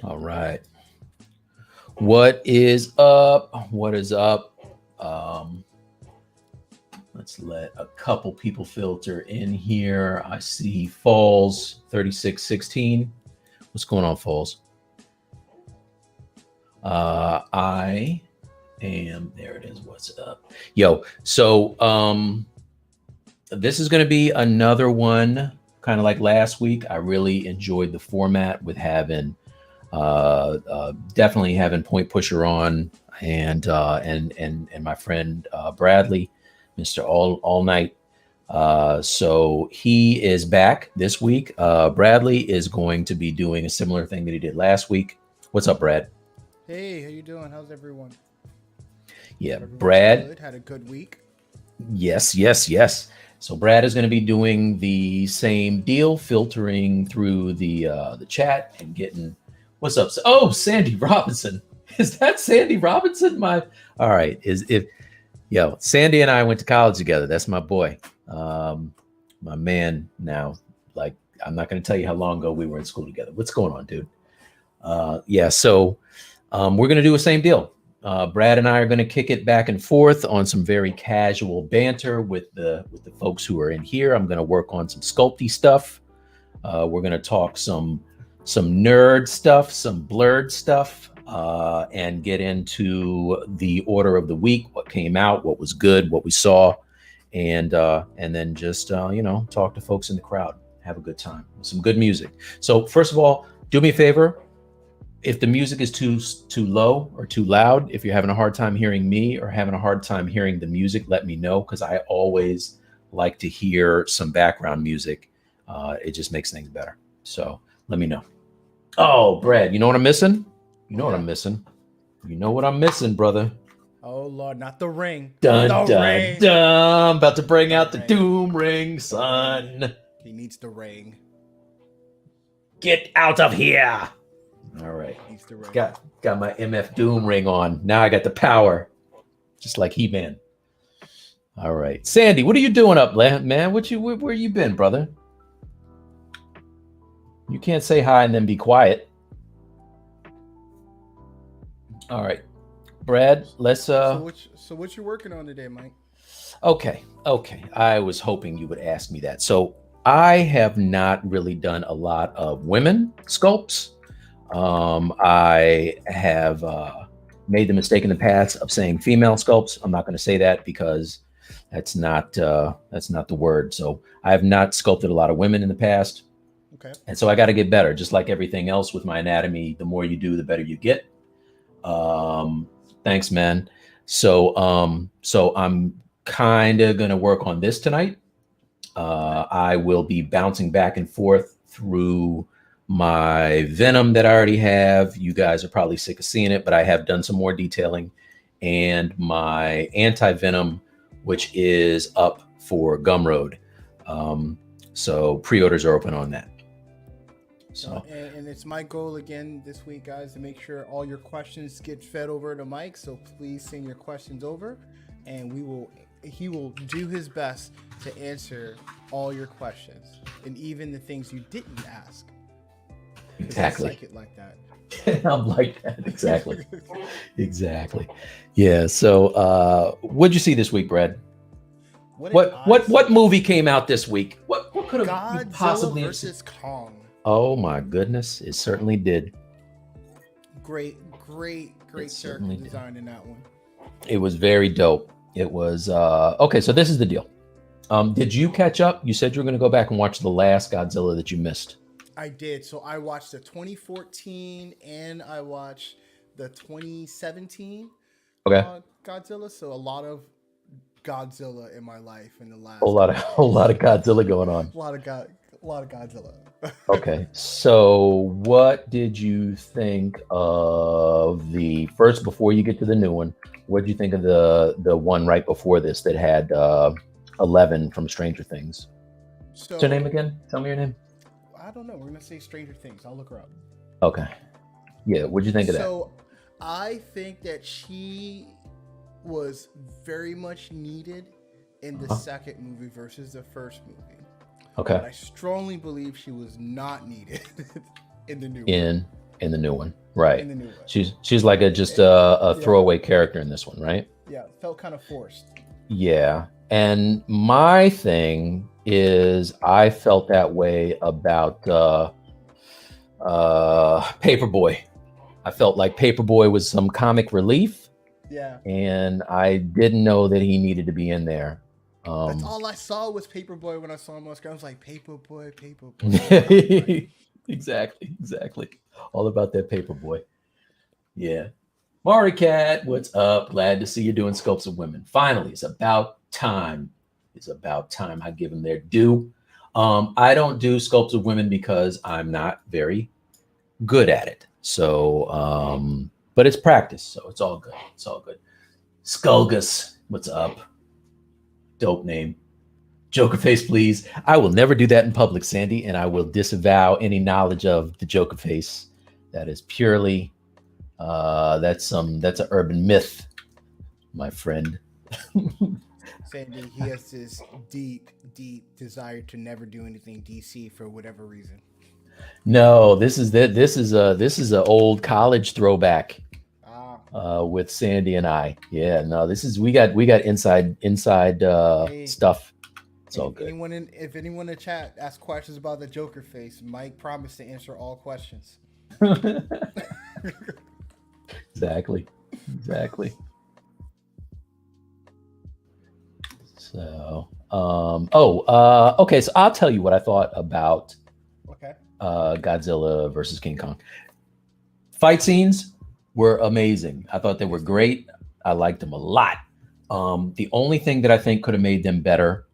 All right. What is up? What is up? Um, let's let a couple people filter in here. I see Falls 3616. What's going on, Falls? I am there. It is. What's up, yo? So this is going to be another one, kind of like last week. I really enjoyed the format with having definitely having Point Pusher on and my friend Bradley, Mr. All Night. So he is back this week. Bradley is going to be doing a similar thing that he did last week. What's up, Brad? Hey, how you doing? How's everyone? Yeah, Everyone's Brad. good. Had a good week. Yes. So Brad is going to be doing the same deal, filtering through the chat and getting what's up. Oh, Sandy Robinson. Is that Sandy Robinson? All right. Sandy and I went to college together. That's my boy. My man now. Like, I'm not going to tell you how long ago we were in school together. What's going on, dude? So we're going to do the same deal. Brad and I are going to kick it back and forth on some very casual banter with the folks who are in here. I'm going to work on some sculpty stuff. We're going to talk some nerd stuff, some blurred stuff, and get into the order of the week, what came out, what was good, what we saw, and then just talk to folks in the crowd, have a good time, some good music. So first of all, do me a favor. If the music is too low or too loud, if you're having a hard time hearing me or having a hard time hearing the music, let me know, because I always like to hear some background music. It just makes things better. So let me know. Oh, Brad, you know what I'm missing? You know what I'm missing? You know what I'm missing, brother? Oh Lord, not the ring. Dun the dun ring. dun! About to bring out the Doom Ring, son. He needs the ring. Get out of here! All right. Got my MF Doom ring on. Now I got the power. Just like He-Man. All right. Sandy, what are you doing up, man? Where you been, brother? You can't say hi and then be quiet. All right. Brad, let's So what you working on today, Mike? Okay. I was hoping you would ask me that. So I have not really done a lot of women sculpts. I have made the mistake in the past of saying female sculpts. I'm not going to say that because that's not the word. So I have not sculpted a lot of women in the past. Okay. And so I got to get better, just like everything else with my anatomy. The more you do, the better you get. Thanks, man. So I'm kind of going to work on this tonight. I will be bouncing back and forth through my Venom that I already have. You guys are probably sick of seeing it, but I have done some more detailing, and my anti-Venom, which is up for Gumroad. So pre-orders are open on that. So and it's my goal again this week, guys, to make sure all your questions get fed over to Mike. So please send your questions over, and he will do his best to answer all your questions, and even the things you didn't ask. Exactly. I like it like that. I'm like that. Exactly. Yeah. So what'd you see this week, Brad? What movie came out this week? What could have Godzilla possibly versus Kong? Oh my goodness, it certainly did. Great character design in that one. It was very dope. It was okay, so this is the deal. Did you catch up? You said you were going to go back and watch the last Godzilla that you missed. I did. So I watched the 2014 and I watched the 2017 Godzilla. So a lot of Godzilla in my life in the last. A lot of Godzilla going on. A lot of Godzilla. Okay, so what did you think of the first, before you get to the new one? What did you think of the one right before this that had 11 from Stranger Things? So, what's her name again? Tell me your name. I don't know. We're gonna say Stranger Things. I'll look her up. Okay. Yeah. What'd you think of that? So I think that she was very much needed in the second movie versus the first movie. Okay. But I strongly believe she was not needed in the new one. In the new one, right? In the new one. She's like a throwaway character in this one, right? Yeah, felt kind of forced. Yeah. And my thing is I felt that way about Paperboy. I felt like Paperboy was some comic relief. Yeah. And I didn't know that he needed to be in there. That's all I saw was Paperboy when I saw him on screen. I was like, Paperboy. Exactly. All about that Paperboy. Yeah. Mari Cat, what's up? Glad to see you doing Sculpts of Women. Finally, it's about time. I give them their due. I don't do Sculpts of Women because I'm not very good at it. So, but it's practice, so it's all good. Skulgus, what's up? Dope name. Joker face, please. I will never do that in public, Sandy, and I will disavow any knowledge of the Joker face. That is purely that's an urban myth, my friend. Sandy, he has this deep desire to never do anything DC for whatever reason. No, this is an old college throwback with Sandy and I. Yeah, no, this is we got inside stuff. It's all good. If anyone in the chat asks questions about the Joker face, Mike promised to answer all questions. Exactly. So, okay. So I'll tell you what I thought about Godzilla versus King Kong. Fight scenes were amazing. I thought they were great. I liked them a lot. The only thing that I think could have made them better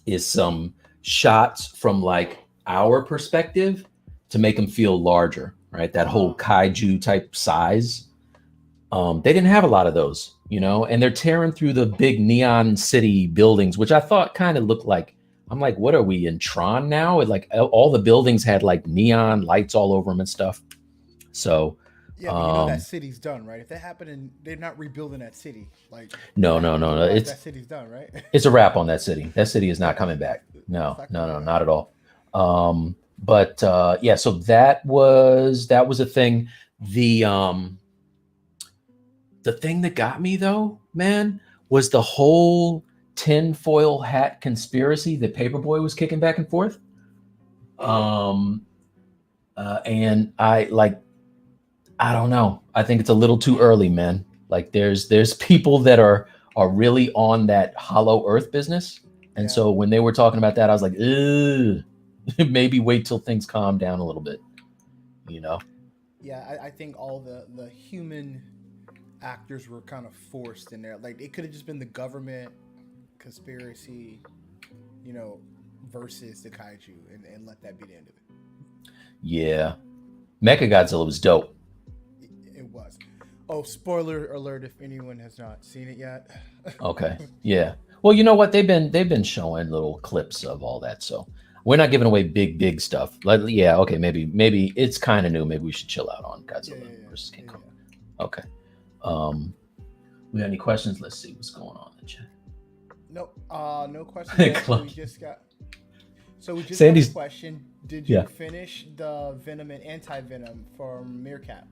is some shots from like our perspective to make them feel larger, right? That whole kaiju type size. They didn't have a lot of those, and they're tearing through the big neon city buildings, which I thought kind of looked like, I'm like, what are we in Tron now? Like all the buildings had like neon lights all over them and stuff. So yeah, but that city's done, right? If that happened and they're not rebuilding that city, like no. That city's done, right? It's a wrap on that city. That city is not coming back. No, not at all. But yeah, so that was a thing. The thing that got me though, man, was the whole tinfoil hat conspiracy that Paperboy was kicking back and forth. And I don't know. I think it's a little too early, man. Like there's people that are really on that hollow earth business. And so when they were talking about that, I was like, maybe wait till things calm down a little bit, Yeah, I think all the human actors were kind of forced in there. Like it could have just been the government conspiracy, versus the kaiju and let that be the end of it. Yeah. Mechagodzilla was dope. It was. Oh, spoiler alert if anyone has not seen it yet. Okay. Yeah. Well, you know what? They've been showing little clips of all that, so we're not giving away big stuff. Like, yeah, okay, maybe it's kind of new. Maybe we should chill out on Godzilla versus King Kong. Okay. We got any questions? Let's see what's going on in the chat. Nope. No questions yet. So we just Sandy's got a question. Did you finish the Venom and Anti-Venom from Meerkat?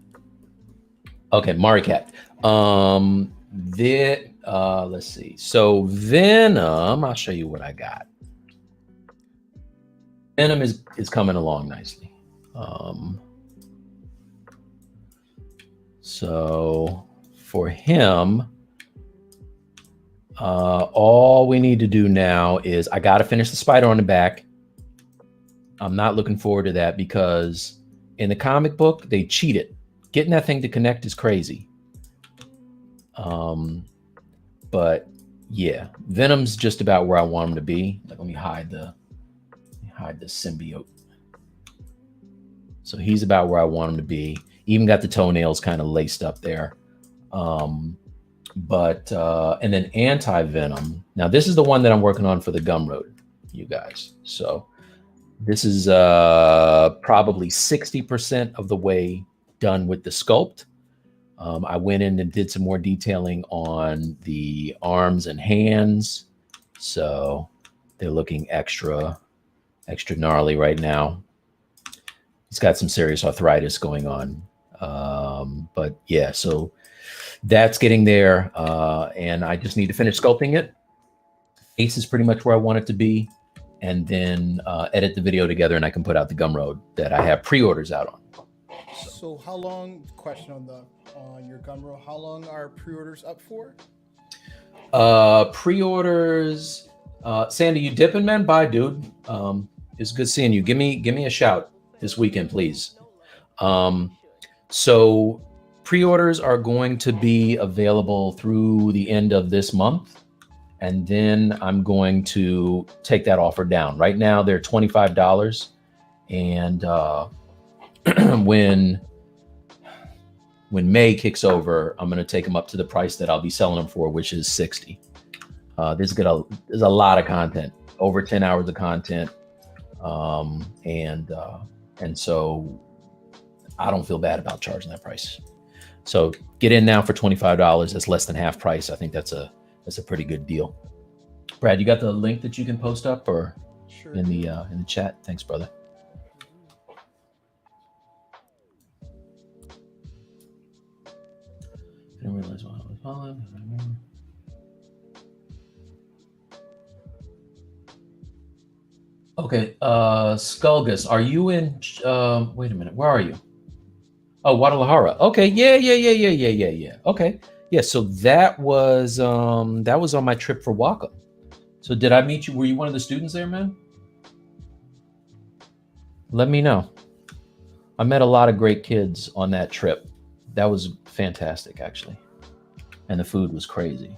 Okay, Maricat. Let's see. So Venom, I'll show you what I got. Venom is coming along nicely. So for him, all we need to do now is I got to finish the spider on the back. I'm not looking forward to that because in the comic book, they cheated. Getting that thing to connect is crazy. But yeah, Venom's just about where I want him to be. Like, let me hide the symbiote. So he's about where I want him to be. Even got the toenails kind of laced up there. And then Anti-Venom. Now this is the one that I'm working on for the Gumroad, you guys. So this is probably 60% of the way done with the sculpt. I went in and did some more detailing on the arms and hands. So they're looking extra gnarly right now. he's got some serious arthritis going on. But yeah, so that's getting there. And I just need to finish sculpting it. Face is pretty much where I want it to be. And then edit the video together, and I can put out the Gumroad that I have pre-orders out on. So how long, question on your Gumroad, how long are pre-orders up for? Pre-orders, Sandy, you dipping, man? Bye, dude. It's good seeing you. Give me a shout this weekend, please. So pre-orders are going to be available through the end of this month, and then I'm going to take that offer down. Right now they're $25, and when May kicks over, I'm going to take them up to the price that I'll be selling them for, which is $60. There's a lot of content, over 10 hours of content. And so I don't feel bad about charging that price. So get in now for $25. That's less than half price. I think that's a pretty good deal. Brad, you got the link that you can post up or Sure. in the chat? Thanks, brother. I didn't realize what I was following. Okay, Skulgus, are you in? Wait a minute, where are you? Oh, Guadalajara. Okay, yeah. Okay, yeah. So that was on my trip for Waka. So did I meet you? Were you one of the students there, man? Let me know. I met a lot of great kids on that trip. That was fantastic, actually. And the food was crazy.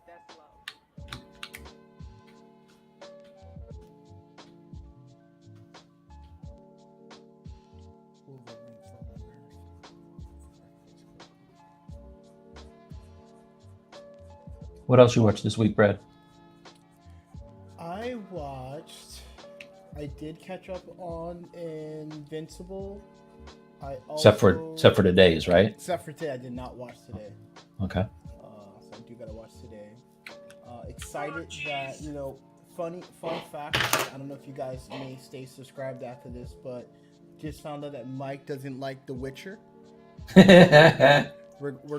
That's low. What else you watched this week, Brad? I did catch up on Invincible. Except for today's, right? Except for today, I did not watch today. Okay. So I do gotta watch today. Excited that, fun fact. I don't know if you guys may stay subscribed after this, but just found out that Mike doesn't like The Witcher. We're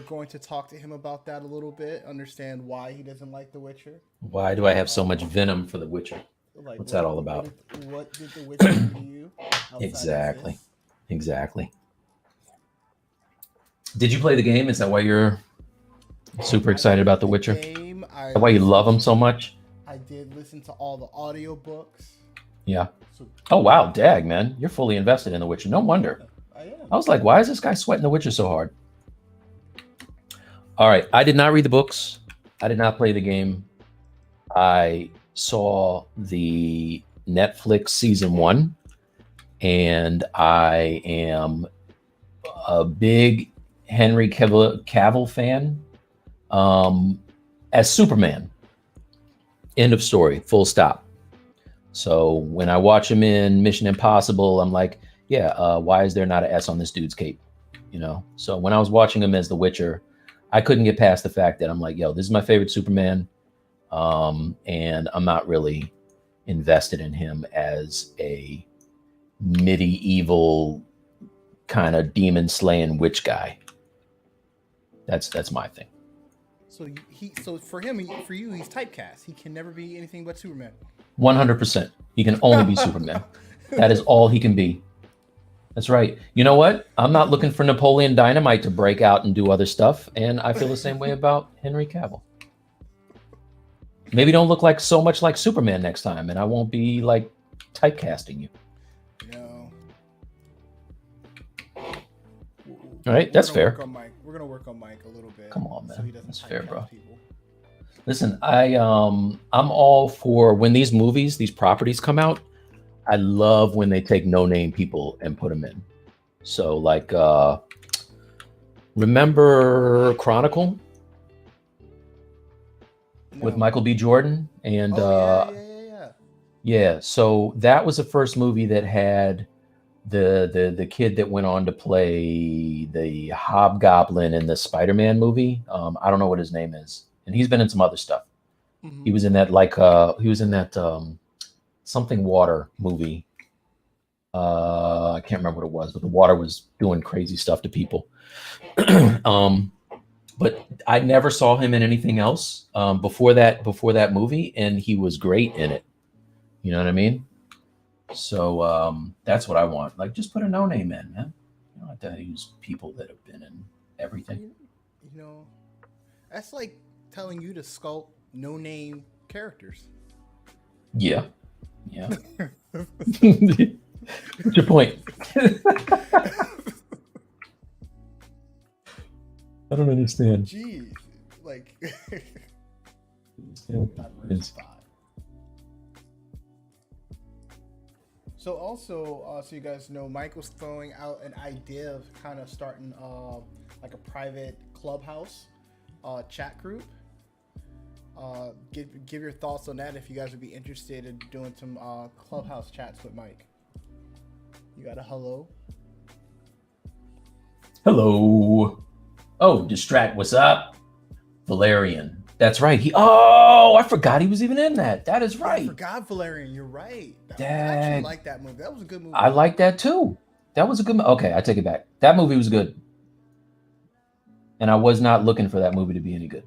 going to talk to him about that a little bit. Understand why he doesn't like The Witcher. Why do I have so much venom for The Witcher? Like, What's that all about? What did The Witcher do to you? Exactly. Did you play the game? Is that why you're super excited about The Witcher? Is that why you love him so much? I did listen to all the audiobooks. Yeah. Oh, wow. Dag, man. You're fully invested in The Witcher. No wonder. I am. I was like, why is this guy sweating The Witcher so hard? All right. I did not read the books. I did not play the game. I saw the Netflix season 1, and I am a big Henry Cavill fan as Superman. End of story, full stop. So when I watch him in Mission Impossible, I'm like, yeah, why is there not an S on this dude's cape? So when I was watching him as The Witcher, I couldn't get past the fact that I'm like, yo, this is my favorite Superman. And I'm not really invested in him as a medieval kind of demon slaying witch guy. That's my thing. So for you, he's typecast. He can never be anything but Superman. 100%. He can only be Superman. That is all he can be. That's right. You know what? I'm not looking for Napoleon Dynamite to break out and do other stuff. And I feel the same way about Henry Cavill. Maybe don't look so much like Superman next time, and I won't be like typecasting you. No. All right, that's fair. We're gonna work on Mike a little bit. Come on, man. So he doesn't That's fair, bro. people. Listen, I'm all for when these properties come out. I love when they take no-name people and put them in. So like, remember Chronicle? With Michael B. Jordan and yeah. So that was the first movie that had the kid that went on to play the Hobgoblin in the Spider-Man movie. I don't know what his name is, and he's been in some other stuff. He was in that something water movie. I can't remember what it was, but the water was doing crazy stuff to people. But I never saw him in anything else before that movie, and he was great in it. You know what I mean? So that's what I want. Like, just put a no name in, man. You don't have to use people that have been in everything. You know, that's like telling you to sculpt no name characters. Yeah, yeah. What's your point? I don't understand. Jeez, like. So also, so you guys know, Mike was throwing out an idea of kind of starting like a private clubhouse chat group. Give your thoughts on that if you guys would be interested in doing some clubhouse chats with Mike. You got a hello? Hello. Oh, Distract, what's up? Valerian. That's right. I forgot he was even in that. That is right. I forgot Valerian. You're right. I actually like that movie. That was a good movie. I like that too. That was a good. Okay, I take it back. That movie was good, and I was not looking for that movie to be any good.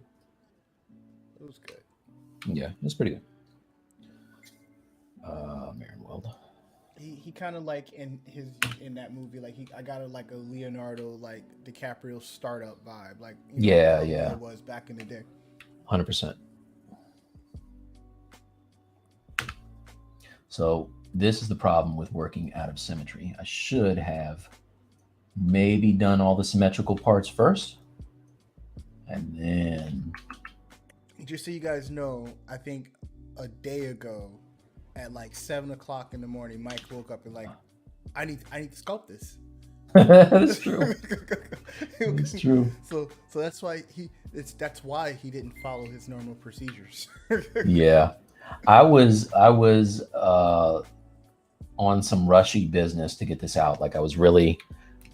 It was good. Yeah, it was pretty good. Marion Weld. He kind of like in that movie, like I got a Leonardo, like DiCaprio startup vibe, like yeah. It was back in the day. 100%. So this is the problem with working out of symmetry. I should have maybe done all the symmetrical parts first, and then. Just so you guys know, I think a day ago, at like 7:00 in the morning, Mike woke up and like, I need to sculpt this. That's true. It's true. So that's why that's why he didn't follow his normal procedures. Yeah, I was on some rushy business to get this out. Like, I was really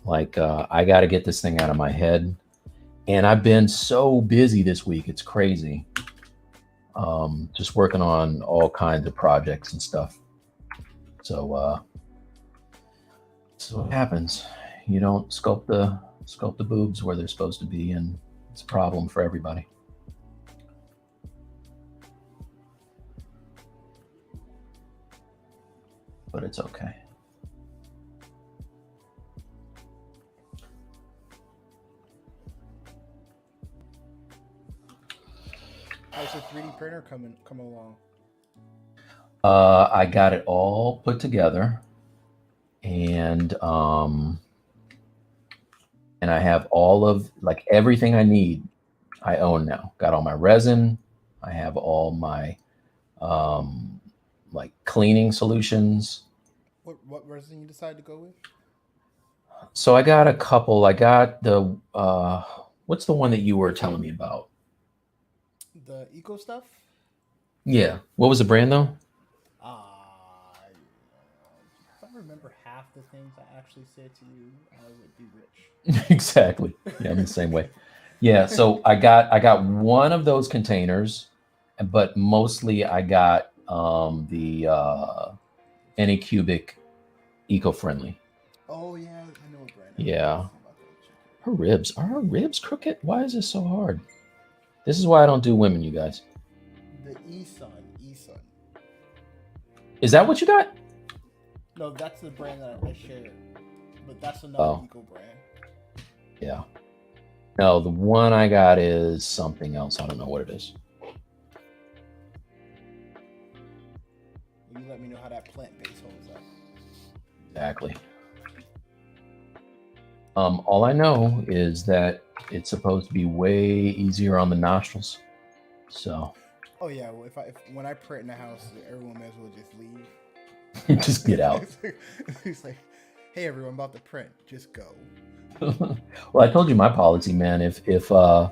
like, I got to get this thing out of my head, and I've been so busy this week. It's crazy. Just working on all kinds of projects and stuff. So what happens. You don't sculpt the boobs where they're supposed to be, and it's a problem for everybody. But it's okay. How's the 3D printer come along? I got it all put together, and I have all of like everything I need. I own now. Got all my resin. I have all my like cleaning solutions. What resin you decided to go with? So I got a couple. I got the what's the one that you were telling me about? The eco stuff? Yeah. What was the brand though? If I remember half the things I actually said to you, I would be rich. Exactly. Yeah, I'm the same way. Yeah. So I got one of those containers, but mostly I got the Anycubic eco-friendly. Oh yeah, I know what brand. Yeah. Are her ribs crooked? Why is this so hard? This is why I don't do women, you guys. The E-Sun. Is that what you got? No, that's the brand that I shared. But that's another eco brand. Yeah. No, the one I got is something else. I don't know what it is. Will you let me know how that plant base holds up? Exactly. All I know is that it's supposed to be way easier on the nostrils. So. Oh yeah, well, when I print in the house, everyone may as well just leave. Just get out. It's like, hey everyone, I'm about to print. Just go. Well, I told you my policy, man. If Grassetti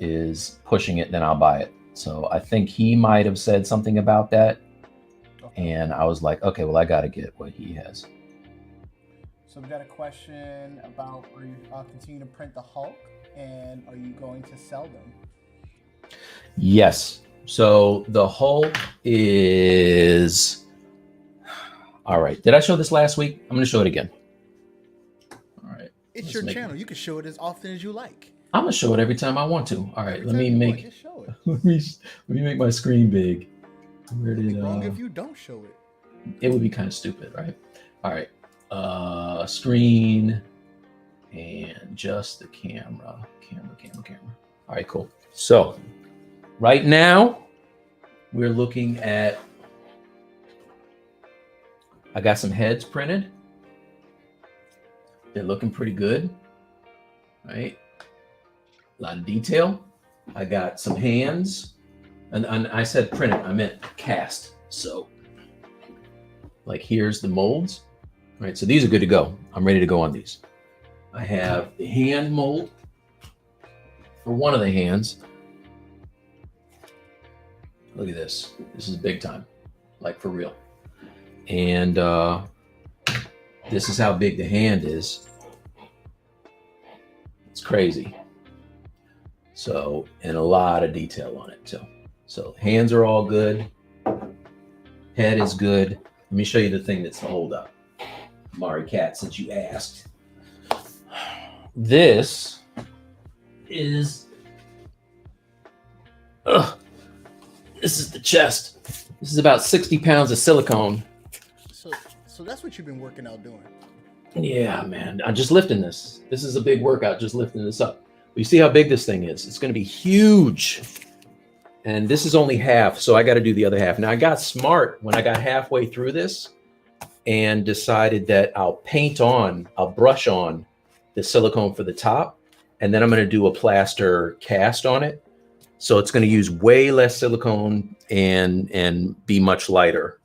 is pushing it, then I'll buy it. So I think he might have said something about that, and I was like, okay, well, I got to get what he has. So we got a question about: are you continuing to print the Hulk, and are you going to sell them? Yes. So the hull is all right. Did I show this last week? I'm going to show it again. All right. It's Let's your make channel. You can show it as often as you like. I'm going to show it every time I want to. All right. Every Let time me you make want, just show it. let me make my screen big. Where did Nothing wrong if you don't show it. it would be kind of stupid, right? All right. Screen and just the camera. Camera. All right, cool. So right now we're looking at, I got some heads printed. They're looking pretty good, right? A lot of detail. I got some hands, and I said printed, I meant cast. So like here's the molds, right? So these are good to go. I'm ready to go on these. I have the hand mold for one of the hands. Look at this. This is big time, like for real. And this is how big the hand is. It's crazy. So, and a lot of detail on it too. So hands are all good. Head is good. Let me show you the thing that's the hold up. Mari Cat, since you asked. This is, this is the chest. This is about 60 pounds of silicone. So that's what you've been working out doing. Yeah, man. I'm just lifting this. This is a big workout, just lifting this up. But you see how big this thing is? It's going to be huge. And this is only half, so I got to do the other half. Now, I got smart when I got halfway through this and decided that I'll brush on the silicone for the top, and then I'm going to do a plaster cast on it. So it's going to use way less silicone and be much lighter.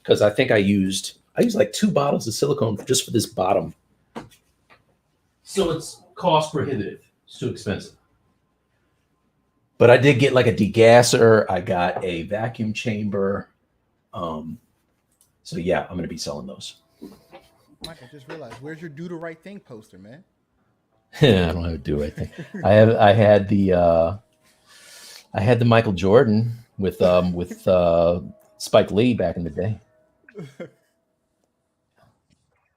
Because I think I used like 2 bottles of silicone just for this bottom. So it's cost prohibitive. It's too expensive. But I did get like a degasser. I got a vacuum chamber. So yeah, I'm gonna be selling those. Mike, I just realized, where's your Do the Right Thing poster, man? I don't have a do right thing. I had the Michael Jordan with Spike Lee back in the day.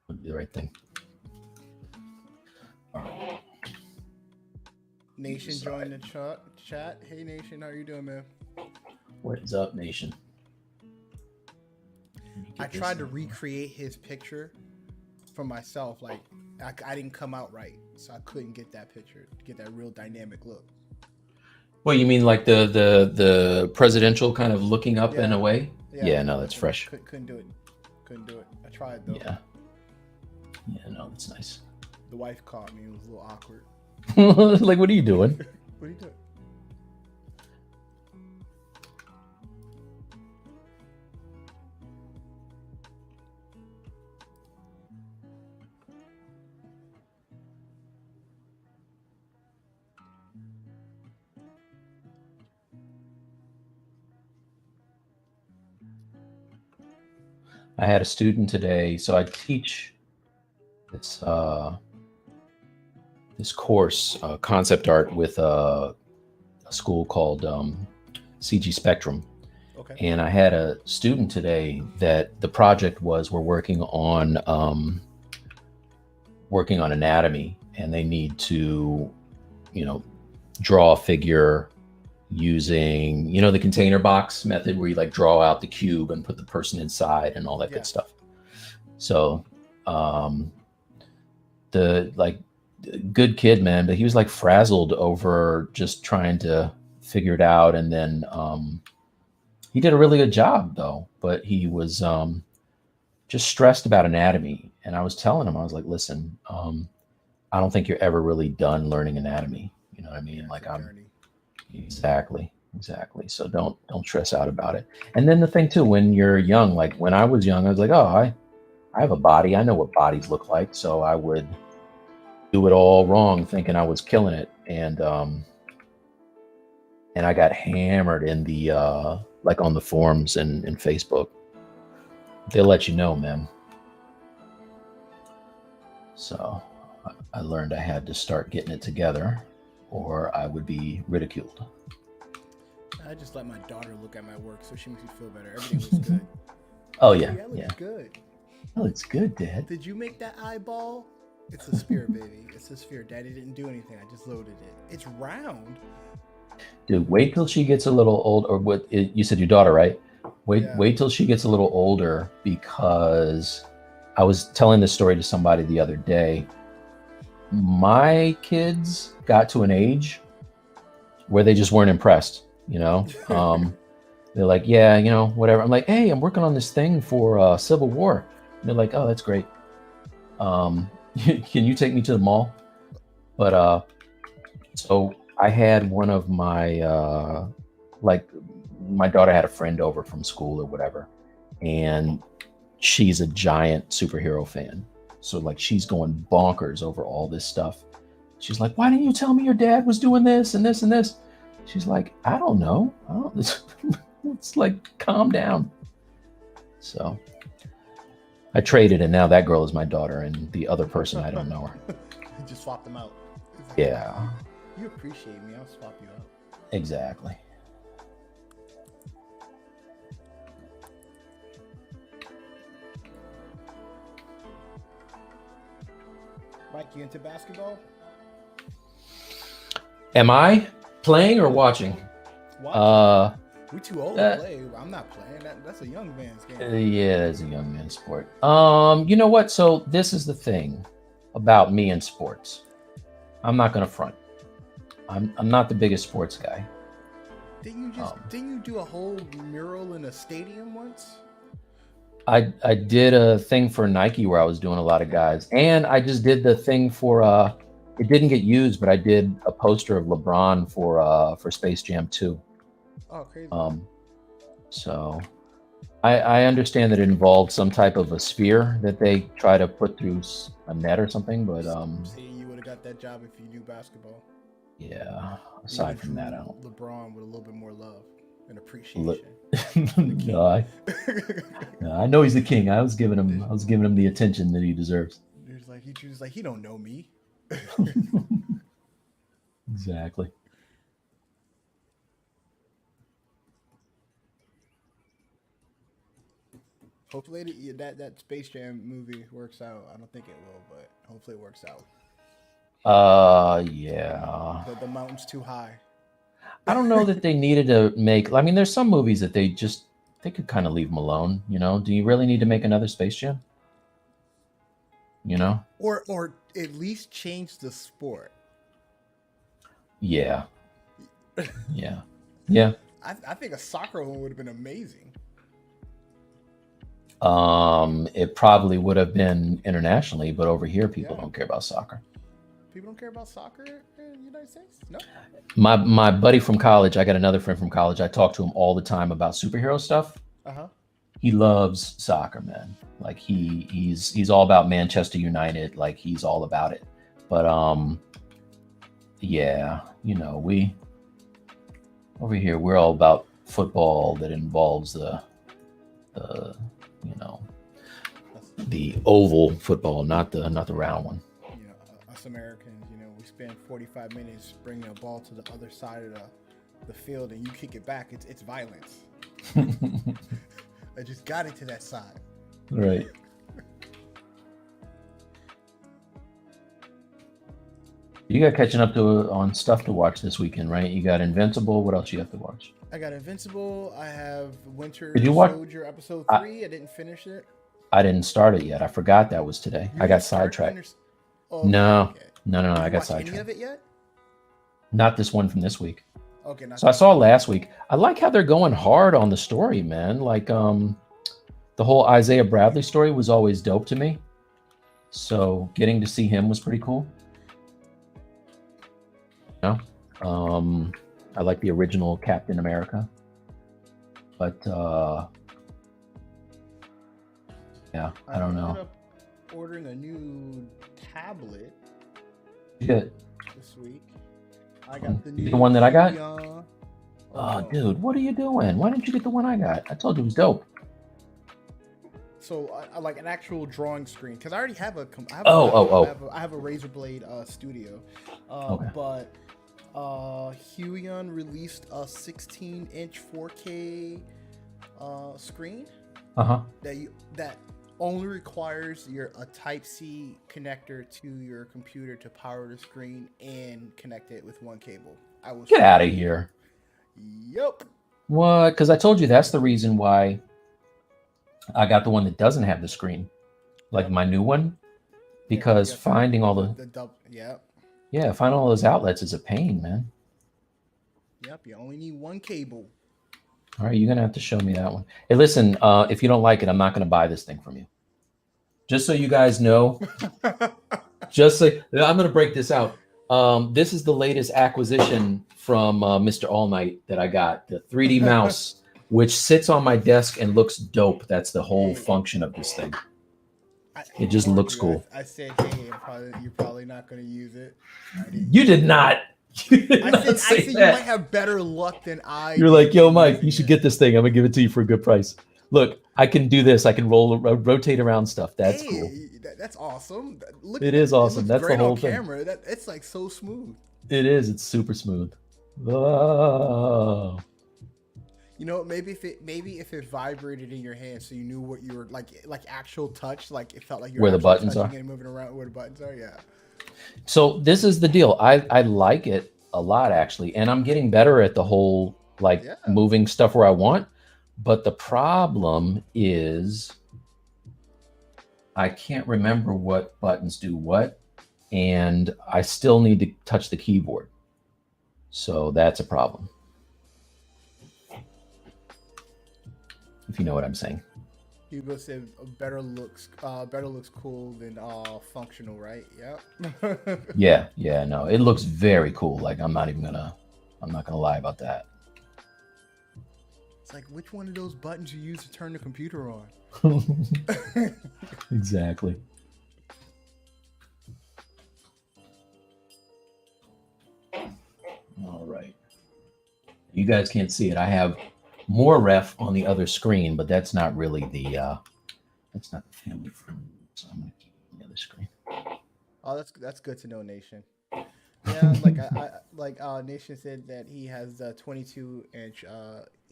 Do the right thing. Nation joined the chat. Hey Nation, how you doing, man? What is up, Nation? I tried to recreate his picture for myself. Like I didn't come out right, so I couldn't get that picture, get that real dynamic look. Well, you mean like the presidential kind of looking up in a way? Yeah, no, that's fresh. Couldn't do it. Couldn't do it. I tried though. Yeah, no, that's nice. The wife caught me. It was a little awkward. Like, what are you doing? What are you doing? I had a student today, so I teach this course, concept art, with a school called CG Spectrum. Okay. And I had a student today that the project was, we're working on anatomy, and they need to, draw a figure using, the container box method where you like draw out the cube and put the person inside and all that good stuff. So good kid, man, but he was like frazzled over just trying to figure it out. And then he did a really good job though, but he was just stressed about anatomy. And I was telling him, I was like, listen, I don't think you're ever really done learning anatomy. You know what I mean? Like Exactly. So don't stress out about it. And then the thing too, when you're young, like when I was young, I was like, oh, I have a body. I know what bodies look like. So I would do it all wrong, thinking I was killing it. And I got hammered in the, like on the forums and Facebook. They'll let you know, man. So I learned I had to start getting it together. or I would be ridiculed. I just let my daughter look at my work so she makes me feel better. Everything looks good. Oh yeah, That looks good. Oh, it's good, Dad. Did you make that eyeball? It's a sphere, baby. It's a sphere. Daddy didn't do anything. I just loaded it. It's round. Dude, wait till she gets a little old. Or what? You said your daughter, right? Wait till she gets a little older, because I was telling this story to somebody the other day. My kids got to an age where they just weren't impressed. They're like, yeah, whatever. I'm like, hey, I'm working on this thing for Civil War. And they're like, oh, that's great. Can you take me to the mall? But so I had one of my my daughter had a friend over from school or whatever, and she's a giant superhero fan. So like she's going bonkers over all this stuff. She's like, why didn't you tell me your dad was doing this and this and this? She's like, I don't know. It's like, calm down. So I traded, and now that girl is my daughter, and the other person, I don't know her. You just swap them out. Yeah. You appreciate me. I'll swap you out. Exactly. Mike, you into basketball? Am I playing or watching? We too old to play. I'm not playing. That's a young man's game. Yeah, it's a young man's sport. You know what? So this is the thing about me and sports. I'm not gonna front. I'm not the biggest sports guy. Didn't you do a whole mural in a stadium once? I did a thing for Nike where I was doing a lot of guys, and I just did the thing for it didn't get used, but I did a poster of LeBron for Space Jam 2. Oh, crazy. So I understand that it involved some type of a sphere that they try to put through a net or something, but see, you would have got that job if you knew basketball. Yeah. Aside from that, I don't. LeBron with a little bit more love and appreciation. No, I know he's the king. I was giving him the attention that he deserves. He was like, he don't know me. Exactly. Hopefully that Space Jam movie works out. I don't think it will, but hopefully it works out. Yeah. The mountain's too high. I don't know that they needed to make. I mean, there's some movies that they could kind of leave them alone. Do you really need to make another Space Jam? Or at least change the sport. Yeah. Yeah. I think a soccer one would have been amazing. It probably would have been internationally, but over here, people don't care about soccer. People don't care about soccer in the United States? No. My buddy from college, I got another friend from college. I talk to him all the time about superhero stuff. Uh-huh. He loves soccer, man. Like he's all about Manchester United. Like he's all about it. But yeah, we over here we're all about football that involves the oval football, not the round one. Us Americans, we spend 45 minutes bringing a ball to the other side of the field, and you kick it back. It's violence. I just got it to that side. Right. You got catching up on stuff to watch this weekend, right? You got Invincible. What else you have to watch? I got Invincible. I have Winter Did you watch Soldier episode 3. I didn't finish it. I didn't start it yet. I forgot that was today. I got sidetracked. No. I got sidetracked. Any of it yet? Not this one from this week. Okay. So I saw last week. I like how they're going hard on the story, man. Like the whole Isaiah Bradley story was always dope to me. So getting to see him was pretty cool. I like the original Captain America. But yeah, I don't know. ended up ordering a new tablet Good. this week. I got the new The one that I got? Oh, dude, what are you doing? Why didn't you get the one I got? I told you it was dope. So I like an actual drawing screen because I already have I have a Razor Blade Studio, Okay. but Huion released a 16-inch 4K screen Uh-huh. that only requires a Type C connector to your computer to power the screen and connect it with one cable. I was Get out of here. Yep. What? Because I told you that's the reason why I got the one that doesn't have the screen, like my new one, because Yeah, finding all finding all those outlets is a pain, man. Yep, you only need one cable. All right, you're gonna have to show me that one. Hey, listen, if you don't like it, I'm not gonna buy this thing from you. Just so you guys know, I'm gonna break this out. This is the latest acquisition from Mr. All Night that I got, the 3D mouse, which sits on my desk and looks dope. That's the whole function of this thing. It just looks cool. I said, hey, you're probably not going to use it. You did not. I said you might have better luck than I. You're like, yo, Mike, you should get this thing. I'm going to give it to you for a good price. Look, I can do this. I can rotate around stuff. That's cool. That's awesome. It is awesome. That's the whole thing. Camera. It's like so smooth. It is. It's super smooth. Oh. You know, maybe if it vibrated in your hand, so you knew what you were like actual touch, like it felt like you were where the buttons are and moving around where the buttons are. Yeah. So this is the deal. I like it a lot actually, and I'm getting better at the whole moving stuff where I want. But the problem is I can't remember what buttons do what, and I still need to touch the keyboard. So that's a problem. If you know what I'm saying. Hugo said better looks cool than functional, right? Yeah. yeah, no, it looks very cool. Like I'm not gonna lie about that. It's like, which one of those buttons you use to turn the computer on? Exactly. All right. You guys can't see it. I have more ref on the other screen, but that's not really that's not the family friend. So I'm gonna keep it on the other screen. Oh, that's good to know, Nation. Yeah, like Nation said that he has the 22-inch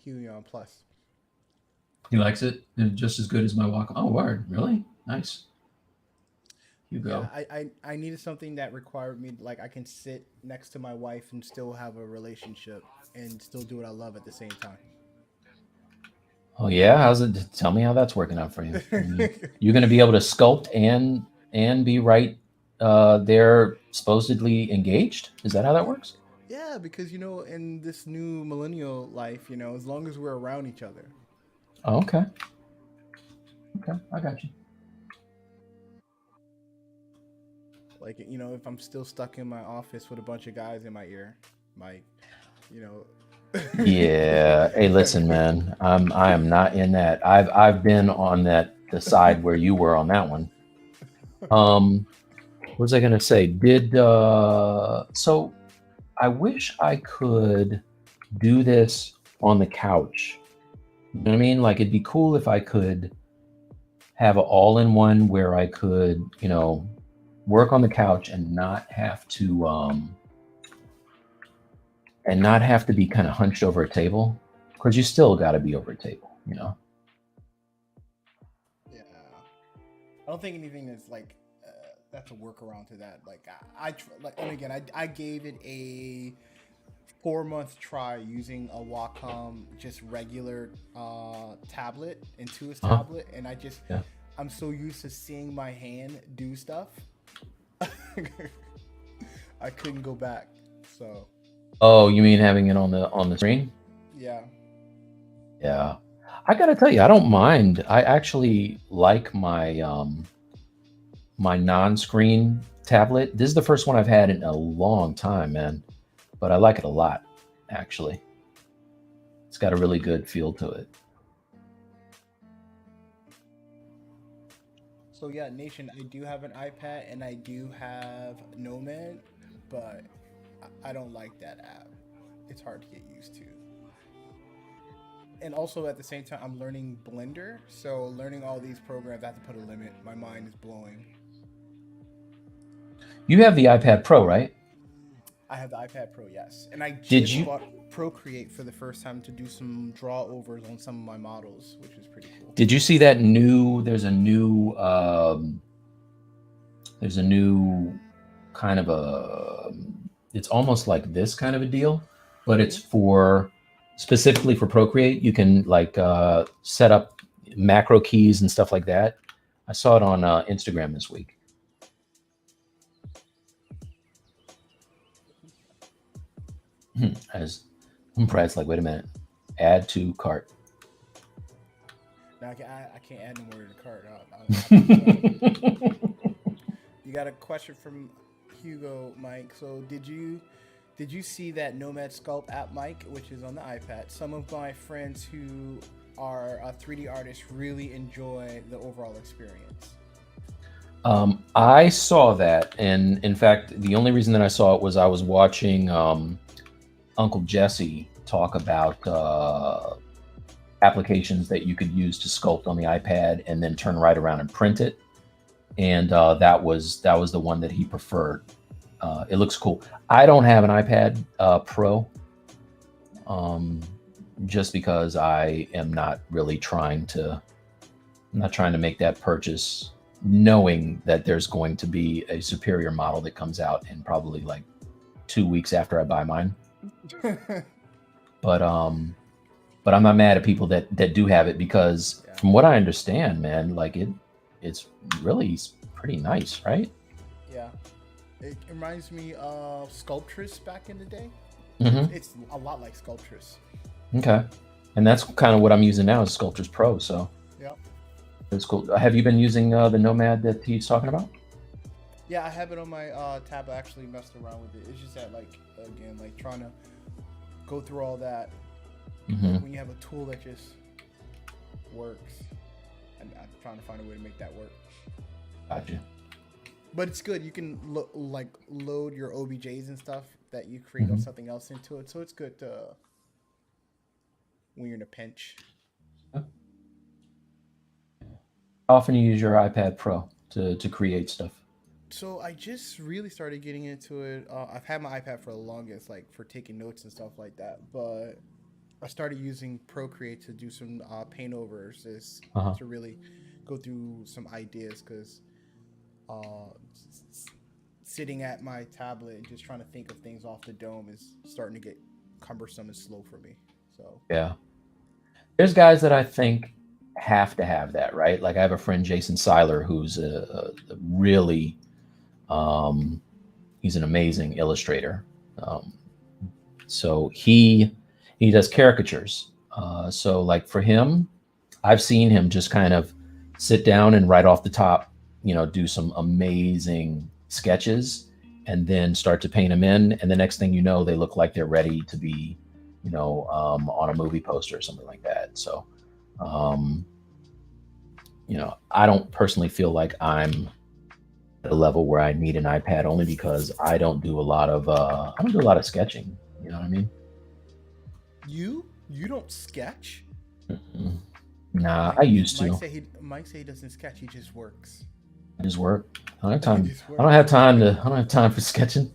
Huion Plus. He likes it just as good as my Wacom. Oh, word, really? Nice. Hugo. Yeah, I needed something that required me I can sit next to my wife and still have a relationship and still do what I love at the same time. Oh yeah, how's it? Tell me how that's working out for you. You're going to be able to sculpt and be right there, supposedly engaged. Is that how that works? Yeah, because in this new millennial life, as long as we're around each other. Oh, okay. Okay, I got you. If I'm still stuck in my office with a bunch of guys in my ear, Yeah. Hey, listen, man. I am not in that. I've been on the side where you were on that one. What was I gonna say? So I wish I could do this on the couch. You know what I mean? Like it'd be cool if I could have an all-in-one where I could, work on the couch and not have to be kind of hunched over a table, because you still got to be over a table, Yeah. I don't think anything is that's a workaround to that. And again, I gave it a 4-month try using a Wacom, just regular tablet, Intuos tablet, and I'm so used to seeing my hand do stuff. I couldn't go back. So. Oh, you mean having it on the screen? Yeah. Yeah. I gotta tell you, I don't mind. I actually like my my non-screen tablet. This is the first one I've had in a long time, man. But I like it a lot, actually. It's got a really good feel to it. So yeah, Nation, I do have an iPad and I do have Nomad, but I don't like that app. It's hard to get used to. And also at the same time, I'm learning Blender. So learning all these programs, I have to put a limit. My mind is blowing. You have the iPad Pro, right? I have the iPad Pro, yes, and I Did just you bought Procreate for the first time to do some draw overs on some of my models, which is pretty cool. did you see that new? There's a new kind of a. It's almost like this kind of a deal, but it's for specifically for Procreate. You can like set up macro keys and stuff like that. I saw it on Instagram this week. As Brad's like, wait a minute, add to cart. Now I can't add no more to the cart. You got a question from Hugo, Mike. So did you see that Nomad Sculpt app, Mike, which is on the iPad? Some of my friends who are 3D artists really enjoy the overall experience. I saw that, and in fact, the only reason that I saw it was I was watching Uncle Jesse talk about applications that you could use to sculpt on the iPad and then turn right around and print it. And that was the one that he preferred. It looks cool. I don't have an iPad Pro, just because I am not really trying to make that purchase, knowing that there's going to be a superior model that comes out in probably like 2 weeks after I buy mine. But I'm not mad at people that do have it, because from what I understand, man, like it's really pretty nice, right? Yeah, it reminds me of Sculptress back in the day. Mm-hmm. It's a lot like Sculptress. Okay, and that's kind of what I'm using now is Sculptors Pro. So yeah, it's cool. Have you been using the Nomad that he's talking about? Yeah, I have it on my tab. I actually messed around with it. It's just that, like, again, like trying to go through all that when you have a tool that just works, and I'm trying to find a way to make that work. Gotcha. But it's good. You can load your OBJs and stuff that you create on something else into it, so it's good to when you're in a pinch. How often you use your iPad Pro to create stuff? So I just really started getting into it. I've had my iPad for the longest, like for taking notes and stuff like that. But I started using Procreate to do some paint overs, to really go through some ideas, because sitting at my tablet and just trying to think of things off the dome is starting to get cumbersome and slow for me. So yeah, there's guys that I think have to have that, right? Like I have a friend, Jason Seiler, who's a really he's an amazing illustrator. So he does caricatures. So like for him, I've seen him just kind of sit down and right off the top, do some amazing sketches and then start to paint them in. And the next thing you know, they look like they're ready to be, on a movie poster or something like that. So, I don't personally feel like I'm at a level where I need an iPad, only because I don't do a lot of sketching. You know what I mean? You don't sketch? Mm-hmm. Nah, I used to. Mike say he doesn't sketch. He just works. I just work. I don't have time. I don't have time for sketching.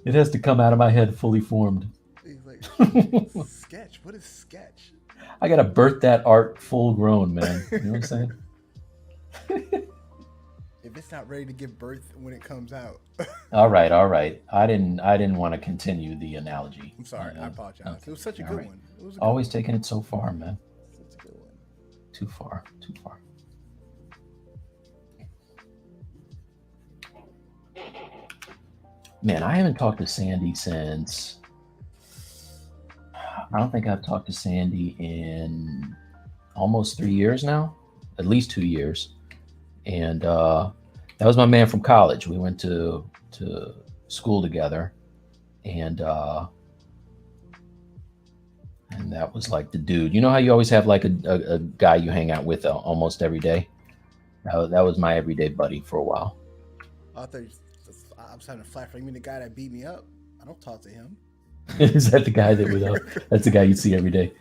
It has to come out of my head fully formed. He's like, sketch? What is sketch? I gotta birth that art full grown, man. You know what I'm saying? If it's not ready to give birth when it comes out. All right. I didn't want to continue the analogy. I'm sorry. I apologize. Okay. It was such a good one. It was always taking it so far, man. Such a good one. Too far. Man, I haven't talked to Sandy since. I don't think I've talked to Sandy in almost 3 years now, at least 2 years. And that was my man from college. We went to school together, and that was like the dude. You know how you always have like a guy you hang out with almost every day? That was my everyday buddy for a while. I thought I was having a flash. You mean the guy that beat me up? I don't talk to him. Is that the guy that's the guy you see every day?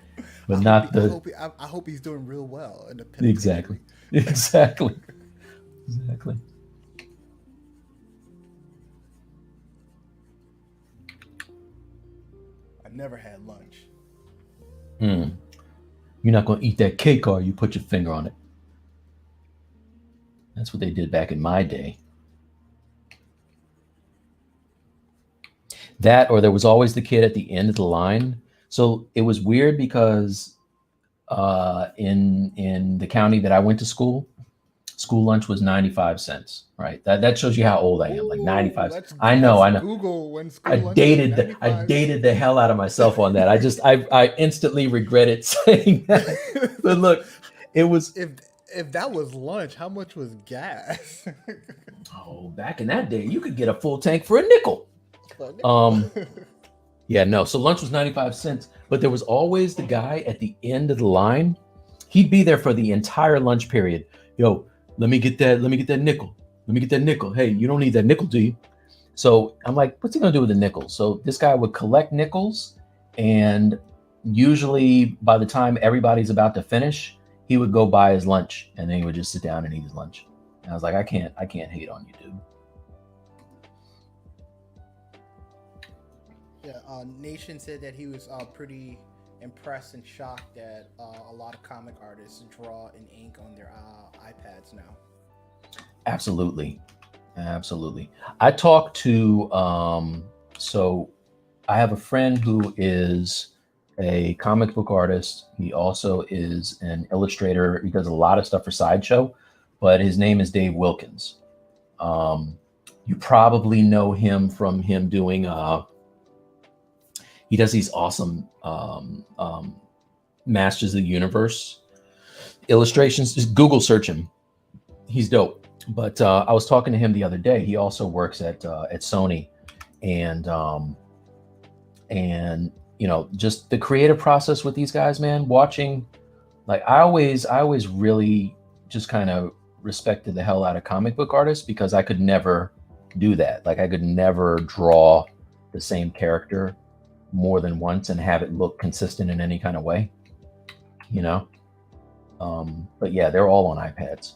But I hope he's doing real well. Exactly. I've never had lunch. You're not gonna eat that cake, are you? Put your finger on it. That's what they did back in my day. That, or there was always the kid at the end of the line. So it was weird because in the county that I went to school lunch was 95 cents, right? That shows you how old I am, like 95. I know. Google when school I lunch was dated the hell out of myself on that. I instantly regretted saying that. But look, it was if that was lunch, how much was gas? back in that day, you could get a full tank for a nickel. Yeah, no. So lunch was 95 cents, but there was always the guy at the end of the line. He'd be there for the entire lunch period. Yo, let me get that nickel. Let me get that nickel. Hey, you don't need that nickel, do you? So I'm like, what's he gonna do with the nickels? So this guy would collect nickels, and usually by the time everybody's about to finish, he would go buy his lunch, and then he would just sit down and eat his lunch. And I was like, I can't hate on you, dude. Yeah, Nation said that he was pretty impressed and shocked that a lot of comic artists draw in ink on their iPads now. Absolutely. I talked to so I have a friend who is a comic book artist. He also is an illustrator. He does a lot of stuff for Sideshow, but his name is Dave Wilkins. You probably know him from him doing he does these awesome Masters of the Universe illustrations. Just Google search him. He's dope. But I was talking to him the other day. He also works at Sony, and you know, just the creative process with these guys, man. Watching, like, I always really just kind of respected the hell out of comic book artists because I could never do that. Like, I could never draw the same character more than once and have it look consistent in any kind of way, you know. But yeah, they're all on iPads.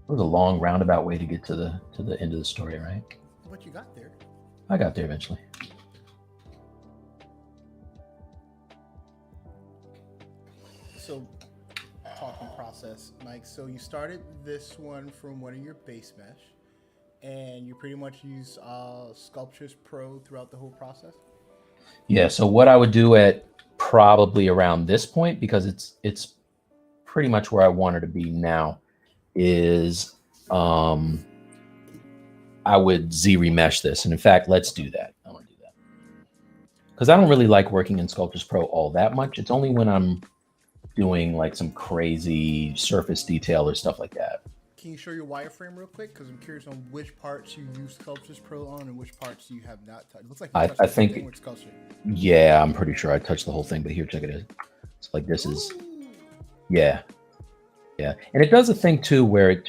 It was a long roundabout way to get to the end of the story, right? But you got there. I got there eventually. So, talking process, Mike. So you started this one from one of your base mesh, and you pretty much use Sculptures Pro throughout the whole process. Yeah. So what I would do at probably around this point, because it's pretty much where I wanted to be now, is I would ZRemesh this. And in fact, let's do that. I want to do that because I don't really like working in Sculptures Pro all that much. It's only when I'm doing like some crazy surface detail or stuff like that. Can you show your wireframe real quick? Because I'm curious on which parts you use Sculptures Pro on and which parts you have not touched. It looks like you touched I the whole think thing with Sculpture. Yeah, I'm pretty sure I touched the whole thing, but here, check it out. It's like this is, yeah. And it does a thing too where it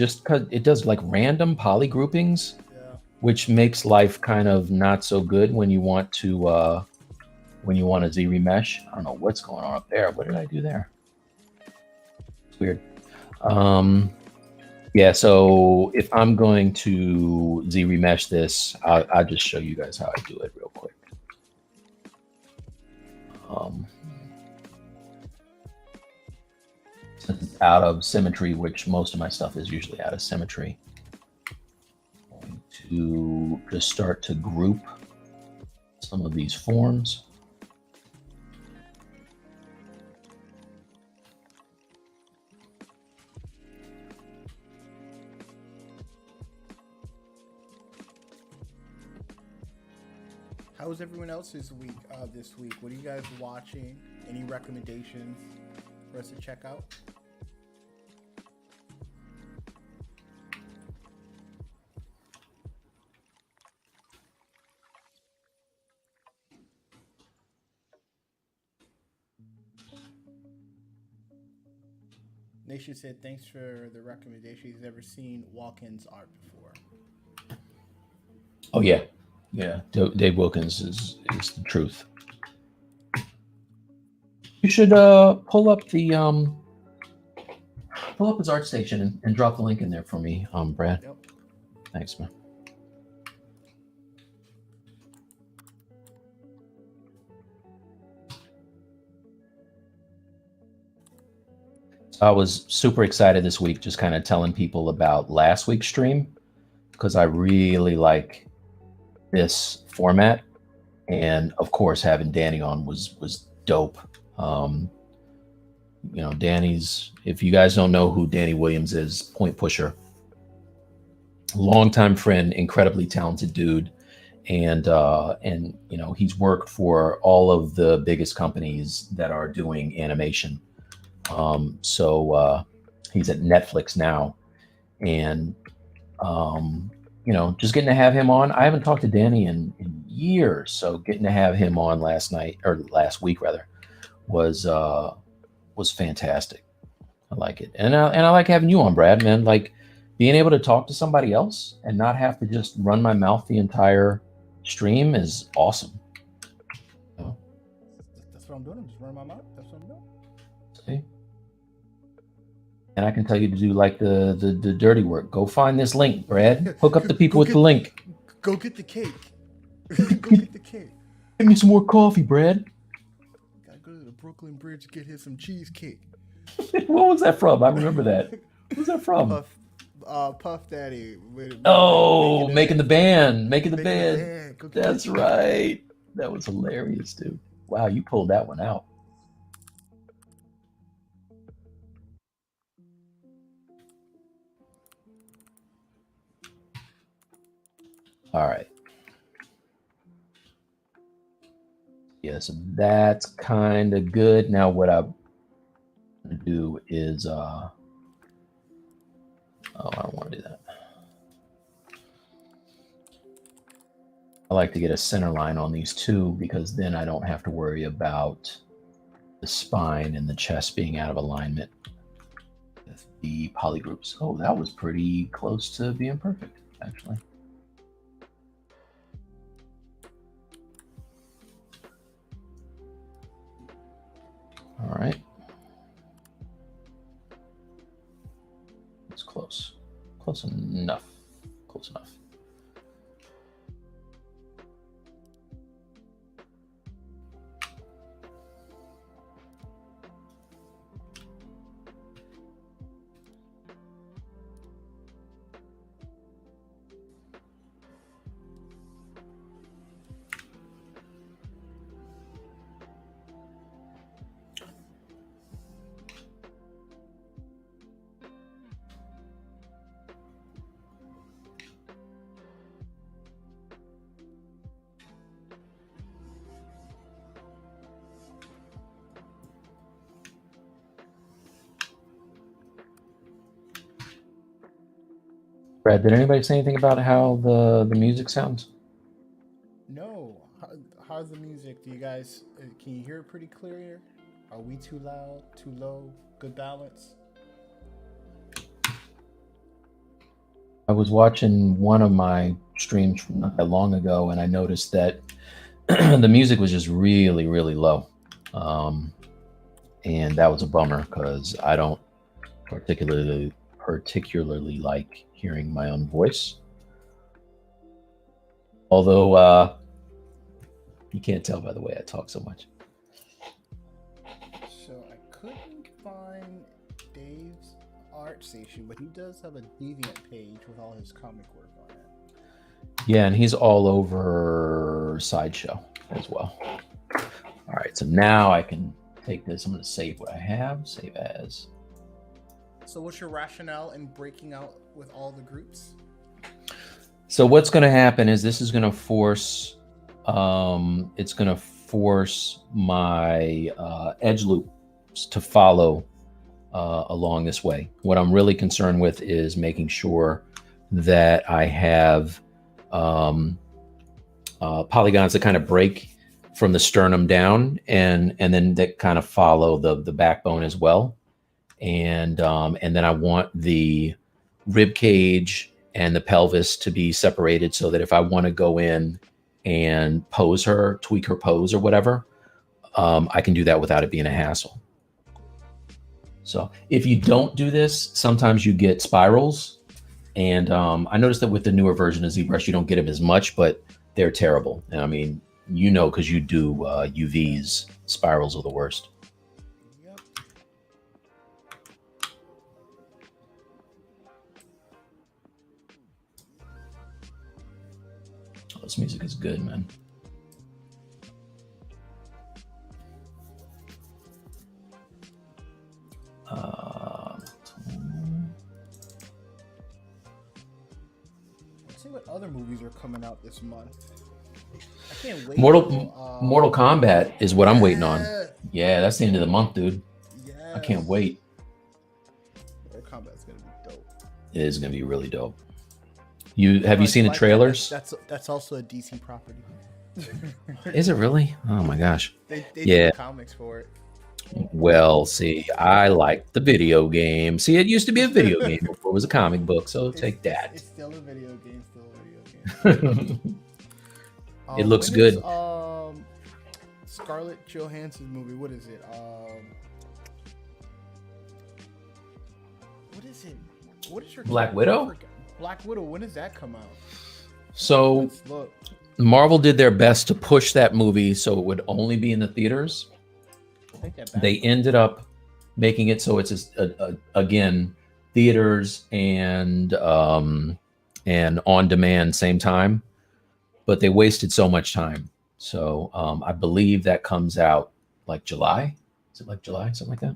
does like random poly groupings, which makes life kind of not so good when you want to ZRemesh. I don't know what's going on up there. What did I do there? It's weird. Yeah, so if I'm going to ZRemesh this, I'll just show you guys how I do it real quick. Since it's out of symmetry, which most of my stuff is usually out of symmetry, I'm going to just start to group some of these forms. How was everyone else's week this week? What are you guys watching? Any recommendations for us to check out? Nation said thanks for the recommendation. He's never seen Walken's art before. Oh yeah. Yeah, Dave Wilkins is the truth. You should pull up his art station and drop the link in there for me, Brad. Yep. Thanks, man. I was super excited this week, just kind of telling people about last week's stream because I really like this format, and of course, having Danny on was dope. You know, Danny's. If you guys don't know who Danny Williams is, point pusher, longtime friend, incredibly talented dude, and you know, he's worked for all of the biggest companies that are doing animation. So he's at Netflix now, and you know, just getting to have him on. I haven't talked to Danny in years, so getting to have him on last week rather, was fantastic. I like it, and I like having you on, Brad. Man, like being able to talk to somebody else and not have to just run my mouth the entire stream is awesome. You know? That's what I'm doing. I'm just running my mouth. That's what I'm doing. See? And I can tell you to do like the dirty work. Go find this link, Brad. Hook up the people with the link. Go get the cake. Go get the cake. Give me some more coffee, Brad. Gotta go to the Brooklyn Bridge to get him some cheesecake. What was that from? I remember that. What was that from? Puff Daddy. Making the band. That's right. That was hilarious, dude. Wow, you pulled that one out. All right. Yeah, so that's kind of good. Now what I'm going to do is, oh, I don't want to do that. I like to get a center line on these two because then I don't have to worry about the spine and the chest being out of alignment with the polygroups. Oh, that was pretty close to being perfect, actually. All right. It's close. Close enough. Close enough. Brad, did anybody say anything about how the music sounds? No. How's the music? Do you guys, can you hear it pretty clear? Are we too loud, too low? Good balance? I was watching one of my streams from not that long ago, and I noticed that the music was just really, really low. And that was a bummer because I don't particularly like hearing my own voice. Although you can't tell by the way I talk so much. So I couldn't find Dave's art station, but he does have a Deviant page with all his comic work on it. Yeah, and he's all over Sideshow as well. All right, so now I can take this. I'm going to save what I have. Save as. So what's your rationale in breaking out with all the groups? So what's going to happen is this is going to force, it's going to force my edge loops to follow along this way. What I'm really concerned with is making sure that I have polygons that kind of break from the sternum down, and then that kind of follow the backbone as well. And then I want the rib cage and the pelvis to be separated so that if I want to go in and pose her, tweak her pose or whatever, I can do that without it being a hassle. So if you don't do this, sometimes you get spirals. And I noticed that with the newer version of ZRemesh, you don't get them as much, but they're terrible. And I mean, you know, because you do UVs, spirals are the worst. Yep. This music is good, man. Let's see what other movies are coming out this month. I can't wait. Mortal Kombat is what I'm waiting on. Yeah. Yeah, that's the end of the month, dude. Yeah. I can't wait. Mortal Kombat's gonna be dope. It is gonna be really dope. Have you seen the trailers? That's also a DC property. Is it really? Oh my gosh. They Yeah. do comics for it. Well, see, I like the video game. See, it used to be a video game before it was a comic book, so take that. It's still a video game. Still a video game. It looks when good. Is, Scarlett Johansson's movie. What is it? What is it? What is your Black Widow? Black Widow. When does that come out? So Let's look. Marvel did their best to push that movie so it would only be in the theaters. Take that back. They ended up making it so it's again theaters and on demand same time, but they wasted so much time. So I believe that comes out like July. Is it like July, something like that?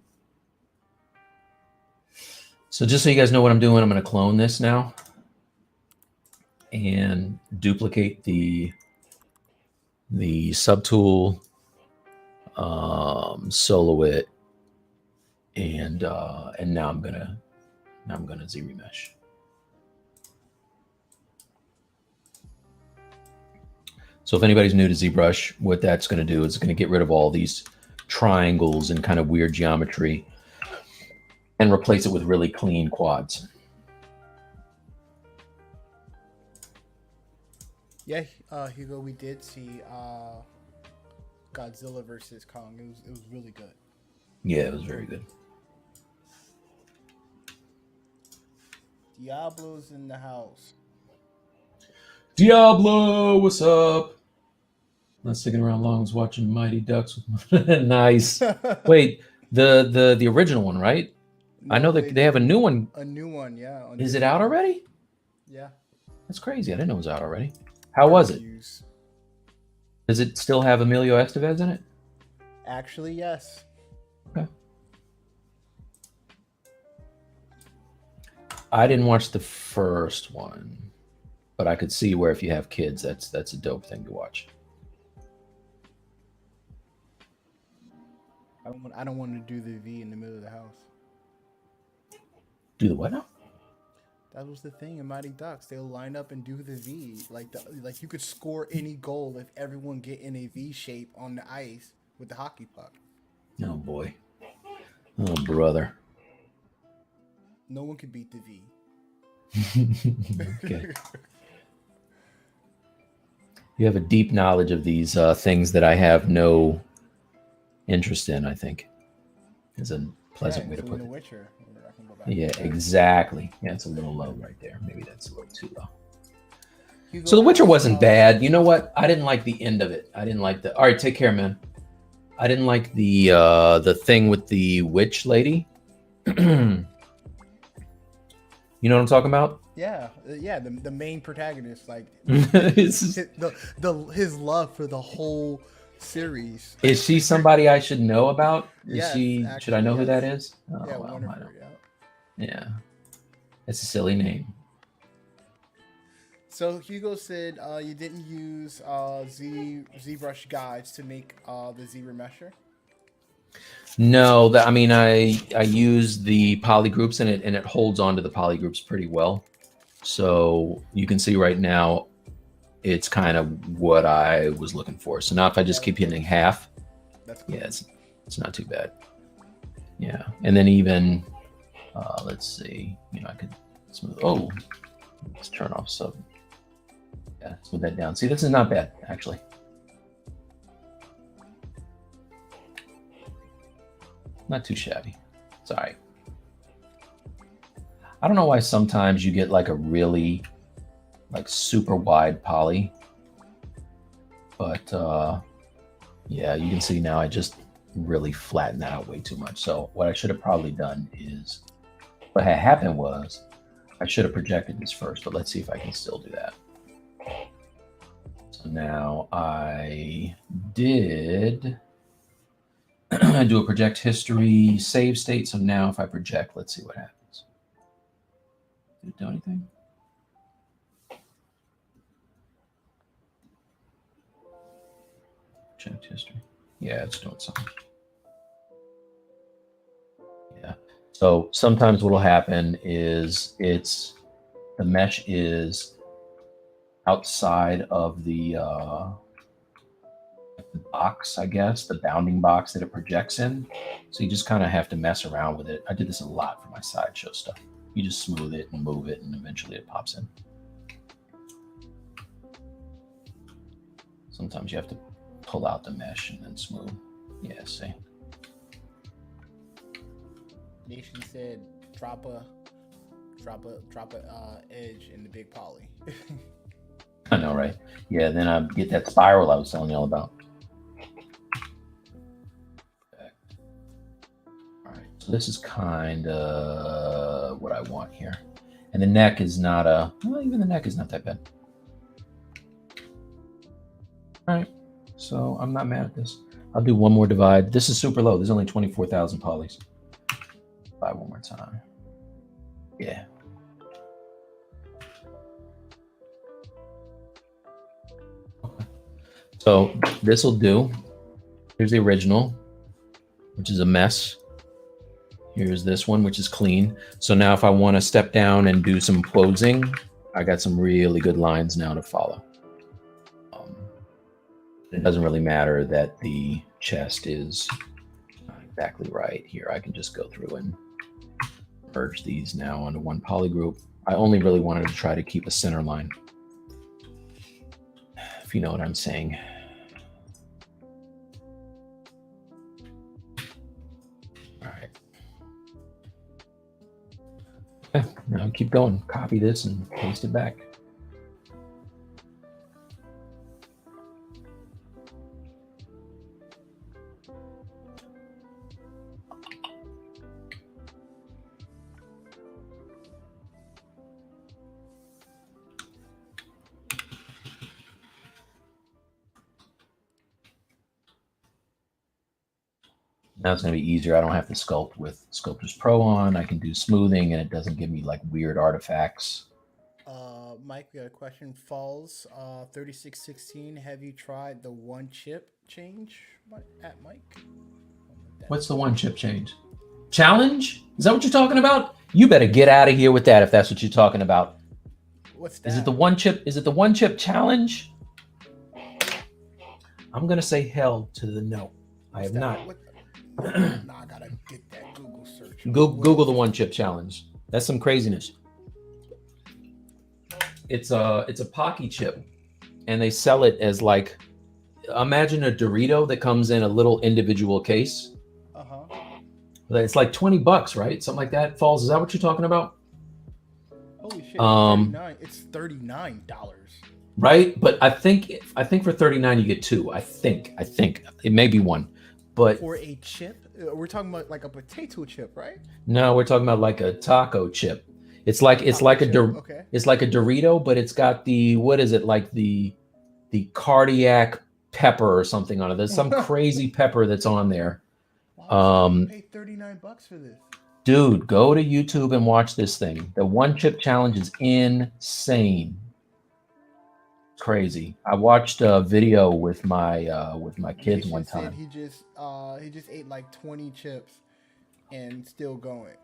So just so you guys know what I'm doing, I'm going to clone this now and duplicate the subtool, solo it, and now I'm gonna ZRemesh. So if anybody's new to ZBrush, what that's going to do is it's going to get rid of all these triangles and kind of weird geometry and replace it with really clean quads. Yeah, Hugo, we did see Godzilla versus Kong. It was really good. Yeah, it was very good. Diablo's in the house. Diablo, what's up? Not sticking around long. I was watching Mighty Ducks with my nice. Wait, the original one, right? No, I know that they have a new one. A new one, yeah. Is it out already? Yeah. That's crazy. I didn't know it was out already. How was it? Does it still have Emilio Estevez in it? Actually, yes. Okay. I didn't watch the first one, but I could see where if you have kids, that's a dope thing to watch. I don't want to do the V in the middle of the house. Do the what now? That was the thing in Mighty Ducks. They'll line up and do the V. Like you could score any goal if everyone get in a V shape on the ice with the hockey puck. Oh boy. Oh brother. No one could beat the V. Okay. You have a deep knowledge of these things that I have no interest in, I think. Is a pleasant way to put it. Witcher. Yeah, exactly. Yeah, it's a little low right there. Maybe that's a little too low. So The Witcher wasn't bad. You know what? I didn't like the end of it. I didn't like the. All right, take care, man. I didn't like the thing with the witch lady. You know what I'm talking about? Yeah. The main protagonist, like his love for the whole series. Is she somebody I should know about? Yes, Should I know who that is? Oh, Yeah, well, wonderful. yeah. It's a silly name. So Hugo said you didn't use ZBrush guides to make the ZRemesher. No, I use the poly groups and it holds on to the poly groups pretty well. So you can see right now it's kind of what I was looking for. So now if I just keep hitting half, That's cool. yeah, it's not too bad. Yeah, and then even let's see, I could smooth. Oh, let's turn off sub. Yeah, smooth that down. See, this is not bad actually. Not too shabby. It's all right. I don't know why sometimes you get like a really super wide poly, but yeah, you can see now I just really flattened that out way too much. So what I should have probably done is, what had happened was I should have projected this first, but let's see if I can still do that. So now I did do a project history save state. So now if I project, let's see what happens. Did it do anything? Project history. Yeah, it's doing something. Yeah. So sometimes what will happen is the mesh is outside of the box, I guess, the bounding box that it projects in. So you just kind of have to mess around with it. I did this a lot for my sideshow stuff. You just smooth it and move it, and eventually it pops in. Sometimes you have to pull out the mesh and then smooth. Yeah, see. Nation said, drop a edge in the big poly. I know, right? Yeah, then I get that spiral I was telling y'all about. All right, so this is kind of what I want here. And the neck is not well, even the neck is not that bad. All right, so I'm not mad at this. I'll do one more divide. This is super low. There's only 24,000 polys. Divide one more time. Yeah. Okay. So this will do. Here's the original, which is a mess. Here's this one, which is clean. So now if I want to step down and do some posing, I got some really good lines now to follow. It doesn't really matter that the chest is not exactly right here. I can just go through and merge these now onto one poly group. I only really wanted to try to keep a center line, if you know what I'm saying. All right. Okay, now keep going. Copy this and paste it back. Now it's going to be easier. I don't have to sculpt with Sculptors Pro on. I can do smoothing, and it doesn't give me like weird artifacts. Mike, we got a question. Falls 3616. Have you tried the one chip change at Mike? What's the one chip change? Challenge? Is that what you're talking about? You better get out of here with that if that's what you're talking about. What's that? Is it the one chip? Is it the one chip challenge? I'm going to say hell to the no. I have not. Nah, I gotta get that Google search. Google the one chip challenge. That's some craziness. It's a Pocky chip, and they sell it as like, imagine a Dorito that comes in a little individual case. It's like $20, right? Something like that. Falls, is that what you're talking about? Holy shit! 39. It's $39. Right, but I think for $39 you get two. I think it may be one. But for a chip, we're talking about like a potato chip, right? No, we're talking about like a taco chip. It's like a Dorito, but it's got the, what is it, like the cardiac pepper or something on it. There's some crazy pepper that's on there. Wow, you paid $39 for this. Dude, go to YouTube and watch this thing. The one chip challenge is insane. Crazy. I watched a video with my kids one time. He just ate like 20 chips and still going.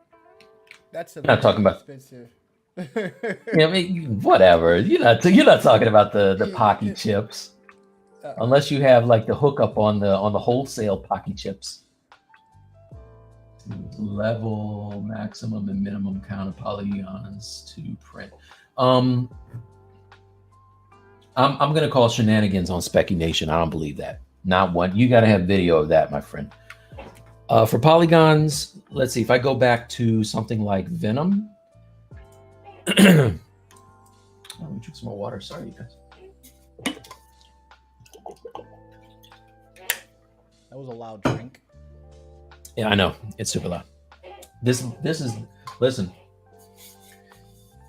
That's not talking about expensive. Yeah, I mean, whatever. You're not talking about the Pocky chips, unless you have like the hookup on the wholesale Pocky chips. Level maximum and minimum count of polygons to print. I'm gonna call shenanigans on Specky Nation. I don't believe that. Not one. You got to have video of that, my friend. For polygons, let's see. If I go back to something like Venom. Let me drink some more water. Sorry, you guys. That was a loud drink. Yeah, I know. It's super loud. This is, listen.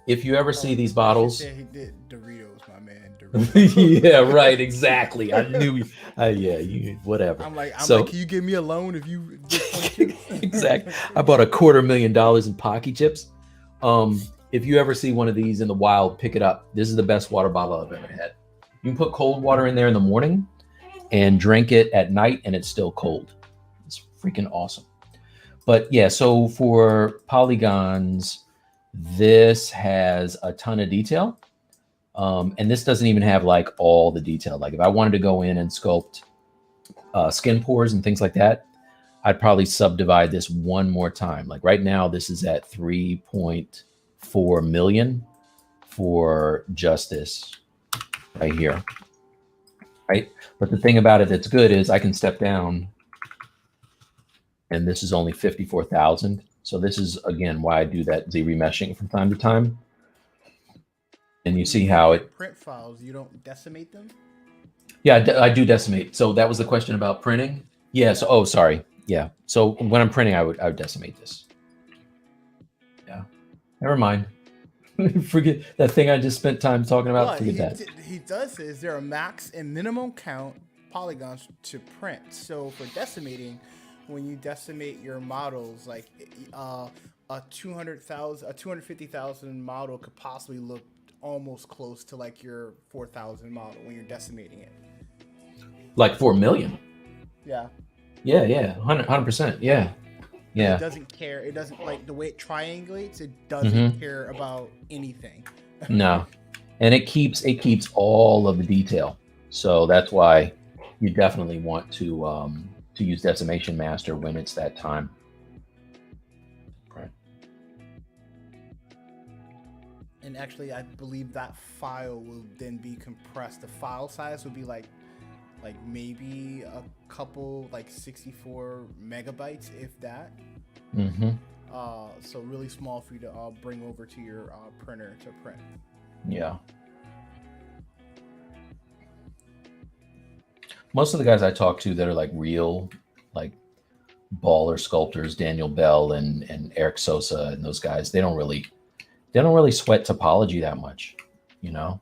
if you ever see these I should bottles, say he did Doritos, my man. Doritos. yeah, right, exactly. I knew, yeah, you whatever. I'm like, So can you give me a loan if you get 20 chips? exactly. I bought $250,000 in Pocky chips. If you ever see one of these in the wild, pick it up. This is the best water bottle I've ever had. You can put cold water in there in the morning and drink it at night, and it's still cold. It's freaking awesome. But yeah, so for polygons, this has a ton of detail. And this doesn't even have like all the detail. Like if I wanted to go in and sculpt skin pores and things like that, I'd probably subdivide this one more time. Like right now, this is at 3.4 million for just this right here, right? But the thing about it that's good is I can step down and this is only 54,000. So this is, again, why I do that ZRemeshing from time to time. And you see how it... Print files, you don't decimate them? Yeah, I do decimate. So that was the question about printing. Yeah, so, oh, sorry. Yeah, so when I'm printing, I would decimate this. Yeah, never mind. Forget that thing I just spent time talking about. But Forget that. He does say, is there a max and minimum count polygons to print? So for decimating, when you decimate your models, like a 250,000 model could possibly look almost close to like your 4,000 model when you're decimating it. Like 4 million. Yeah. Yeah, 100%. Yeah. It doesn't care. It doesn't, like the way it triangulates. It doesn't care about anything. No, and it keeps all of the detail. So that's why you definitely want to use Decimation Master when it's that time. Right. And actually, I believe that file will then be compressed. The file size would be like maybe a couple, like 64 megabytes, if that. Mm-hmm. So really small for you to bring over to your printer to print. Yeah. Most of the guys I talk to that are like real, like baller sculptors, Daniel Bell and Eric Sosa and those guys, they don't really sweat topology that much, you know.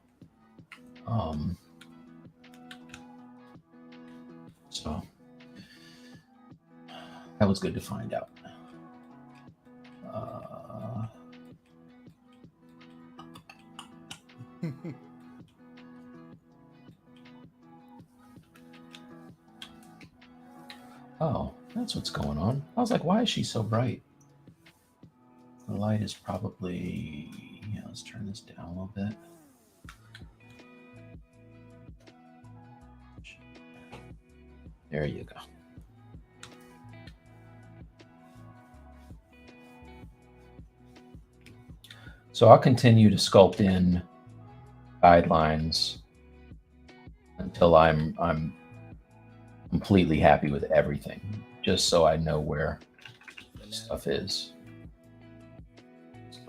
So that was good to find out. Oh, that's what's going on. I was like, why is she so bright? The light is probably, yeah, let's turn this down a little bit. There you go. So I'll continue to sculpt in guidelines until I'm completely happy with everything, just so I know where stuff is. So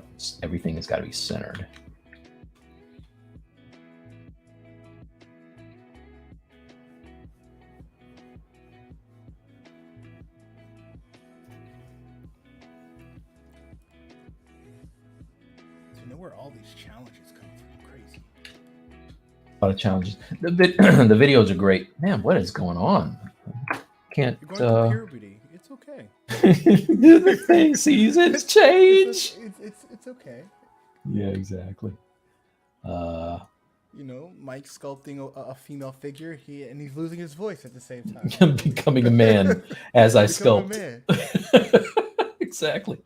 everything has got to be centered. Where all these challenges come from, crazy. A lot of challenges. The videos are great. Man, what is going on? Can't. You're going through puberty. It's okay. The thing seasons change. It's okay. Yeah, exactly. You know, Mike's sculpting a female figure. He's losing his voice at the same time. I'm becoming a man as I sculpt. Exactly.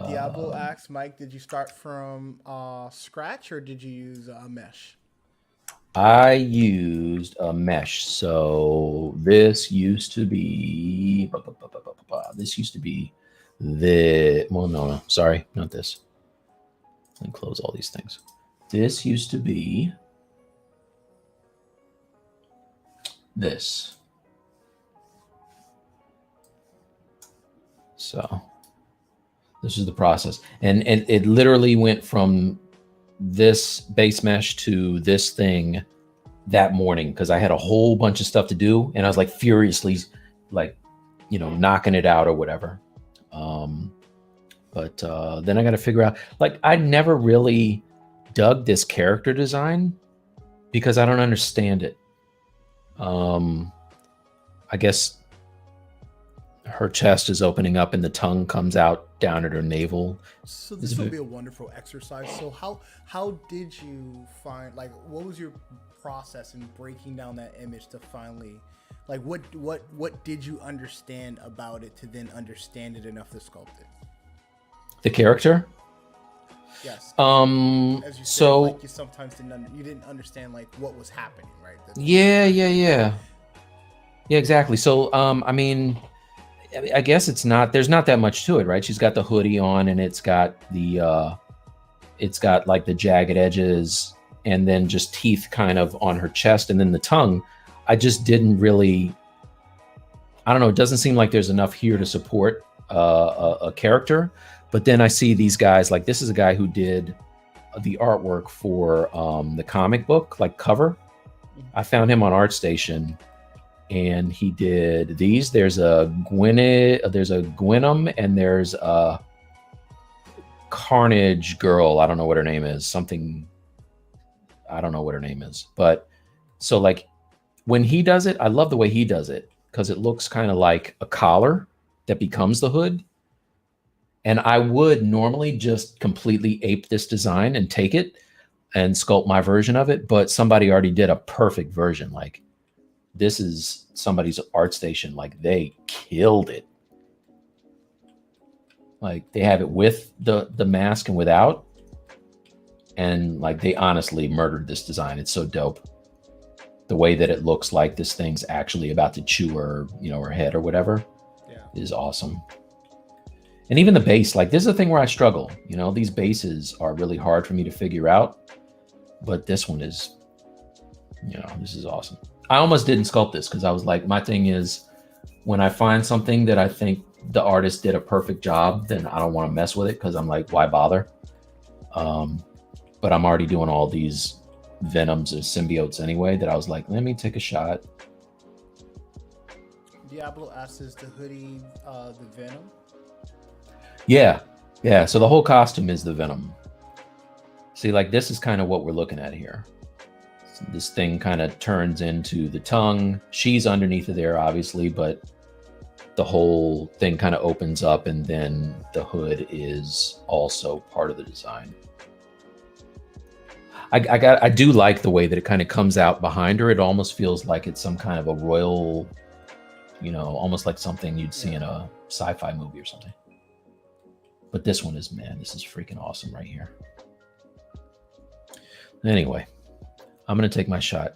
Diablo asks, Mike, did you start from scratch or did you use a mesh? I used a mesh. So this used to be no, sorry, not this. Let me close all these things. This used to be this. So this is the process. And it literally went from this base mesh to this thing that morning because I had a whole bunch of stuff to do and I was like furiously like, you know, knocking it out or whatever. But then I got to figure out, like, I never really dug this character design because I don't understand it. I guess her chest is opening up and the tongue comes out down at her navel. So this will be a wonderful exercise. So how did you find, like, what was your process in breaking down that image to finally, like, what did you understand about it to then understand it enough to sculpt it? The character? Yes. As you said, so like, you sometimes didn't understand like what was happening, right? yeah, exactly. So I mean, I guess there's not that much to it, right? She's got the hoodie on and it's got like the jagged edges and then just teeth kind of on her chest and then the tongue. I just didn't really, I don't know, it doesn't seem like there's enough here to support a character. But then I see these guys, like this is a guy who did the artwork for the comic book, like cover. I found him on ArtStation, and he did these. There's a Gwenom, and there's a Carnage girl. I don't know what her name is. Something. I don't know what her name is. But so like when he does it, I love the way he does it because it looks kind of like a collar that becomes the hood. And I would normally just completely ape this design and take it and sculpt my version of it. But somebody already did a perfect version. Like this is somebody's ArtStation. Like they killed it. Like they have it with the mask and without. And like they honestly murdered this design. It's so dope. The way that it looks like this thing's actually about to chew her, her head or whatever, is awesome. And even the base, like this is a thing where I struggle. These bases are really hard for me to figure out. But this one is, this is awesome. I almost didn't sculpt this because I was like, my thing is when I find something that I think the artist did a perfect job, then I don't want to mess with it because I'm like, why bother? But I'm already doing all these Venoms or symbiotes anyway that I was like, let me take a shot. Diablo asks, is the hoodie the Venom? Yeah. So the whole costume is the Venom. See, like this is kind of what we're looking at here. So this thing kind of turns into the tongue. She's underneath of there, obviously, but the whole thing kind of opens up and then the hood is also part of the design. I do like the way that it kind of comes out behind her. It almost feels like it's some kind of a royal, almost like something you'd see in a sci-fi movie or something. But this one is, man, this is freaking awesome right here. Anyway, I'm going to take my shot.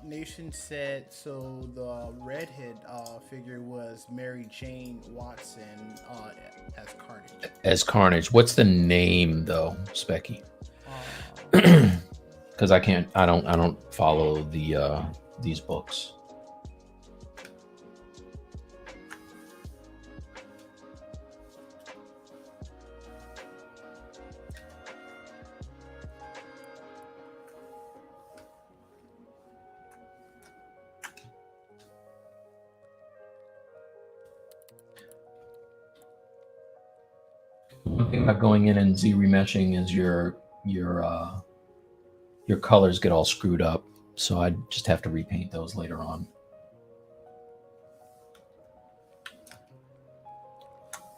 Nation said, so the redhead figure was Mary Jane Watson as Carnage. As Carnage. What's the name though, Specky? Because I don't follow these books. One thing about going in and ZRemeshing is your colors get all screwed up, so I just have to repaint those later on.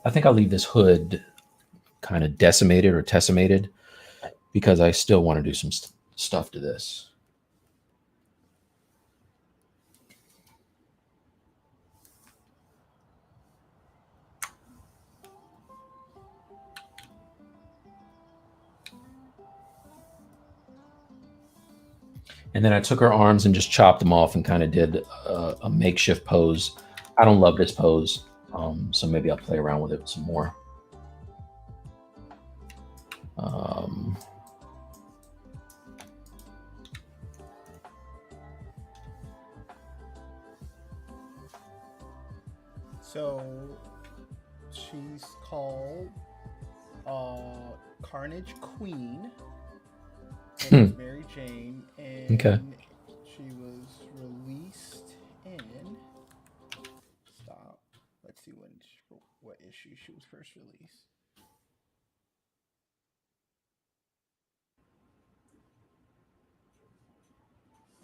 I think I'll leave this hood kind of decimated or tessemated because I still want to do some stuff to this. And then I took her arms and just chopped them off and kind of did a makeshift pose. I don't love this pose, so maybe I'll play around with it some more. So she's called Carnage Queen. Her Hmm. name's Mary Jane, and Okay. she was released in. Stop. Let's see what issue she was first released.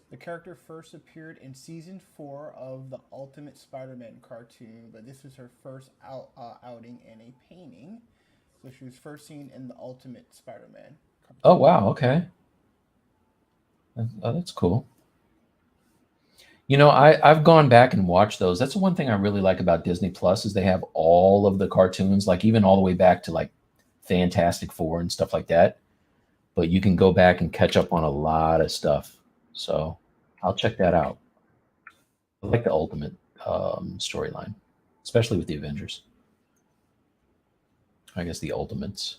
The character first appeared in season 4 of the Ultimate Spider-Man cartoon, but this was her first outing in a painting. So she was first seen in the Ultimate Spider-Man Oh cartoon. wow. Okay. Oh, that's cool. You know, I've gone back and watched those. That's the one thing I really like about Disney Plus is they have all of the cartoons, like even all the way back to like Fantastic Four and stuff like that. But you can go back and catch up on a lot of stuff. So I'll check that out. I like the Ultimate storyline, especially with the Avengers. I guess the Ultimates.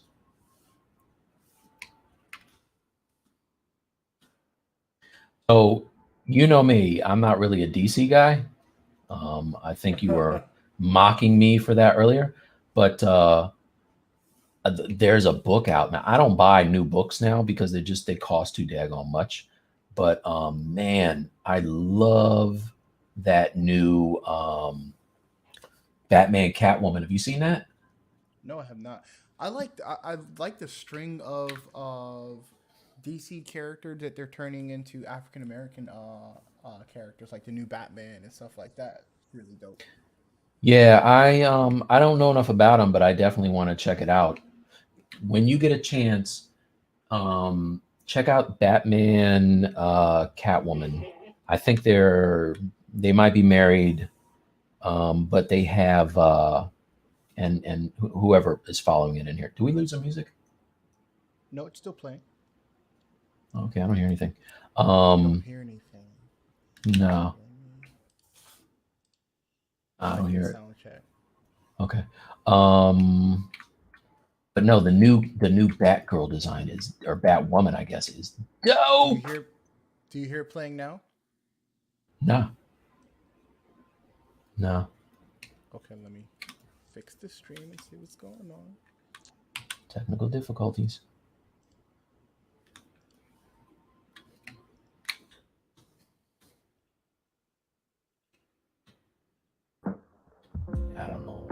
So you know me, I'm not really a DC guy. I think you were mocking me for that earlier, but there's a book out now. I don't buy new books now because they cost too daggone much. But man, I love that new Batman Catwoman. Have you seen that? No, I have not. I like the string of DC characters that they're turning into African American characters, like the new Batman and stuff like that. It's really dope. Yeah, I don't know enough about them, but I definitely want to check it out. When you get a chance, check out Batman Catwoman. I think they might be married, but they have and whoever is following it in here. Do we lose the music? No, it's still playing. Okay, I don't hear anything. I don't hear anything. No, Let me. I I don't can hear it. sound check. Okay. Um, but no, the new Batgirl design is or Batwoman, I guess, is Do you dope. hear? Do you hear it playing now? No, no. Okay, let me fix the stream and see what's going on. Technical difficulties. I don't know.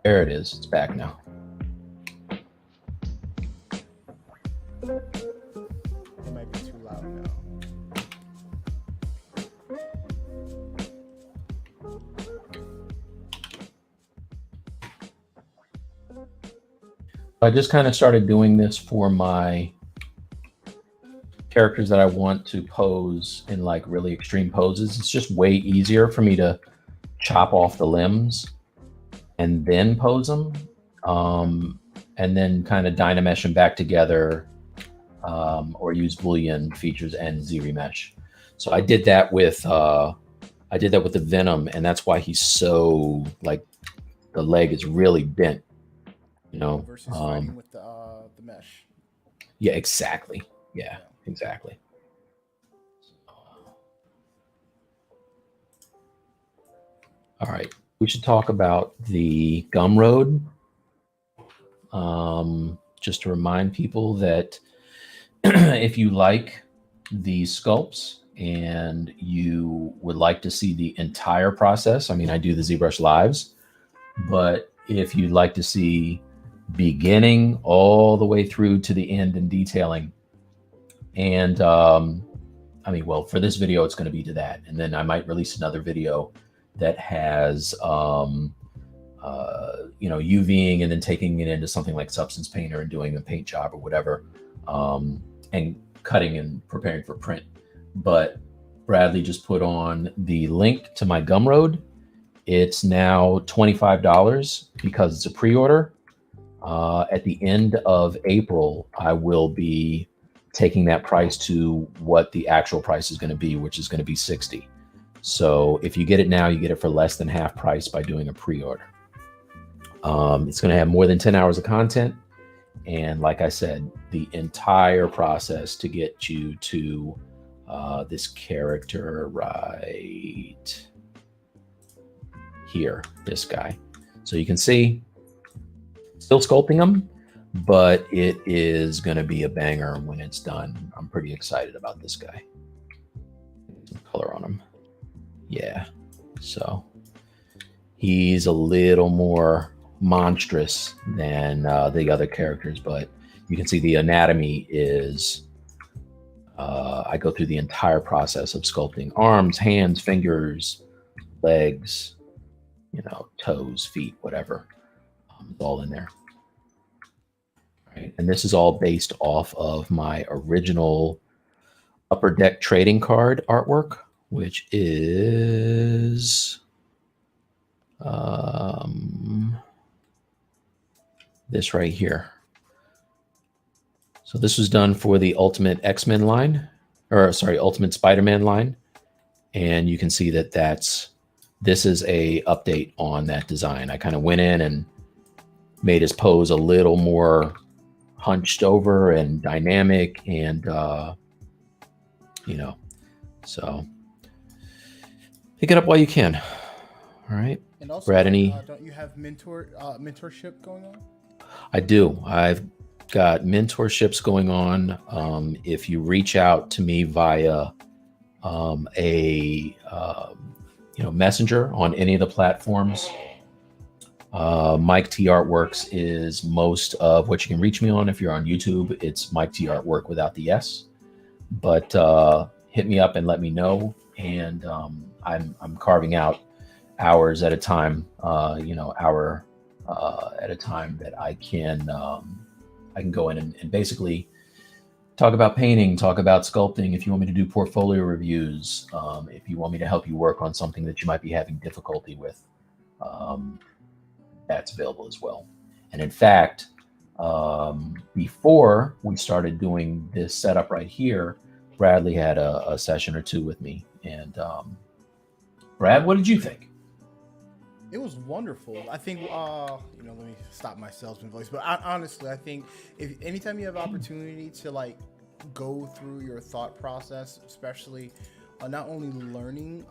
There it is. It's back now. It might be too loud now. I just kind of started doing this for my characters that I want to pose in like really extreme poses. It's just way easier for me to chop off the limbs and then pose them, Okay. and then kind of dynamesh them back together, or use Boolean features and ZRemesh. So I did that with the Venom, and that's why he's so like the leg is really bent. You know, Versus fighting with the mesh. yeah, exactly. Yeah, Yeah. exactly. All right, we should talk about the Gumroad. Just to remind people that if you like the sculpts and you would like to see the entire process, I mean, I do the ZBrush lives, but if you'd like to see beginning all the way through to the end in detailing, and I mean, well, for this video, it's going to be to that. And then I might release another video that has, UVing and then taking it into something like Substance Painter and doing a paint job or whatever, and cutting and preparing for print. But Bradley just put on the link to my Gumroad. It's now $25 because it's a pre-order. At the end of April, I will be taking that price to what the actual price is going to be, which is going to be $60. So if you get it now, you get it for less than half price by doing a pre-order. It's going to have more than 10 hours of content. And like I said, the entire process to get you to this character right here, this guy. So you can see, still sculpting them, but it is going to be a banger when it's done. I'm pretty excited about this guy. Some color on him. Yeah. So he's a little more monstrous than the other characters, but you can see the anatomy is, I go through the entire process of sculpting arms, hands, fingers, legs, toes, feet, whatever. It's all in there. Right. And this is all based off of my original Upper Deck trading card artwork, which is this right here. So this was done for the Ultimate X-Men line, or sorry, Ultimate Spider-Man line. And you can see that this is a update on that design. I kind of went in and made his pose a little more hunched over and dynamic, and so pick it up while you can. All right. And also, Brad, don't you have mentorship going on? I do. I've got mentorships going on. If you reach out to me via a messenger on any of the platforms, Mike T Artworks is most of what you can reach me on. If you're on YouTube, it's Mike T Artwork without the S. But hit me up and let me know. And I'm carving out hours at a time, hour at a time that I can go in and basically talk about painting, talk about sculpting. If you want me to do portfolio reviews, if you want me to help you work on something that you might be having difficulty with, that's available as well. And in fact, before we started doing this setup right here, Bradley had a session or two with me. And Brad, what did you think? It was wonderful. I think, let me stop my salesman voice, but honestly, I think if anytime you have opportunity to like go through your thought process, especially not only learning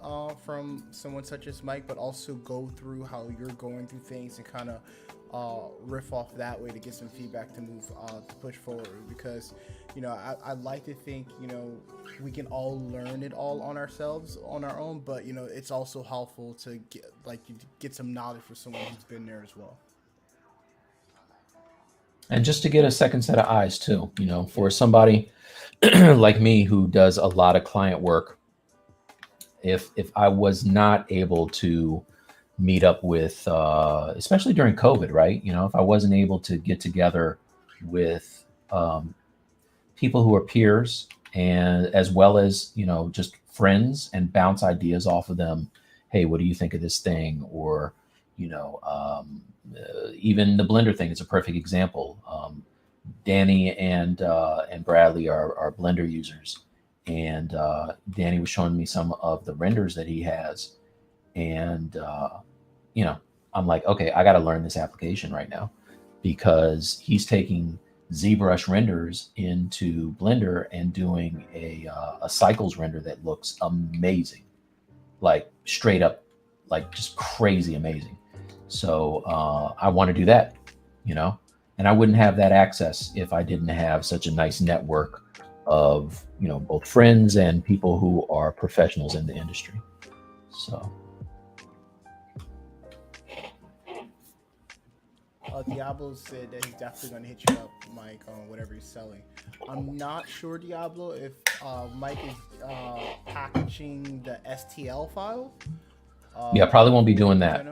from someone such as Mike, but also go through how you're going through things and kind of riff off that way to get some feedback to move to push forward. Because I like to think we can all learn it all on ourselves on our own, but it's also helpful to get some knowledge from someone who's been there as well. And just to get a second set of eyes too, for somebody like me who does a lot of client work, if I was not able to meet up with, especially during COVID, right? If I wasn't able to get together with people who are peers, and as well as, just friends, and bounce ideas off of them. Hey, what do you think of this thing? Or, even the Blender thing is a perfect example. Danny and Bradley are Blender users. And Danny was showing me some of the renders that he has. And, I'm like, okay, I got to learn this application right now, because he's taking ZBrush renders into Blender and doing a cycles render that looks amazing, like straight up, like just crazy amazing. So I want to do that, and I wouldn't have that access if I didn't have such a nice network of, both friends and people who are professionals in the industry. So. Diablo said that he's definitely going to hit you up, Mike, on whatever he's selling. I'm not sure, Diablo, if Mike is packaging the STL file. Yeah, probably won't be doing that.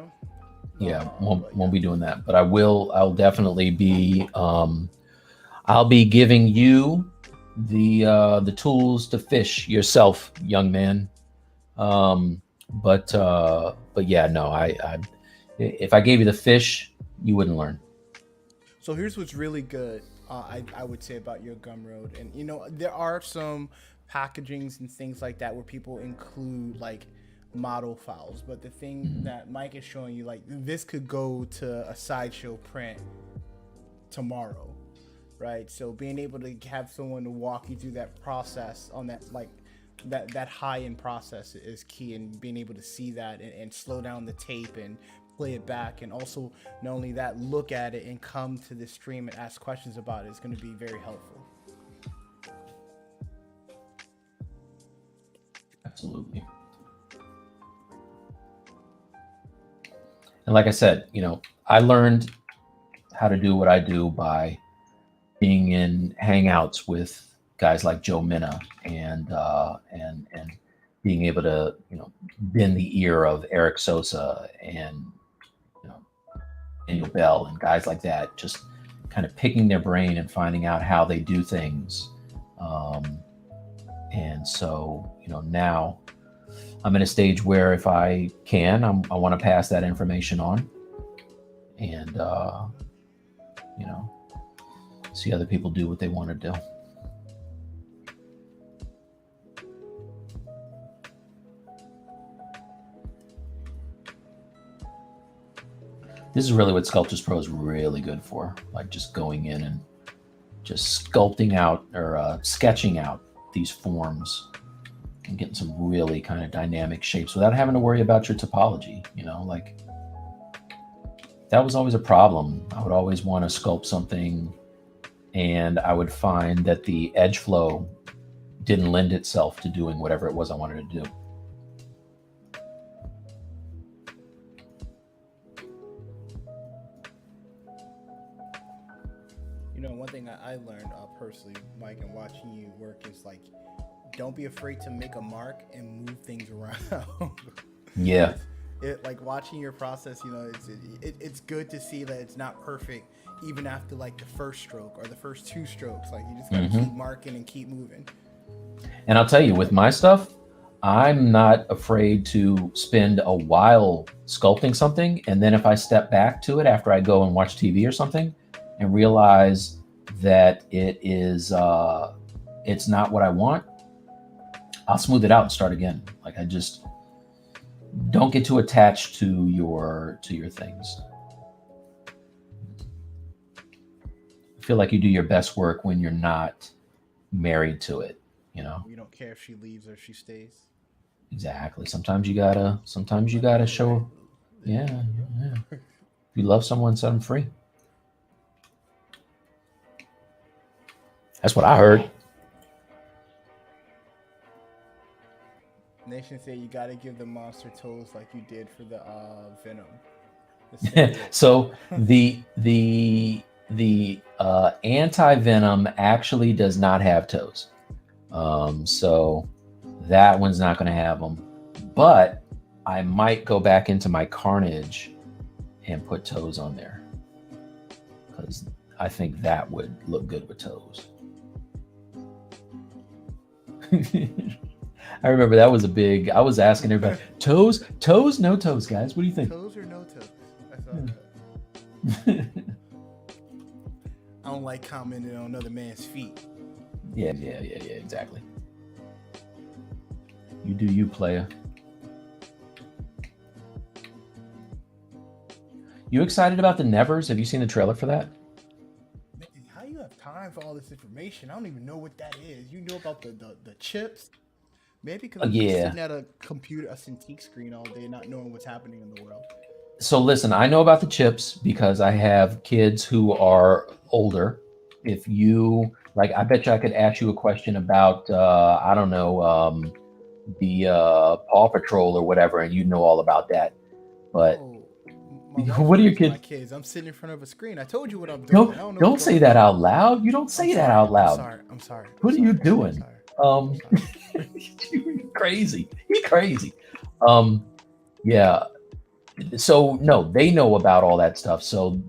Yeah, won't be doing that. But I'll definitely be. I'll be giving you the tools to fish yourself, young man. But yeah, no. I if I gave you the fish, you wouldn't learn. So here's what's really good, I would say, about your Gumroad. And there are some packagings and things like that where people include like model files, but the thing that Mike is showing you, like, this could go to a sideshow print tomorrow, right? So being able to have someone to walk you through that process on that, like, that high-end process is key, and being able to see that and slow down the tape and play it back, and also not only that, look at it and come to the stream and ask questions about it is going to be very helpful. Absolutely. And like I said, you know, I learned how to do what I do by being in hangouts with guys like Joe Minna and being able to, you know, bend the ear of Eric Sosa and, you know, Daniel Bell and guys like that, just kind of picking their brain and finding out how they do things. And so, you know, now I'm in a stage where if I can, I want to pass that information on and, you know, see other people do what they want to do. This is really what Sculptors Pro is really good for, like just going in and just sculpting out or sketching out these forms and getting some really kind of dynamic shapes without having to worry about your topology. You know, like that was always a problem. I would always want to sculpt something and I would find that the edge flow didn't lend itself to doing whatever it was I wanted to do. You know, one thing I learned personally, Mike, and watching you work is like, don't be afraid to make a mark and move things around. Yeah. It like watching your process, you know, it's good to see that it's not perfect even after like the first stroke or the first two strokes. Like you just gotta keep marking and keep moving. And I'll tell you, with my stuff, I'm not afraid to spend a while sculpting something, and then if I step back to it after I go and watch TV or something and realize that it is it's not what I want, I'll smooth it out and start again. Like I just don't get too attached to your things. I feel like you do your best work when you're not married to it, you know. You don't care if she leaves or she stays. Exactly. Sometimes you gotta show. Yeah. If you love someone, set them free. That's what I heard. Nation say you gotta give the monster toes like you did for the Venom. So the anti-venom actually does not have toes. So that one's not going to have them. But I might go back into my Carnage and put toes on there because I think that would look good with toes. I remember that was a big, I was asking everybody, toes, no toes, guys. What do you think? Toes or no toes? I don't like commenting on another man's feet. Yeah, exactly. You do you, player. You excited about the Nevers? Have you seen the trailer for that? How you have time for all this information? I don't even know what that is. You know about the chips? Maybe because I'm sitting at a computer, a Cintiq screen all day, not knowing what's happening in the world. So listen, I know about the chips because I have kids who are older. If you like, I bet you I could ask you a question about, I don't know, the Paw Patrol or whatever, and you know all about that. But what are your kids? My kids, I'm sitting in front of a screen. I told you what I'm doing. Don't say that out loud. You don't say that out loud. I'm sorry. What are you doing? You're crazy. You're crazy. Yeah. So no, they know about all that stuff. So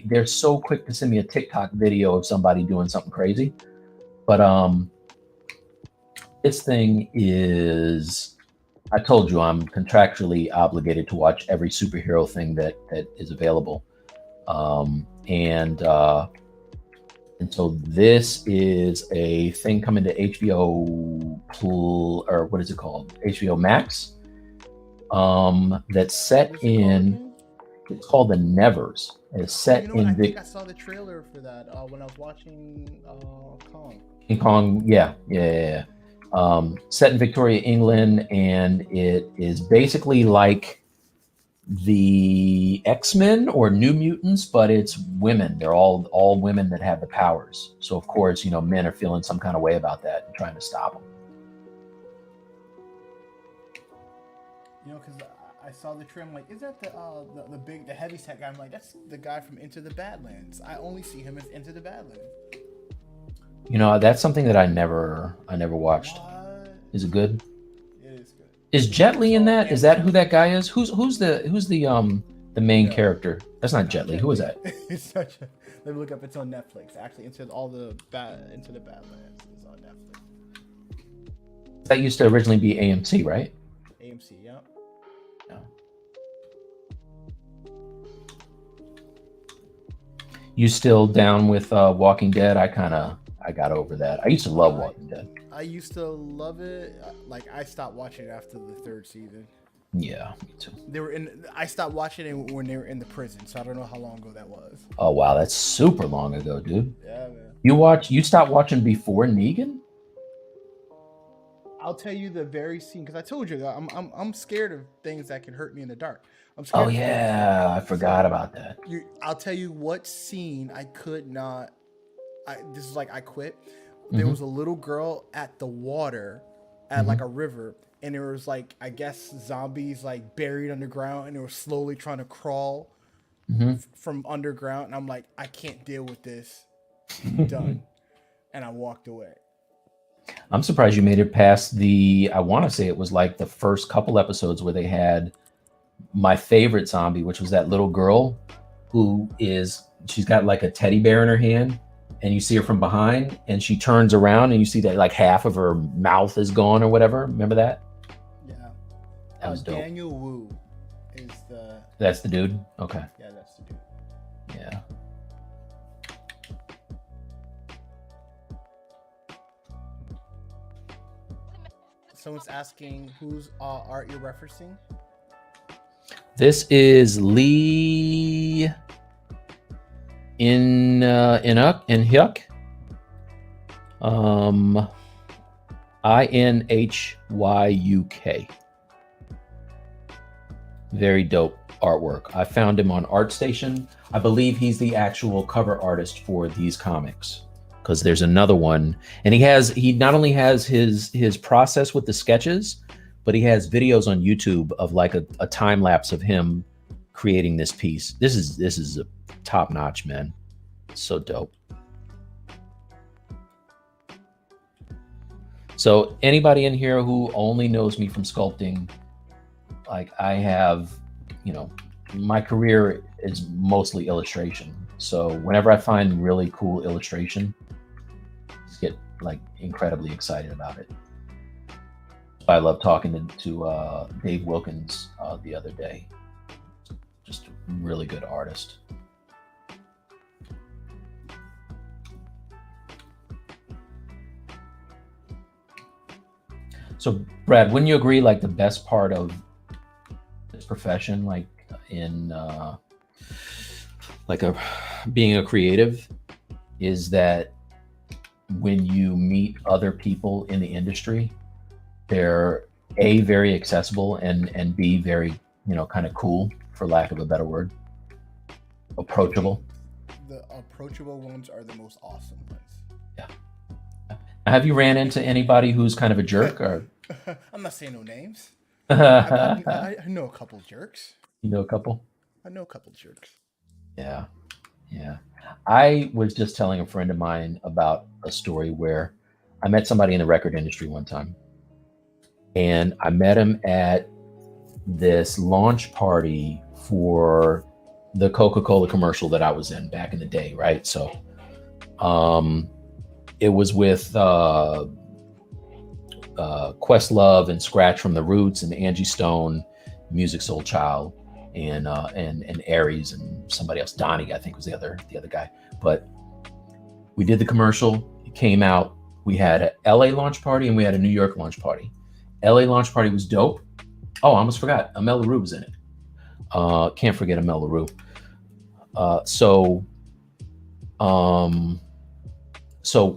they're so quick to send me a TikTok video of somebody doing something crazy. But this thing is, I told you I'm contractually obligated to watch every superhero thing that is available. And so this is a thing coming to HBO or what is it called? HBO Max. That's set in. It's called the Nevers. It's set in. I think I saw the trailer for that when I was watching Kong. King Kong, yeah. Set in Victoria, England, and it is basically like the X-Men or New Mutants, but it's women. They're all women that have the powers. So of course, men are feeling some kind of way about that and trying to stop them. Because I saw the trim, like, is that the heavy set guy? I'm like, that's the guy from Into the Badlands. I only see him as Into the Badlands. That's something that I never watched. What? Is it good? It is good. Is Jet Li in that? Is that who that guy is? Who's the main character? That's not Jet Li. Who is that? It's such a. Let me look up. It's on Netflix. Actually, Into the Badlands is on Netflix. That used to originally be AMC, right? AMC, yeah. Yeah. You still down with Walking Dead? I got over that. I used to love Walking Dead. I used to love it. Like, I stopped watching it after the 3rd season. Yeah, me too. I stopped watching it when they were in the prison, so I don't know how long ago that was. Oh wow, that's super long ago, dude. Yeah, man. You stopped watching before Negan? I'll tell you the very scene, because I told you that I'm scared of things that can hurt me in the dark. I'm scared. Oh yeah, I forgot about that. I'll tell you what scene I could not. This is like I quit. There was a little girl at the water, at like a river, and there was like, I guess, zombies like buried underground, and they were slowly trying to crawl from underground. And I'm like, I can't deal with this. I'm done. And I walked away. I'm surprised you made it past I want to say it was like the first couple episodes where they had my favorite zombie, which was that little girl she's got like a teddy bear in her hand, and you see her from behind, and she turns around and you see that like half of her mouth is gone or whatever. Remember that? Yeah. That was dope. Daniel Wu is the... That's the dude? Okay. Yeah, that's the dude. Yeah. Someone's asking whose art you're referencing. This is Lee Inhyuk. Inhyuk. Very dope artwork. I found him on ArtStation. I believe he's the actual cover artist for these comics, because there's another one, and he not only has his process with the sketches, but he has videos on YouTube of like a time lapse of him creating this piece. This is a top notch, man. It's so dope. So anybody in here who only knows me from sculpting, like I have, my career is mostly illustration. So whenever I find really cool illustration, I just get like incredibly excited about it. I love talking to Dave Wilkins the other day. Just a really good artist. So Brad, wouldn't you agree, like the best part of this profession, like in being a creative, is that when you meet other people in the industry, they're A, very accessible, and B, very, kind of cool, for lack of a better word. Approachable. The approachable ones are the most awesome ones. Yeah. Have you ran into anybody who's kind of a jerk? Or I'm not saying no names. I know a couple jerks. You know a couple? I know a couple jerks. Yeah. I was just telling a friend of mine about a story where I met somebody in the record industry one time. And I met him at this launch party for the Coca-Cola commercial that I was in back in the day, right? So it was with Questlove and Scratch from the Roots and Angie Stone, Music Soul Child, and Aries and somebody else. Donnie, I think, was the other guy. But we did the commercial. It came out. We had an LA launch party and we had a New York launch party. LA launch party was dope. Oh, I almost forgot. Amel LaRue was in it. Can't forget Amel LaRue. So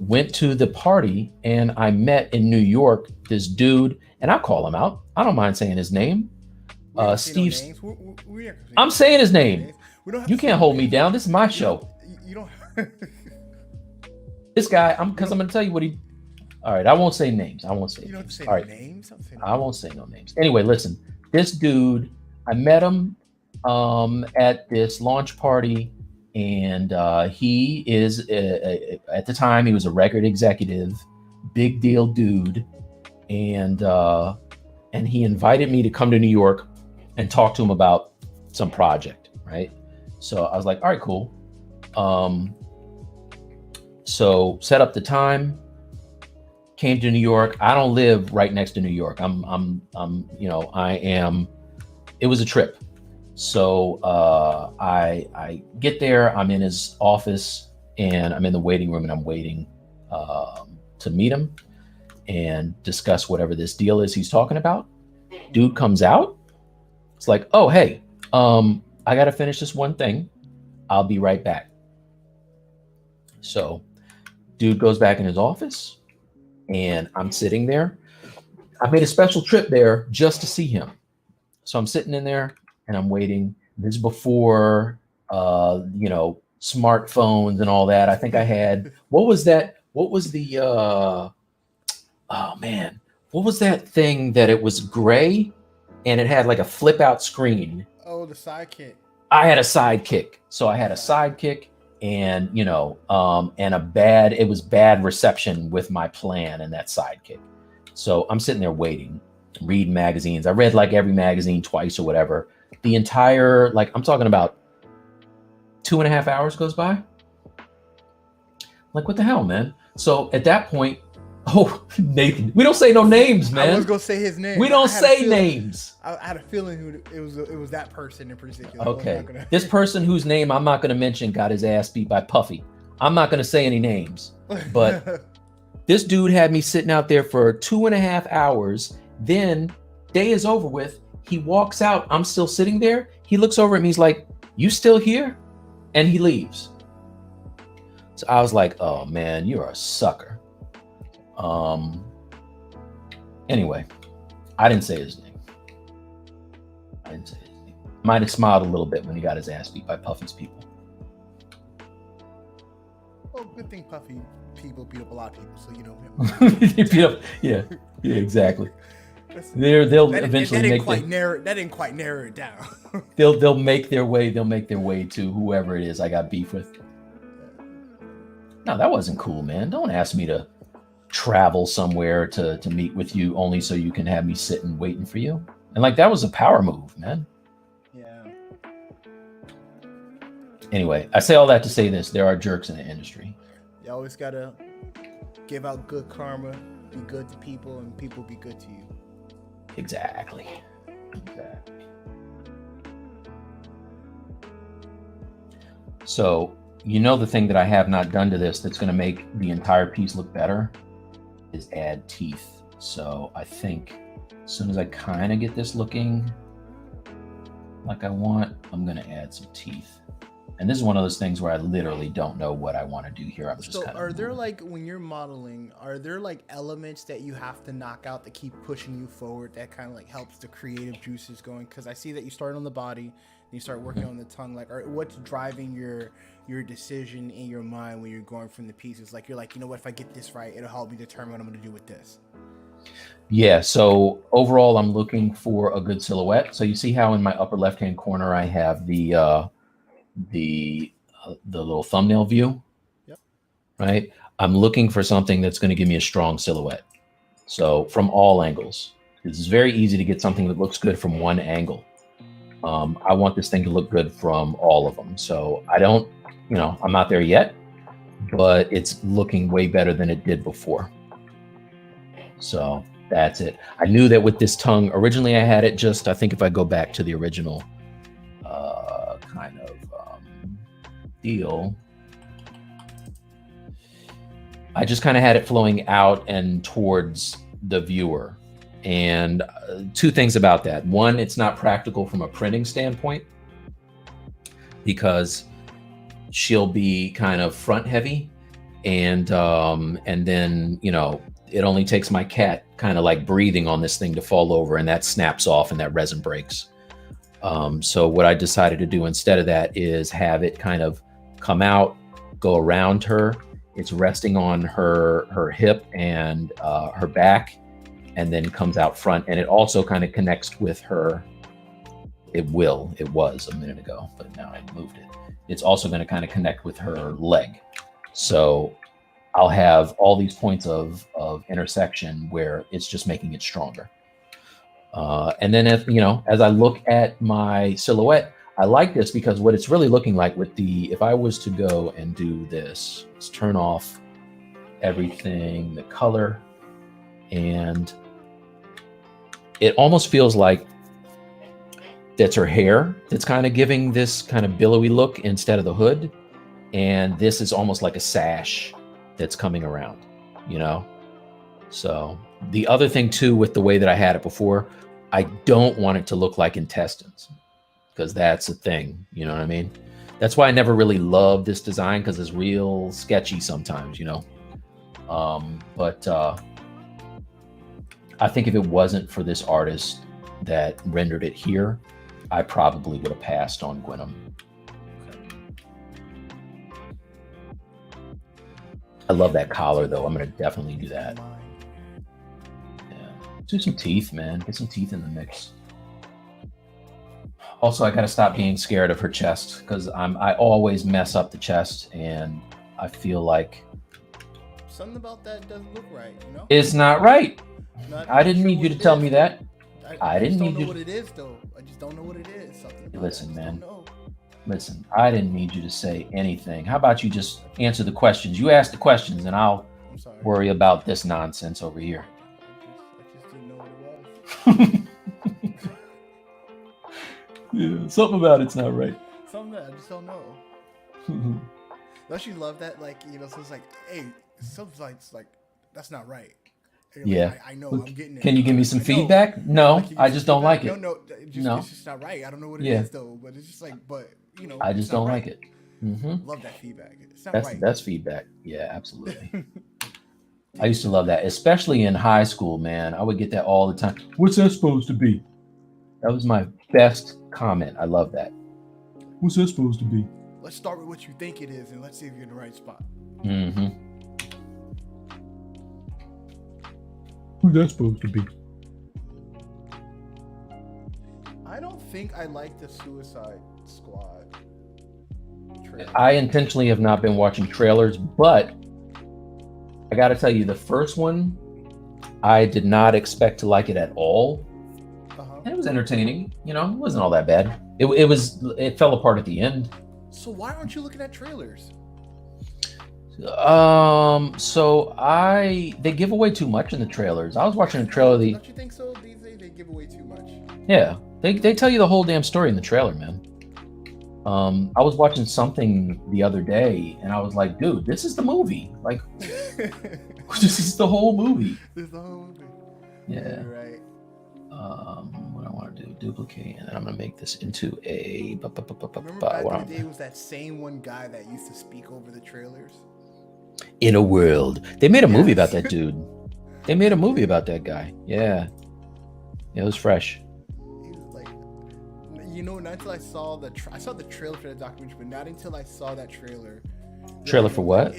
went to the party, and I met in New York this dude, and I'll call him out. I don't mind saying his name. We ain't gonna say no Steve. names. We ain't gonna say I'm no saying his names. name. We don't have You to say can't no hold me names. down. This is my You show. You don't. This guy, because I'm gonna tell you what he. All right, I won't say names. I won't say. You don't have to names. say All no right, names. Don't say no I won't say no names. Anyway, listen. This dude, I met him at this launch party, and he is at the time he was a record executive, big deal dude, and he invited me to come to New York and talk to him about some project, right? So I was like, all right, cool. So set up the time, came to New York. I don't live right next to New York. I am, it was a trip. So I get there, I'm in his office and I'm in the waiting room and I'm waiting to meet him and discuss whatever this deal is he's talking about. Dude comes out. It's like, oh, hey, I got to finish this one thing. I'll be right back. So dude goes back in his office and I'm sitting there. I made a special trip there just to see him. So I'm sitting in there and I'm waiting. This is before, smartphones and all that. I think I had, what was that? What was the, what was that thing that it was gray and it had like a flip out screen? Oh, the sidekick. I had a sidekick. So I had a sidekick and, it was bad reception with my plan and that sidekick. So I'm sitting there waiting, reading magazines. I read like every magazine twice or whatever. The entire, I'm talking about 2.5 hours goes by. Like, what the hell, man? So at that point, Nathan, we don't say no names, man. I was gonna say his name. We don't say names. I had a feeling who it was that person in particular. Okay. This person whose name I'm not going to mention got his ass beat by Puffy. I'm not going to say any names, but this dude had me sitting out there for 2.5 hours. Then day is over with. He walks out. I'm still sitting there. He looks over at me. He's like, "You still here?" And he leaves. So I was like, "Oh man, you're a sucker." Anyway, I didn't say his name. Might have smiled a little bit when he got his ass beat by Puffy's people. Well, good thing Puffy people beat up a lot of people, so you know him. Beat up, yeah, exactly. They'll eventually make that didn't quite narrow it down. they'll make their way to whoever it is I got beef with. No, that wasn't cool, man. Don't ask me to travel somewhere to meet with you only so you can have me sitting waiting for you. And that was a power move, man. Yeah. Anyway, I say all that to say this: there are jerks in the industry. You always gotta give out good karma, be good to people, and people be good to you. Exactly. So, the thing that I have not done to this that's going to make the entire piece look better is add teeth. So I think as soon as I kind of get this looking like I want, I'm going to add some teeth. And this is one of those things where I literally don't know what I want to do here. I'm just so are there when you're modeling, are there elements that you have to knock out that keep pushing you forward that kind of helps the creative juices going? Because I see that you start on the body and you start working on the tongue. What's driving your decision in your mind when you're going from the pieces? You're you know what, if I get this right, it'll help me determine what I'm going to do with this. Yeah, so overall I'm looking for a good silhouette. So you see how in my upper left hand corner I have the little thumbnail view. Yep. Right? I'm looking for something that's going to give me a strong silhouette. So from all angles. It's very easy to get something that looks good from one angle. I want this thing to look good from all of them. So I don't, I'm not there yet, but it's looking way better than it did before. So that's it. I knew that with this tongue, originally I had it just, I think if I go back to the original kind of deal, I just kind of had it flowing out and towards the viewer. And two things about that. One, it's not practical from a printing standpoint because she'll be kind of front heavy. And then, it only takes my cat kind of breathing on this thing to fall over, and that snaps off and that resin breaks. So what I decided to do instead of that is have it kind of come out, go around her. It's resting on her hip and her back, and then comes out front. And it also kind of connects with her. It was a minute ago, but now I moved it. It's also going to kind of connect with her leg. So I'll have all these points of intersection where it's just making it stronger. And then as I look at my silhouette, I like this because what it's really looking like if I was to go and do this, let's turn off everything, the color, and it almost feels like that's her hair that's kind of giving this kind of billowy look instead of the hood. And this is almost like a sash that's coming around, So the other thing too, with the way that I had it before, I don't want it to look like intestines, because that's a thing, you know what I mean? That's why I never really loved this design, because it's real sketchy sometimes, But I think if it wasn't for this artist that rendered it here, I probably would have passed on Gwenom. I love that collar though. I'm gonna definitely do that. Yeah, do some teeth, man. Get some teeth in the mix. Also, I gotta stop being scared of her chest, because I always mess up the chest, and I feel like something about that doesn't look right. It's not right. I didn't sure need you to what it tell is. me that. I didn't just need don't know you. what it is though. I just don't know what it is. Something about Listen, it. I man. just don't know. Listen, I didn't need you to say anything. How about you just answer the questions? You ask the questions, and I'll worry about this nonsense over here. I just didn't know what it was. Yeah, something about it's not right. Something that I just don't know. Don't you love that? So it's like, hey, something's like that's not right. Yeah, I know. I'm getting it. Can you give me some feedback? No, I just don't like it. No, it's just not right. I don't know what it is though. But it's just like, I just don't like it. Love that feedback. It's not right. That's feedback. Yeah, absolutely. I used to love that, especially in high school, man. I would get that all the time. What's that supposed to be? That was my best comment. I love that. What's that supposed to be? Let's start with what you think it is, and let's see if you're in the right spot. Who's that supposed to be? I don't think I like the Suicide Squad trailer. I intentionally have not been watching trailers, but I got to tell you, the first one, I did not expect to like it at all. And it was entertaining. It wasn't all that bad. It fell apart at the end. So why aren't you looking at trailers? So they give away too much in the trailers. I was watching a trailer. Don't you think so? These days they give away too much. Yeah, they tell you the whole damn story in the trailer, man. I was watching something the other day, and I was like, dude, this is the movie. Like, this is the whole movie. This is the whole movie. Yeah. You're right. What I want to do, duplicate, and then I'm gonna make this into a. Remember back in the day, it was that same one guy that used to speak over the trailers. In a world, they made a movie about that dude. They made a movie about that guy. Yeah, it was fresh. He was like, not until I saw the trailer for the documentary, but not until I saw that trailer. Trailer for what?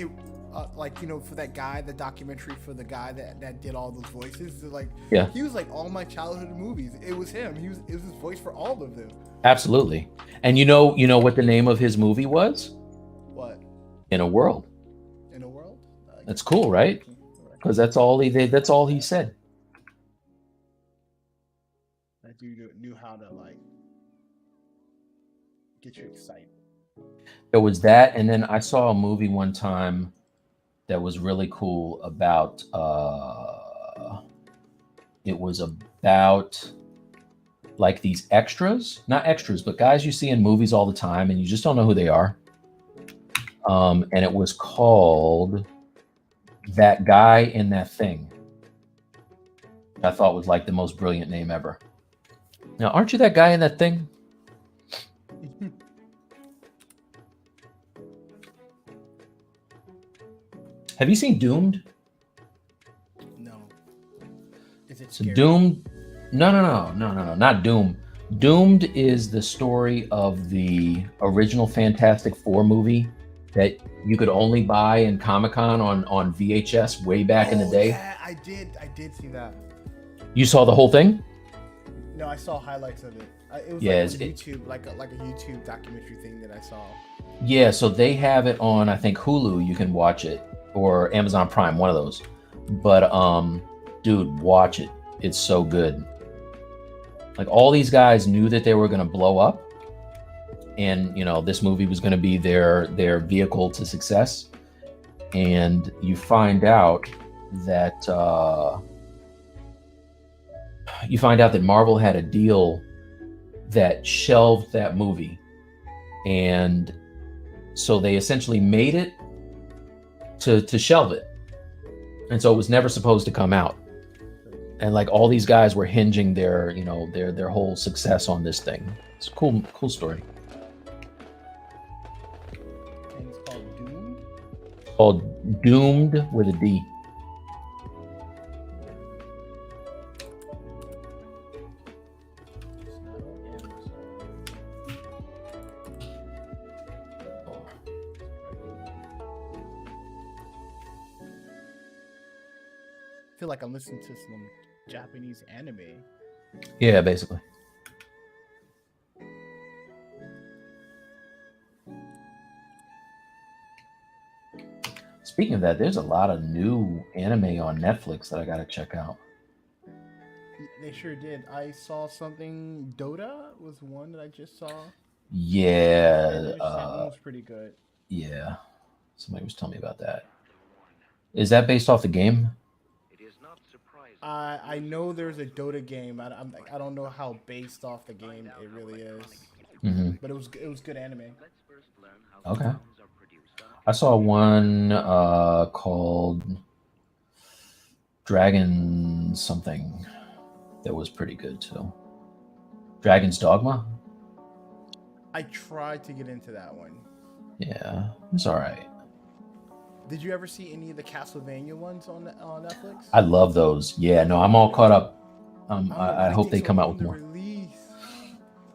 For that guy, the documentary for the guy that did all those voices. Yeah, he was like all my childhood movies. It was him. It was his voice for all of them. Absolutely. And you know what the name of his movie was? What? In a World. In a World? That's cool, right? Because that's all he did. That's all he said. That dude knew how to get you excited. There was that, and then I saw a movie one time that was really cool about. It was about like these extras, not extras, but guys you see in movies all the time, and you just don't know who they are. And it was called That Guy in That Thing. I thought was like the most brilliant name ever. Now, aren't you that guy in that thing? Have you seen Doomed? No. Is it So scary? Doomed? No, not Doom. Doomed is the story of the original Fantastic Four movie that you could only buy in Comic-Con on VHS way back in the day. Yeah, I did see that. You saw the whole thing? No, I saw highlights of it. It was Yeah, like on YouTube, like a YouTube documentary thing that I saw. Yeah, so they have it on, I think, Hulu. You can watch it, or Amazon Prime, one of those. But dude, watch it. It's so good. Like, all these guys knew that they were going to blow up, and this movie was going to be their vehicle to success. And you find out that Marvel had a deal that shelved that movie, and so they essentially made it to shelve it, and so it was never supposed to come out. And like, all these guys were hinging their whole success on this thing. It's a cool story. And it's called Doomed. Called Doomed with a D. I feel like I'm listening to some Japanese anime. Yeah, basically. Speaking of that, there's a lot of new anime on Netflix that I gotta check out. They sure did. I saw something. Dota was one that I just saw. Yeah, That one was pretty good. yeah. Somebody was telling me about that. Is that based off the game? I know there's a Dota game. I don't know how based off the game it really is. Mm-hmm. But it was good anime. Okay. I saw one called Dragon something that was pretty good too. Dragon's Dogma? I tried to get into that one. Yeah, it's all right. Did you ever see any of the Castlevania ones on Netflix? I love those. Yeah, no, I'm all caught up. I hope they come out with more. Release.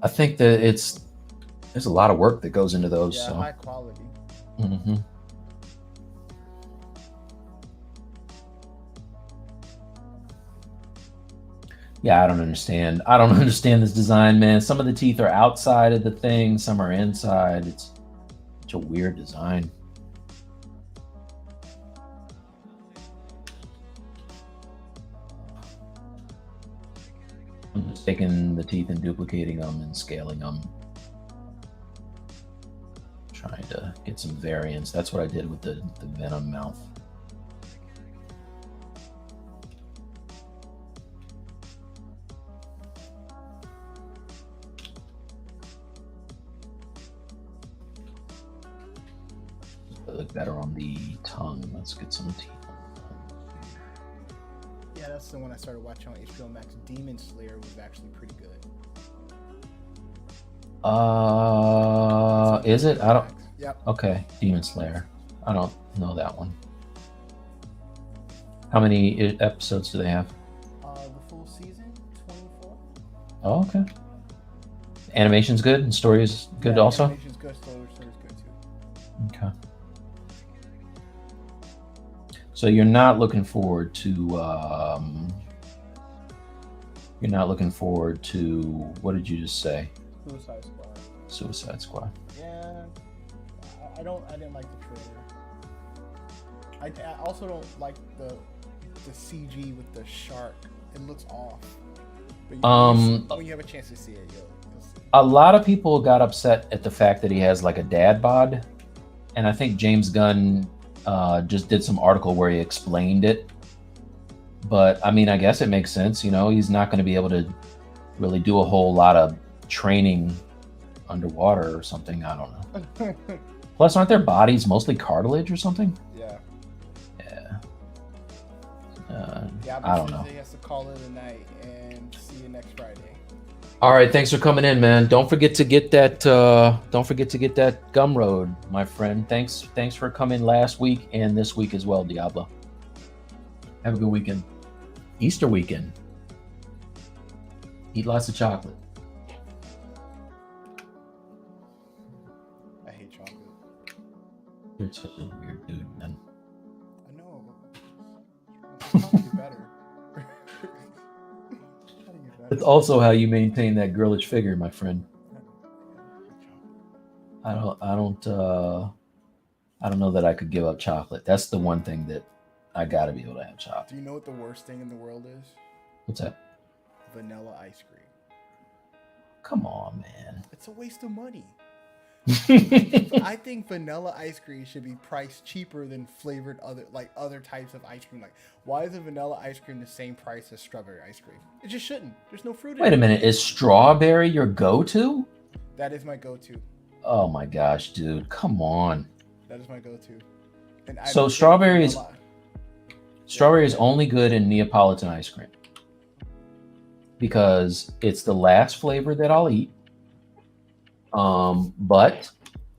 I think that there's a lot of work that goes into those. Yeah, so. high quality. Mm-hmm. Yeah, I don't understand. I don't understand this design, man. Some of the teeth are outside of the thing, some are inside. It's such a weird design. I'm just taking the teeth and duplicating them and scaling them. Trying to get some variance. That's what I did with the Venom mouth. Look better on the tongue. Let's get some teeth. Yeah, that's the one I started watching on HBO Max. Demon Slayer was actually pretty good. Is it? I don't. Yep. Okay, Demon Slayer. I don't know that one. How many episodes do they have? The full season, 24. Oh, okay. Animation's good and story is good also? Animation's good, story's good too. Okay. So you're not looking forward to what did you just say? Suicide Squad. Suicide Squad. Yeah, I didn't like the trailer. I also don't like the CG with the shark. It looks off. But when you have a chance to see it, you'll see. A lot of people got upset at the fact that he has like a dad bod, and I think James Gunn just did some article where he explained it. But I mean, I guess it makes sense. He's not going to be able to really do a whole lot of training underwater or something. I don't know. Plus, aren't their bodies mostly cartilage or something? Yeah. Yeah. I don't know. He has to call it a night, and see you next Friday. All right, thanks for coming in, man. Don't forget to get that. Don't forget to get that Gumroad, my friend. Thanks for coming last week and this week as well, Diablo. Have a good weekend. Easter weekend. Eat lots of chocolate. You're such a weird dude, man. I know. How to get better? How to get better? It's also how you maintain that girlish figure, my friend. I don't know that I could give up chocolate. That's the one thing that I gotta be able to have chocolate. Do you know what the worst thing in the world is? What's that? Vanilla ice cream. Come on, man. It's a waste of money. I think vanilla ice cream should be priced cheaper than flavored other types of ice cream. Like, why is a vanilla ice cream the same price as strawberry ice cream? It just shouldn't. There's no fruit in it. Wait a minute. Is strawberry your go-to? That is my go-to. Oh my gosh, dude. Come on. That is my go-to. And So strawberry is only good in Neapolitan ice cream because it's the last flavor that I'll eat. But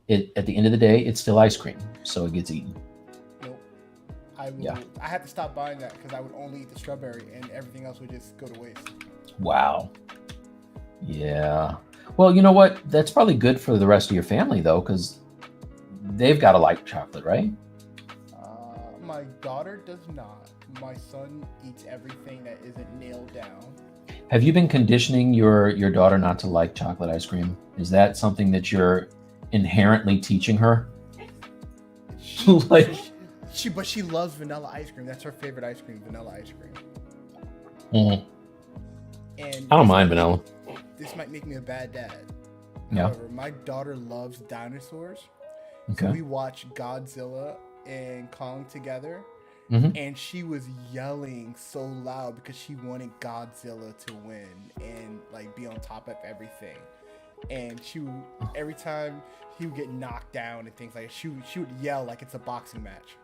at the end of the day, it's still ice cream, so it gets eaten. Nope. Yeah. I had to stop buying that because I would only eat the strawberry and everything else would just go to waste. Wow. Yeah. Well, you know what? That's probably good for the rest of your family, though, because they've got to like chocolate, right? My daughter does not. My son eats everything that isn't nailed down. Have you been conditioning your daughter not to like chocolate ice cream? Is that something that you're inherently teaching her? But she loves vanilla ice cream. That's her favorite ice cream, vanilla ice cream. Mm-hmm. And I don't mind vanilla. This might make me a bad dad. Yeah. However, my daughter loves dinosaurs. Okay. So we watched Godzilla and Kong together. Mm-hmm. And she was yelling so loud because she wanted Godzilla to win and like be on top of everything. And every time he would get knocked down and things like that, she would yell like it's a boxing match.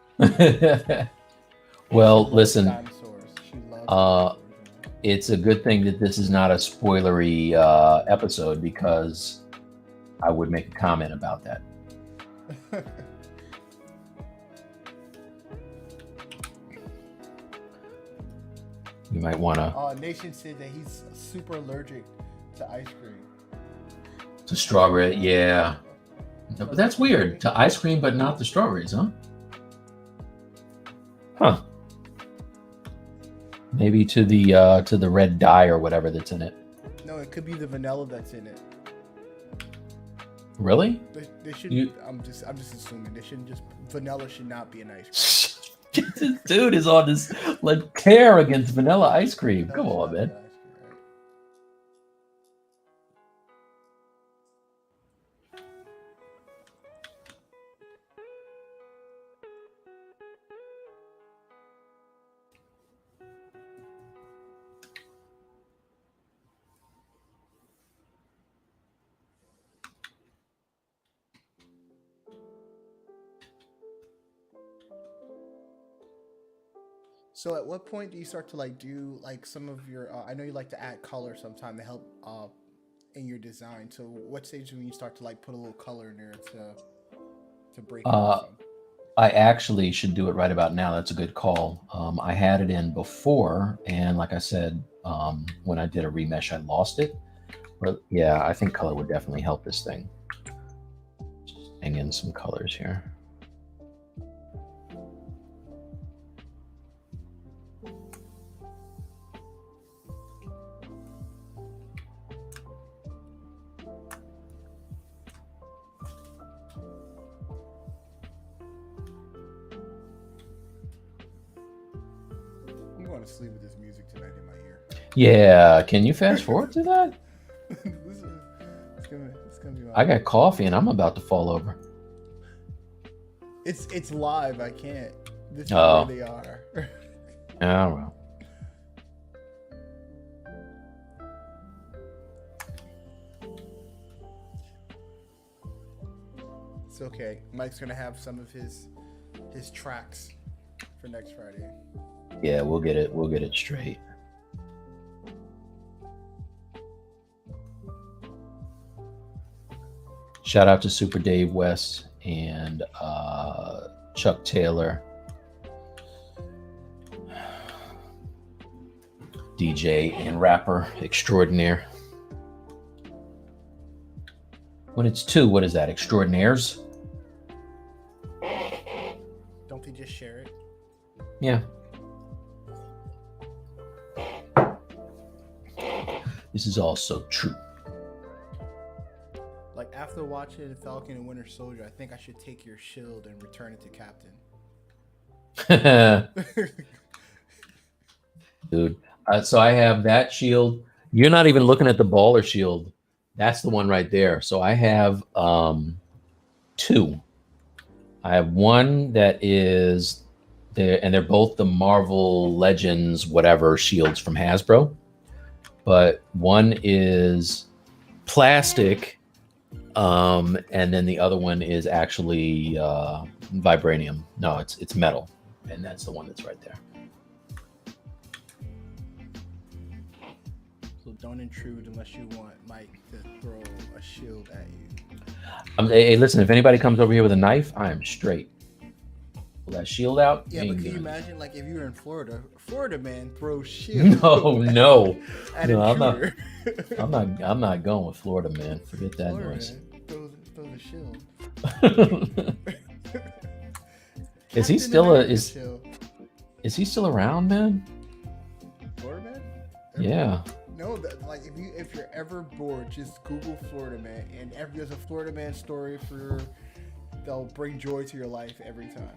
Well, listen, dinosaurs. She loves dinosaurs. It's a good thing that this is not a spoilery episode because I would make a comment about that. You might want to. Nation said that he's super allergic to ice cream. To strawberry, yeah. No, but that's weird. To ice cream, but not the strawberries, huh? Huh. Maybe to the red dye or whatever that's in it. No, it could be the vanilla that's in it. Really? They shouldn't. I'm just assuming they shouldn't just. Vanilla should not be an ice cream. This dude is on this like tear against vanilla ice cream. Come on, man. So at what point do you start to like do like some of your I know you like to add color sometime to help in your design. So what stage when you start to like put a little color in there to break it up? I actually should do it right about now. That's a good call. I had it in before, and like I said, when I did a remesh, I lost it. But yeah, I think color would definitely help this thing. Just hang in some colors here. Sleep with this music tonight in my ear. Yeah, can you fast forward to that? It's gonna be I got coffee and I'm about to fall over. It's live. I can't. This is where they are. Oh well. It's okay. Mike's gonna have some of his tracks for next Friday. Yeah, we'll get it straight. Shout out to Super Dave West and Chuck Taylor, DJ and rapper extraordinaire. When it's two, what is that? Extraordinaires? Don't they just share it? Yeah. This is all so true. Like after watching Falcon and Winter Soldier, I think I should take your shield and return it to Captain. Dude, so I have that shield. You're not even looking at the baller shield. That's the one right there. So I have two. I have one that is there, and they're both the Marvel Legends whatever shields from Hasbro. But one is plastic, and then the other one is actually vibranium. No, it's metal, and that's the one that's right there. So don't intrude unless you want Mike to throw a shield at you. Hey, listen, if anybody comes over here with a knife, I am straight. Pull that shield out. Yeah, but can you imagine, like, if you were in Florida, Florida man throws shield. No. At No, intruder. I'm not going with Florida man. Forget that Florida noise. man throws a shield. Is he Captain still America's shield. is he still around, man? Florida man? Yeah. No, like if you're ever bored, just Google Florida man, and there's a Florida man story they'll bring joy to your life every time.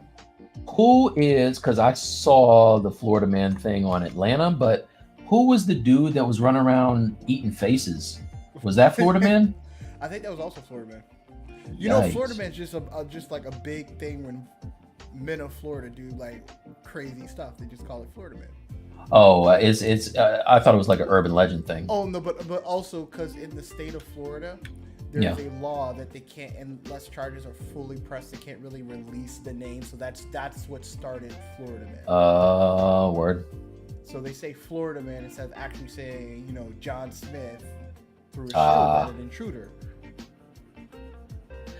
Who is, because I saw the Florida man thing on Atlanta, but who was the dude that was running around eating faces? Was that Florida man? I think that was also Florida man. You know, Yikes. Florida man's just like a big thing when men of Florida do like crazy stuff. They just call it Florida man. Oh, it's I thought it was like an urban legend thing. Oh no, but also because in the state of Florida, there's a law that they can't, unless charges are fully pressed, they can't really release the name. So that's what started Florida man. Word. So they say Florida man instead of actually saying, you know, John Smith through a shield at an intruder.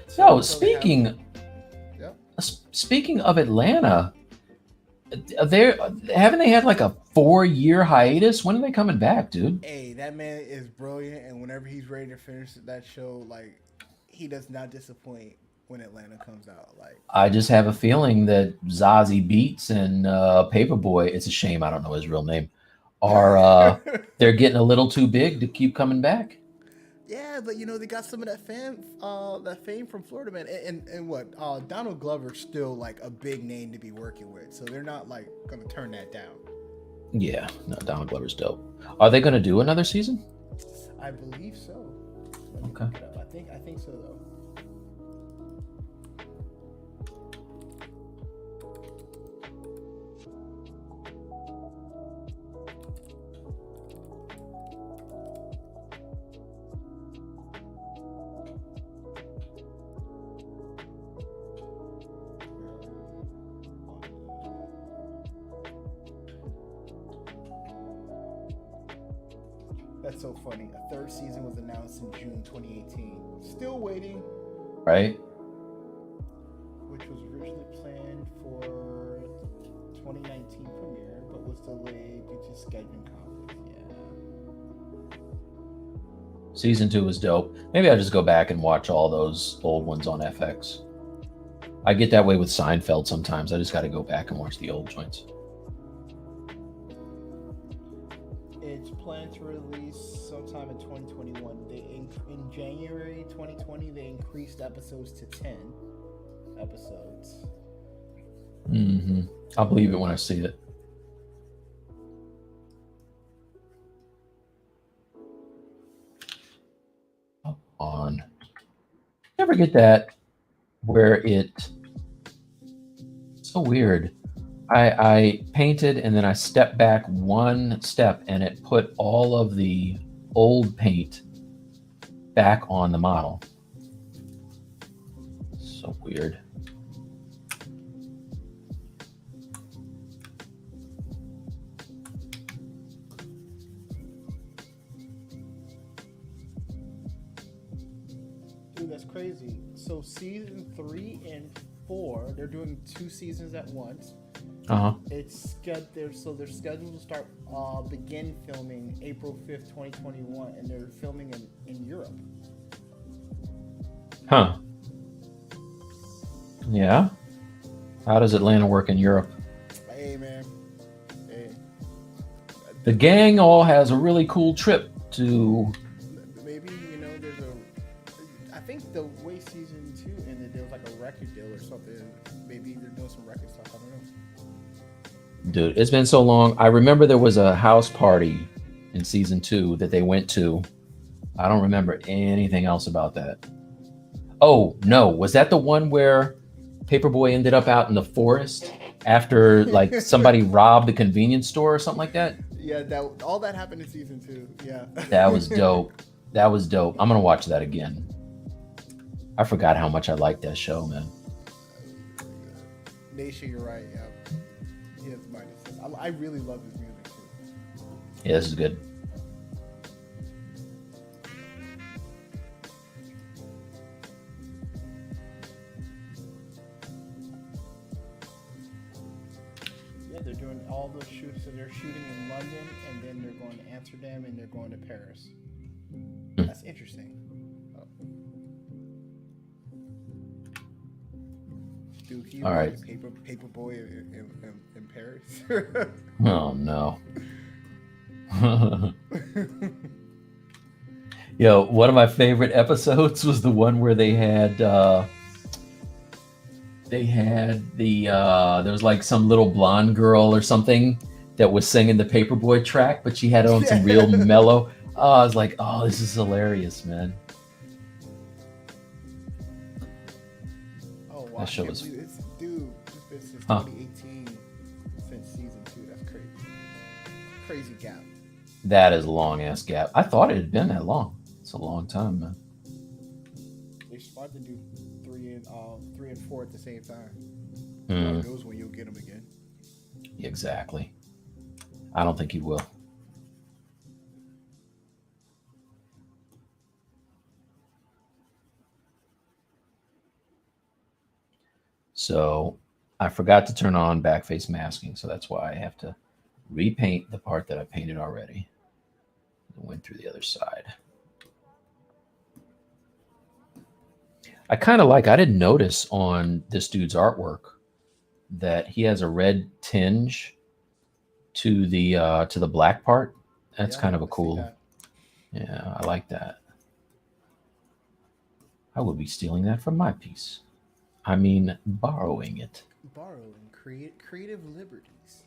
So speaking of Atlanta, haven't they had like a 4-year hiatus? When are they coming back, dude? Hey, that man is brilliant, and whenever he's ready to finish that show, like, he does not disappoint when Atlanta comes out. Like, I just have a feeling that Zazie Beetz and Paperboy, it's a shame I don't know his real name, are they're getting a little too big to keep coming back. yeah, but you know, they got some of that fame from Florida man, and what Donald Glover's still like a big name to be working with, so they're not like gonna turn that down. Yeah, no, Donald Glover's dope. Are they gonna do another season? I believe so. Okay. I think so though. That's so funny. A third season was announced in June 2018. Still waiting. Right. Which was originally planned for 2019 premiere, but was delayed due to scheduling conflicts. Yeah. Season 2 was dope. Maybe I'll just go back and watch all those old ones on FX. I get that way with Seinfeld sometimes. I just got to go back and watch the old joints. It's planned to release sometime in 2021. In January 2020, they increased episodes to 10 episodes. Mm-hmm. I'll believe it when I see it. On. Never get that where it's so weird. I painted and then I stepped back one step and it put all of the old paint back on the model. So weird. Dude, that's crazy. So season 3 and 4, they're doing 2 seasons at once. Uh-huh. It's scheduled, so they're scheduled to start begin filming April 5th, 2021, and they're filming in Europe. Huh. Yeah. How does Atlanta work in Europe? Hey, man. Hey. The gang all has a really cool trip to. Maybe, there's I think the way season 2 ended, there was like a record deal or something. Maybe they're doing some record stuff. I don't know. Dude, it's been so long. I remember there was a house party in season 2 that they went to. I don't remember anything else about that. Oh, no. Was that the one where Paperboy ended up out in the forest after like somebody robbed the convenience store or something like that? Yeah, all that happened in season 2. Yeah. That was dope. That was dope. I'm going to watch that again. I forgot how much I liked that show, man. Nation, you're right. Yeah. He has minus. I really love his music too. Yeah, this is good. Yeah, they're doing all those shoots. So they're shooting in London, and then they're going to Amsterdam, and they're going to Paris. That's interesting. Dude, he all right. Paperboy in Paris. Oh no. Yo, one of my favorite episodes was the one where they had the there was like some little blonde girl or something that was singing the Paperboy track, but she had on some real mellow. I was like, oh, this is hilarious, man. Oh wow! That show was. Dude, it's been since 2018, since season 2. That's crazy. Crazy gap. That is a long ass gap. I thought it had been that long. It's a long time, man. They're smart to do 3 and 4 at the same time. Mm. Who knows when you'll get them again? Exactly. I don't think he will. So I forgot to turn on backface masking, so that's why I have to repaint the part that I painted already. I went through the other side. I kind of I didn't notice on this dude's artwork that he has a red tinge to the black part. That's kind of a cool. Yeah, I like that. I would be stealing that from my piece. I mean, borrowing it. Borrowing creative liberties.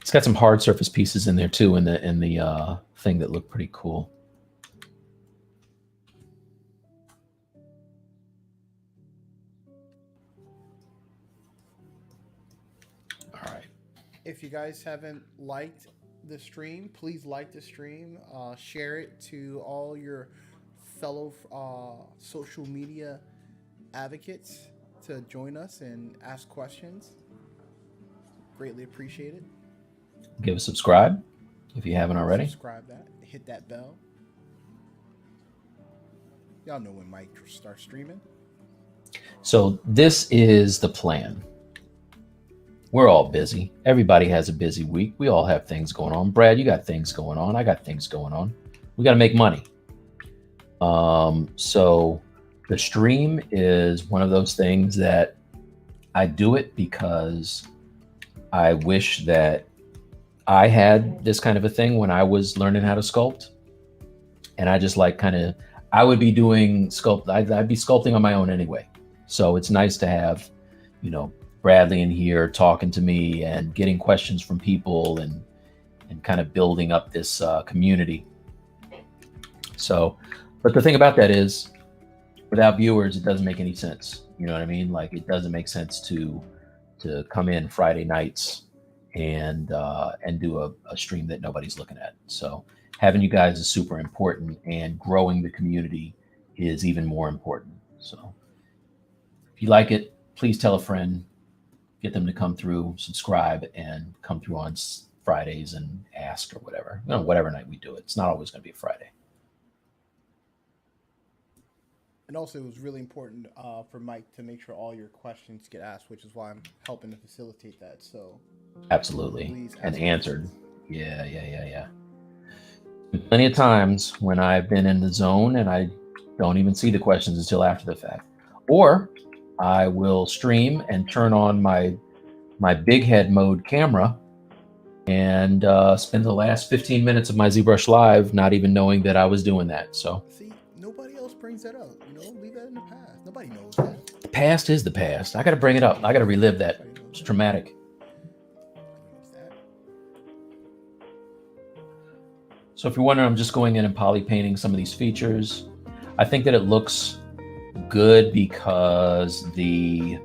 It's got some hard surface pieces in there too, in the thing that look pretty cool. All right. If you guys haven't liked the stream, please like the stream. Share it to all your fellow social media advocates to join us and ask questions. Greatly appreciate it. Give a subscribe if you haven't already. Subscribe that. Hit that bell. Y'all know when Mike starts streaming. So this is the plan. We're all busy. Everybody has a busy week. We all have things going on. Brad, you got things going on. I got things going on. We got to make money. So the stream is one of those things that I do it because I wish that I had this kind of a thing when I was learning how to sculpt. And I just I would be doing sculpt. I'd be sculpting on my own anyway. So it's nice to have, Bradley in here talking to me and getting questions from people and kind of building up this community. So, but the thing about that is, without viewers, it doesn't make any sense. You know what I mean? Like, it doesn't make sense to come in Friday nights and do a stream that nobody's looking at. So having you guys is super important, and growing the community is even more important. So if you like it, please tell a friend, get them to come through, subscribe, and come through on Fridays and ask or whatever. Whatever night we do it. It's not always going to be a Friday. And also, it was really important for Mike to make sure all your questions get asked, which is why I'm helping to facilitate that. So absolutely. And answered. Yeah. Plenty of times when I've been in the zone and I Don't even see the questions until after the fact. Or I will stream and turn on my big head mode camera and spend the last 15 minutes of my ZRemesh live not even knowing that I was doing that. So See, nobody else brings that up. You know, leave that in the past. Nobody knows that. the past is the past. I got to bring it up. I got to relive that. Nobody knows It's that. traumatic. Nobody knows that. So if you're wondering, I'm just going in and poly painting some of these features. I think that it looks good because the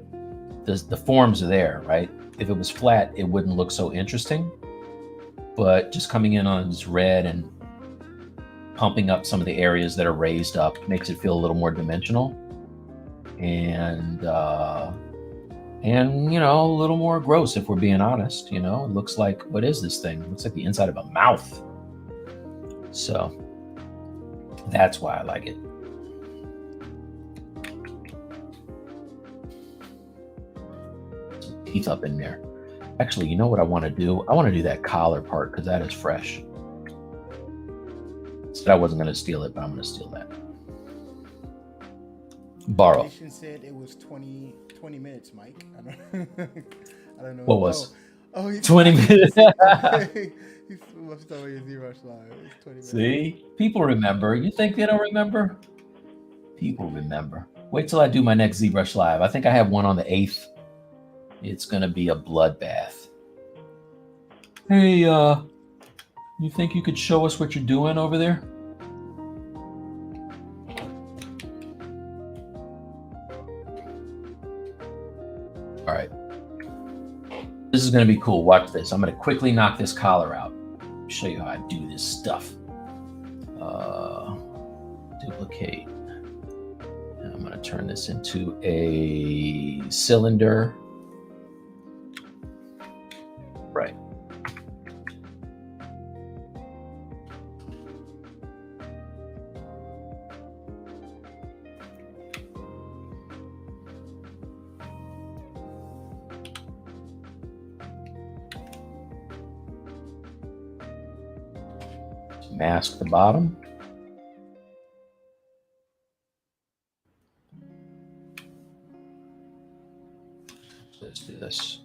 forms are there, right? If it was flat, it wouldn't look so interesting. But just coming in on this red and pumping up some of the areas that are raised up makes it feel a little more dimensional. And you know, a little more gross if we're being honest. You know, it looks like, what is this thing? It looks like the inside of a mouth. So that's why I like it. Some teeth up in there. Actually, you know what I want to do? I want to do that collar part because that is fresh. Said I wasn't going to steal it, but I'm going to steal that. Borrow. Nation said it was 20 minutes, Mike. I don't know. What was? Oh, he's 20 minutes. He's must have your ZRemesh live. It's 20 minutes. See? People remember. You think they don't remember? People remember. Wait till I do my next ZRemesh live. I think I have one on the 8th. It's going to be a bloodbath. Hey, you think you could show us what you're doing over there? All right. This is going to be cool. Watch this. I'm going to quickly knock this collar out. Show you how I do this stuff. Duplicate. And I'm going to turn this into a cylinder. Right. Mask the bottom. Let's do this.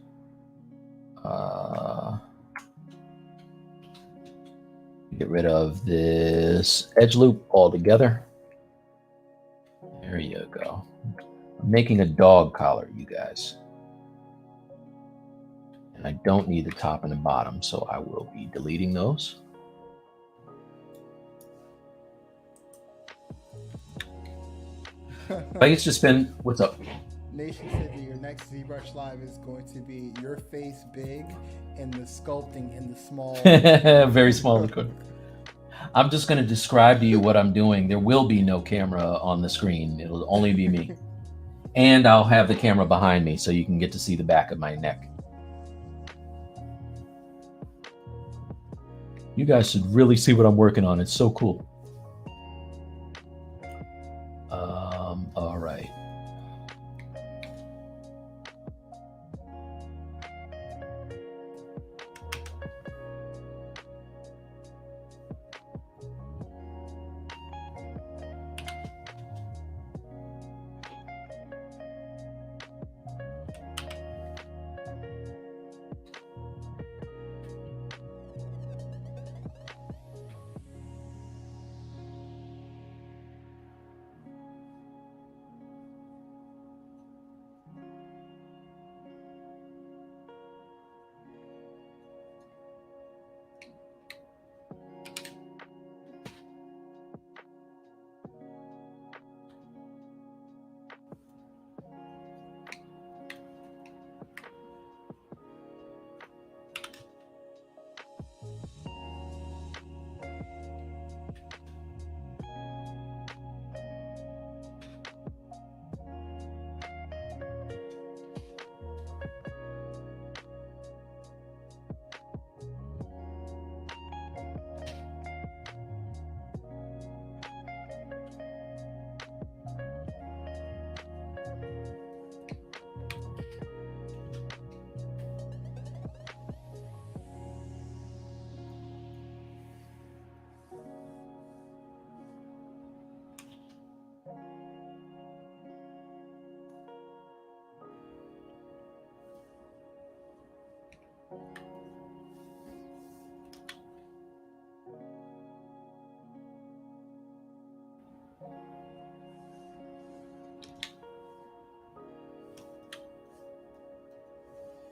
Get rid of this edge loop altogether. There you go. I'm making a dog collar, you guys. And I don't need the top and the bottom, so I will be deleting those. I used to spend, what's up? Nation said that your next ZRemesh live is going to be your face big and the sculpting in the small. Very small liquid. I'm just going to describe to you what I'm doing. There will be no camera on the screen. It'll only be me. And I'll have the camera behind me so you can get to see the back of my neck. You guys should really see what I'm working on. It's so cool. All right.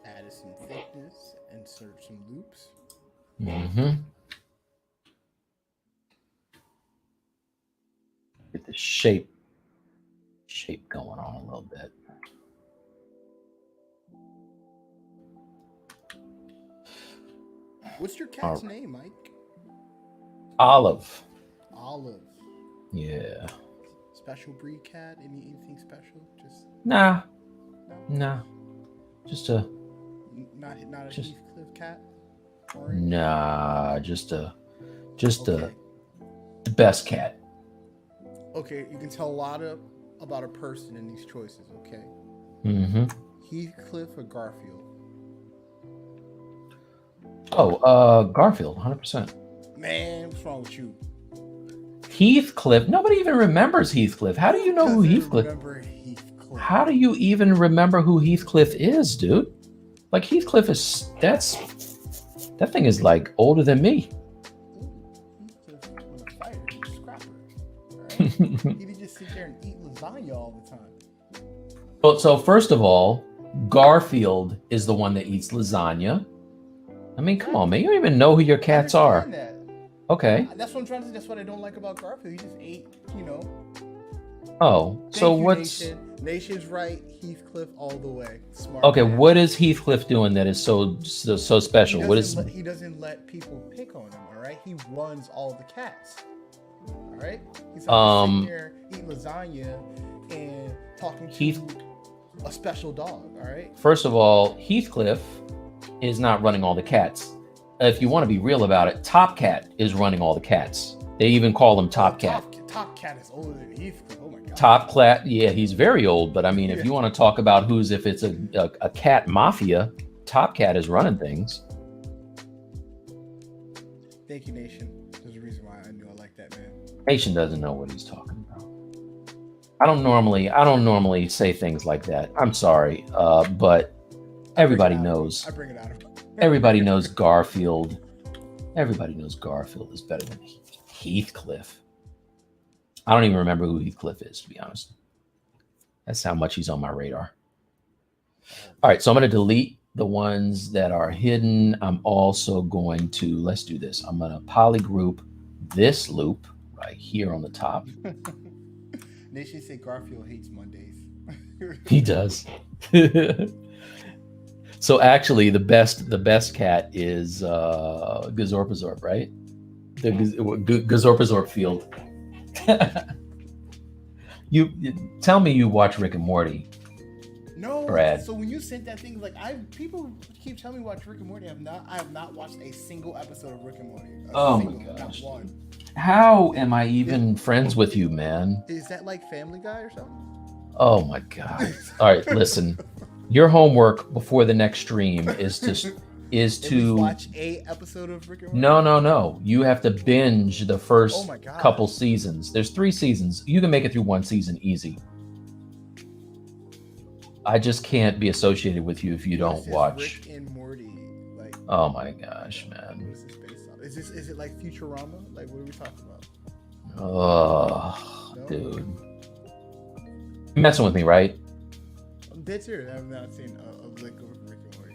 Added some thickness, insert some loops. Mm-hmm. Get the shape going on a little bit. What's your cat's name, Mike? Olive. Olive. Yeah. Special breed cat? Anything special? Just Nah. no. Nah. Just a. Not a Just- Heathcliff cat. Orange? Nah. Just Okay. the best cat. Okay, you can tell a lot about a person in these choices. Okay, Mm-hmm. Heathcliff or Garfield? Oh, Garfield, 100%. Man, what's wrong with you? Heathcliff. Nobody even remembers Heathcliff. How do you know who Doesn't Heathcliff? remember Heathcliff. How do you even remember who Heathcliff is, dude? Like Heathcliff is that thing is like older than me. Ooh, Heathcliff was a fighter. He was a scrapper. All right? He didn't just sit there and eat lasagna all the time. Well, so first of all, Garfield is the one that eats lasagna. I mean, come on, man. You don't even know who your cats I are. understand that. Okay. That's what I'm trying to say. That's what I don't like about Garfield. He just ate, Oh, so Thank you, what's Nation. Nation's right. Heathcliff all the way. Smart. okay? man. What is Heathcliff doing that is so special? What is? He doesn't let people pick on him. All right, he runs all the cats. All right, he's not sitting here eating lasagna and talking to a special dog. All right. First of all, Heathcliff is not running all the cats. If you want to be real about it, Top Cat is running all the cats. They even call him Top Cat. Top Cat is older than Heathcliff. Oh my god. Top Cat, yeah, he's very old. But I mean, if you want to talk about if it's a cat mafia, Top Cat is running things. Thank you, Nation. There's a reason why I knew I like that man. Nation doesn't know what he's talking about. I don't normally say things like that. I'm sorry, but everybody knows. I bring it out of him. Everybody knows Garfield. Everybody knows Garfield is better than Heathcliff. I don't even remember who Heathcliff is, to be honest. That's how much he's on my radar. All right, so I'm going to delete the ones that are hidden. I'm also going to, let's do this. I'm going to polygroup this loop right here on the top. Nation say Garfield hates Mondays. He does. So actually, the best cat is Gazorpazorp, right? The Gazorpazorp field. You tell me you watch Rick and Morty. No, Brad. So when you sent that thing, like people keep telling me watch Rick and Morty. I have not watched a single episode of Rick and Morty. Oh my gosh. Not one. How am I even friends with you, man? Is that like Family Guy or something? Oh my god. All right, listen. Your homework before the next stream is to Watch a episode of Rick and Morty. No. You have to binge the first Oh my God. couple seasons. There's 3 seasons. You can make it through one season easy. I just can't be associated with you if you don't This is watch. Rick and Morty. Like, Oh my gosh, what man. is this based on? Is it like Futurama? Like, what are we talking about? Oh, No? dude. You're messing with me, right? I'm dead serious. I have not seen a lick of Rick and Morty.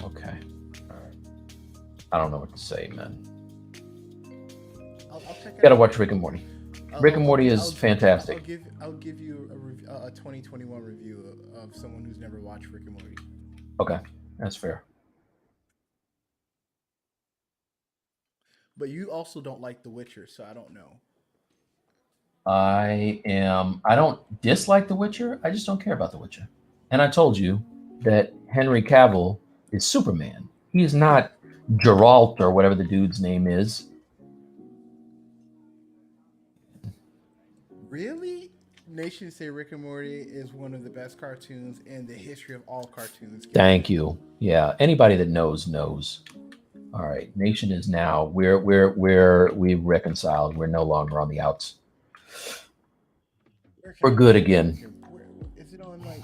Okay. All right. I don't know what to say, man. I'll check You gotta out. watch Rick and Morty. Rick and Morty is fantastic. I'll give you a 2021 review of someone who's never watched Rick and Morty. Okay, that's fair. But you also don't like The Witcher, so I don't know. I don't dislike The Witcher. I just don't care about The Witcher. And I told you that Henry Cavill is Superman. He is not Geralt or whatever the dude's name is. Really? Nation say Rick and Morty is one of the best cartoons in the history of all cartoons. Thank you. Yeah, anybody that knows knows. All right, Nation is now we've reconciled. We're no longer on the outs. We're good again. Is it on like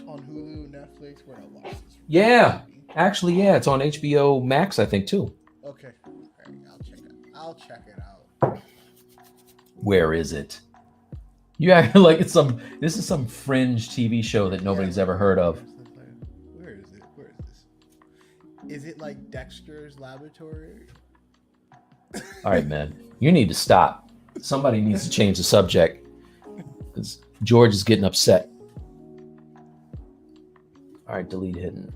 on Hulu, Netflix? Where I watch this? Yeah, Actually, yeah, it's on HBO Max, I think, too. Okay. All right, I'll check it out. Where is it? You act like it's some. This is some fringe TV show that nobody's Yeah, ever heard of. Where is it? Where is this? Is it like Dexter's Laboratory? All right, man. You need to stop. Somebody needs to change the subject because George is getting upset. All right, delete hidden.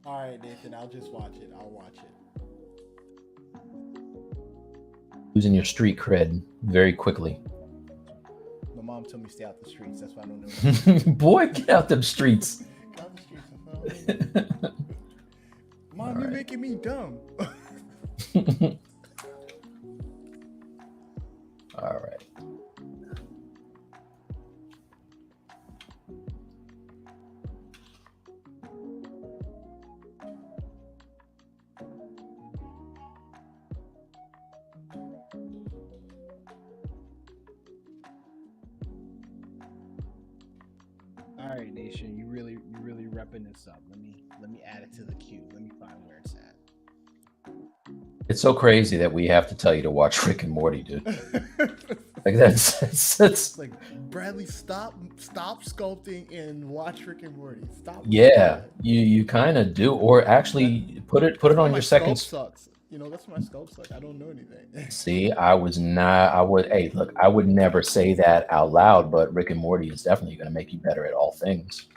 All right, Nathan. I'll just watch it. I'll watch it. Losing your street cred very quickly. My mom told me to stay out the streets. That's why I don't know. Boy, get out them streets. Get out the streets. Mom, you're making me dumb. All right. All right, Nation. You really repping this up. Let me add it to the queue. Let me find where it's at. It's so crazy that we have to tell you to watch Rick and Morty, dude. Like that's like, Bradley, stop sculpting and watch Rick and Morty. Stop. yeah. You kind of do, or actually put it on your second. Sucks. You know, that's my sculpt suck. I don't know anything. See, I would. Hey, look, I would never say that out loud, but Rick and Morty is definitely going to make you better at all things.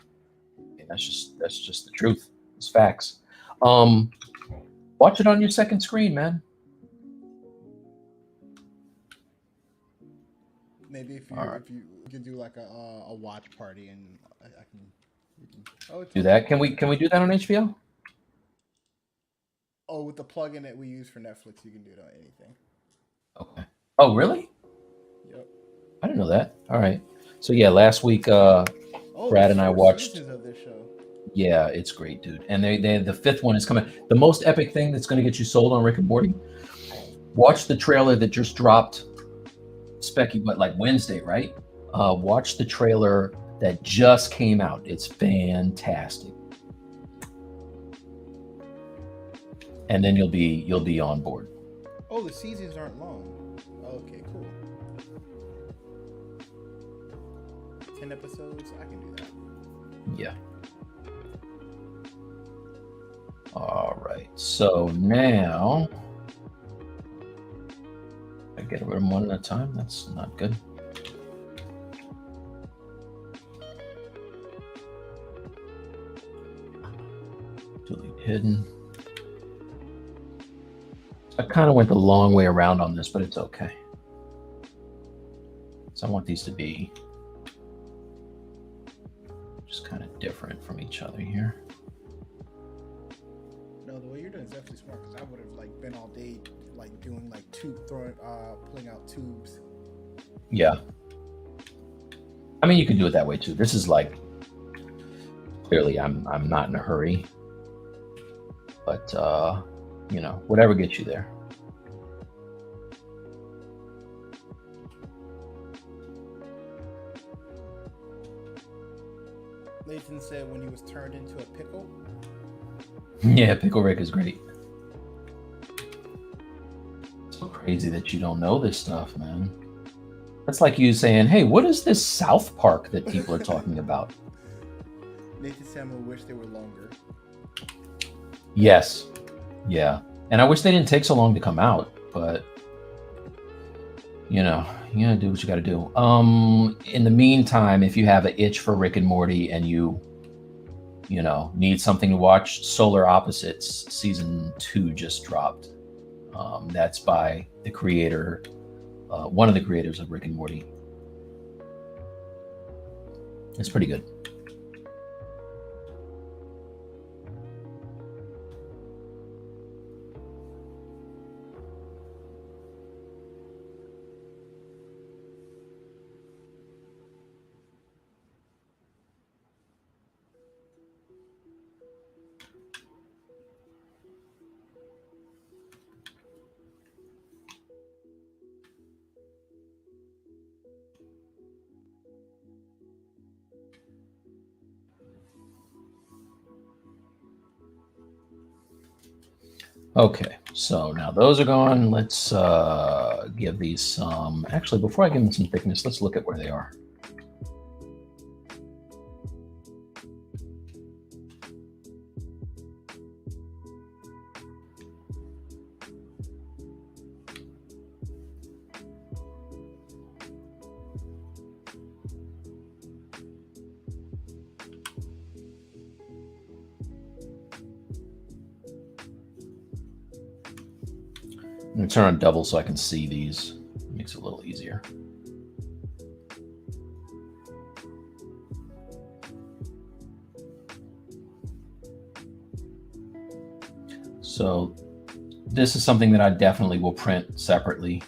And that's just the truth. It's facts. Watch it on your second screen, man. Maybe if you can do like a watch party and I can do that. Can we do that on HBO? Oh, with the plugin that we use for Netflix, you can do it on anything. Okay. Oh, really? Yep. I didn't know that. All right. So yeah, last week Brad and I watched seasons of this show. Yeah, it's great, dude. And they the fifth one is coming. The most epic thing that's going to get you sold on Rick and Morty. Watch the trailer that just dropped. Specky, but like Wednesday, right? Watch the trailer that just came out. It's fantastic. And then you'll be on board. Oh, the seasons aren't long. Okay, cool. 10 episodes, I can do that. Yeah. All right. So now I get rid of them one at a time. That's not good. Delete hidden. I kind of went the long way around on this, but it's okay. So I want these to be just kind of different from each other here. No, the way you're doing is definitely smart because I would have like been all day like doing like pulling out tubes. Yeah. I mean, you can do it that way too. This is like clearly I'm not in a hurry, but you know, whatever gets you there. Nathan said when he was turned into a pickle. Yeah, Pickle Rick is great. It's so crazy that you don't know this stuff, man. That's like you saying, hey, what is this South Park that people are talking about? Nathan said, I wish they were longer. Yes. Yeah. And I wish they didn't take so long to come out, but you know, you gotta do what you gotta do. In the meantime, if you have an itch for Rick and Morty and you know, need something to watch, Solar Opposites season 2 just dropped. That's by the creator, one of the creators of Rick and Morty. It's pretty good. Okay, so now those are gone. Let's give these some. Actually, before I give them some thickness, let's look at where they are. I'm going to turn on double so I can see these. Makes it a little easier. So this is something that I definitely will print separately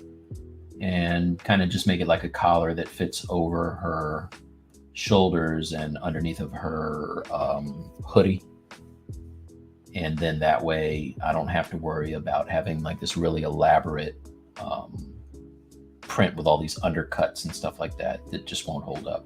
and kind of just make it like a collar that fits over her shoulders and underneath of her hoodie. And then that way I don't have to worry about having like this really elaborate print with all these undercuts and stuff like that that just won't hold up.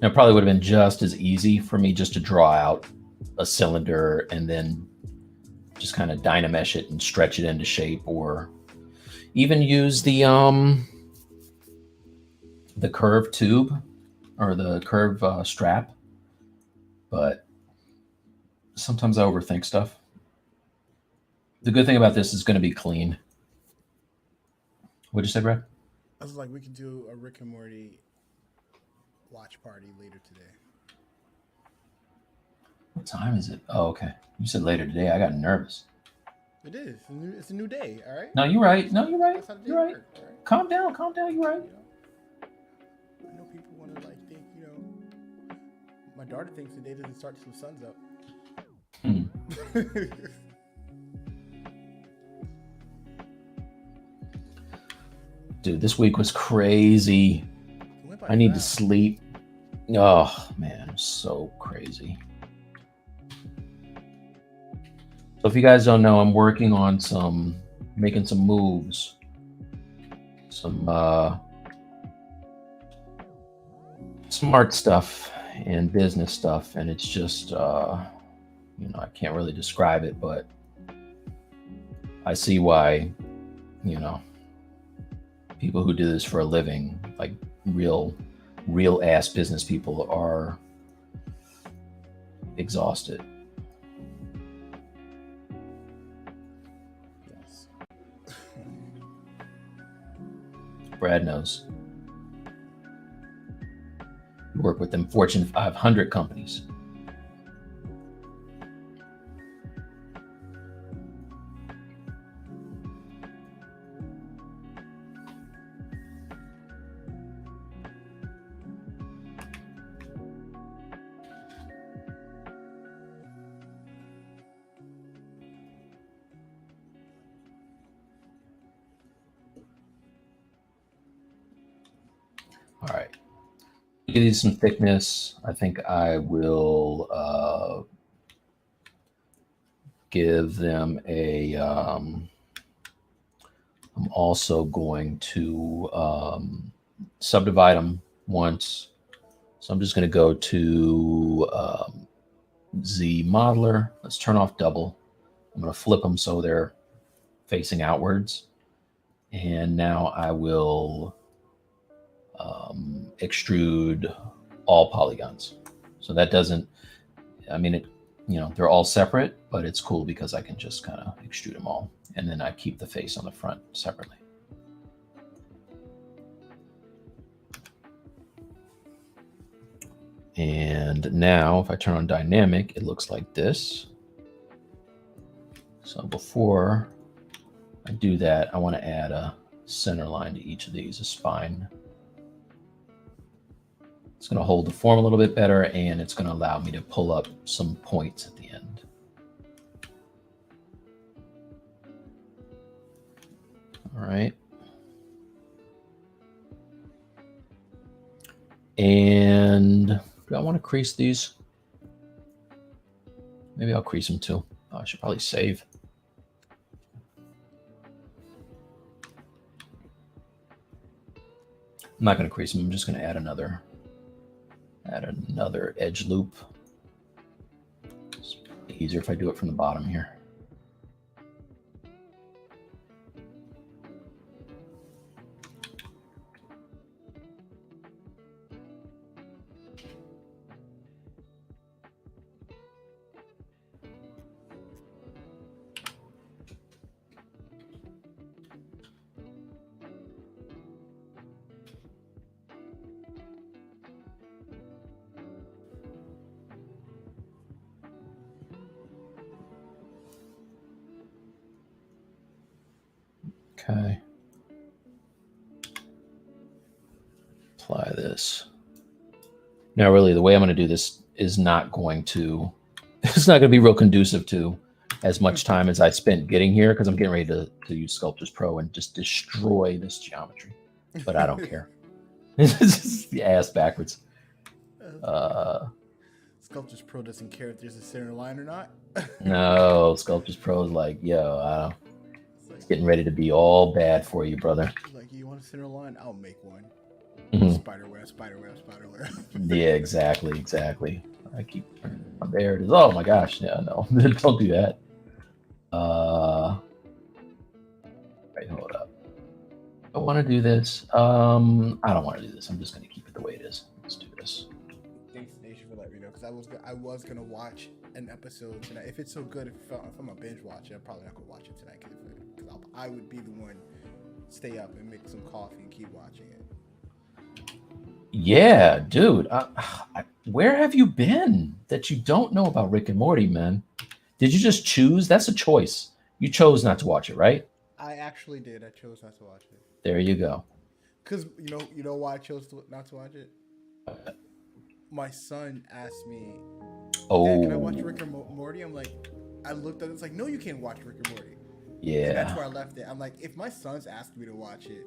Now, it probably would have been just as easy for me just to draw out a cylinder and then just kind of dynamesh it and stretch it into shape, or even use the curved tube or the curved strap. But sometimes I overthink stuff. The good thing about this is going to be clean. What'd you say, Brad? I was like, we could do a Rick and Morty watch party later today. What time is it? Oh, okay. You said later today. I got nervous. It is. It's a new day. All right. No, you're right. No, you're right. That's how the day You're right. works, all right. Calm down. Calm down. You're right. I know people want to like think, my daughter thinks the day doesn't start till the sun's up. Dude, this week was crazy. I need to sleep. Oh, man, so crazy. So if you guys don't know, I'm working on making some moves. Some smart stuff and business stuff. And it's just, I can't really describe it, but I see why, people who do this for a living, like real ass business people, are exhausted. Yes. Brad knows. You work with them Fortune 500 companies. All right. Give these some thickness. I think I will give them a. I'm also going to subdivide them once. So I'm just going to go to Z Modeler. Let's turn off double. I'm going to flip them so they're facing outwards. And now I will extrude all polygons. So that doesn't, they're all separate, but it's cool because I can just kind of extrude them all. And then I keep the face on the front separately. And now if I turn on dynamic, it looks like this. So before I do that, I want to add a center line to each of these, a spine. It's going to hold the form a little bit better, and it's going to allow me to pull up some points at the end. All right. And do I want to crease these? Maybe I'll crease them too. Oh, I should probably save. I'm not going to crease them. I'm just going to add another edge loop. It's easier if I do it from the bottom here. Okay. Apply this. Now, really, the way I'm going to do this is not going to, it's not going to be real conducive to as much time as I spent getting here, because I'm getting ready to use Sculptors Pro and just destroy this geometry. But I don't care. It's just the ass backwards. Sculptors Pro doesn't care if there's a center line or not. No, Sculptors Pro is like, yo, it's getting ready to be all bad for you, brother. Like, you want a center line? I'll make one. Mhm. Spider web. Yeah, exactly. I keep, there it is. Oh my gosh, yeah, no, don't do that. Wait, hold up. I want to do this. I don't want to do this. I'm just going to keep it the way it is. Let's do this. Thanks, Nation, for letting me know, because I was gonna watch an episode tonight. If it's so good, if I'm a binge watcher, I'm probably not gonna watch it tonight, because I would be the one stay up and make some coffee and keep watching it. Yeah, dude. Where have you been that you don't know about Rick and Morty, man? Did you just choose? That's a choice. You chose not to watch it, right? I actually did. I chose not to watch it. There you go. Because you know why I chose not to watch it? My son asked me, Dad, can I watch Rick and Morty? I'm like, I looked at it, it's like, no, you can't watch Rick and Morty. Yeah. And that's where I left it. I'm like, if my son's asked me to watch it,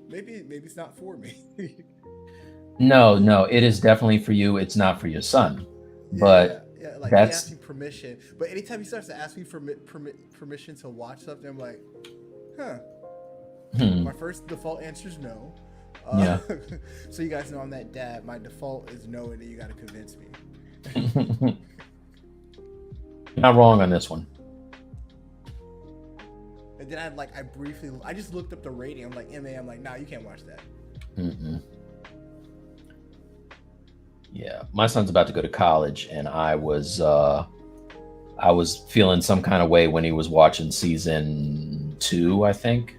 maybe it's not for me. No, it is definitely for you. It's not for your son. But yeah, like that's he asked me permission. But anytime he starts to ask me for permission to watch something, I'm like, huh. My first default answer is no. Yeah. So you guys know I'm that dad. My default is no, and then you got to convince me. Not wrong on this one. And then I just looked up the rating. I'm like, MA. I'm like, nah, you can't watch that. Yeah, my son's about to go to college, and I was feeling some kind of way when he was watching season 2, I think.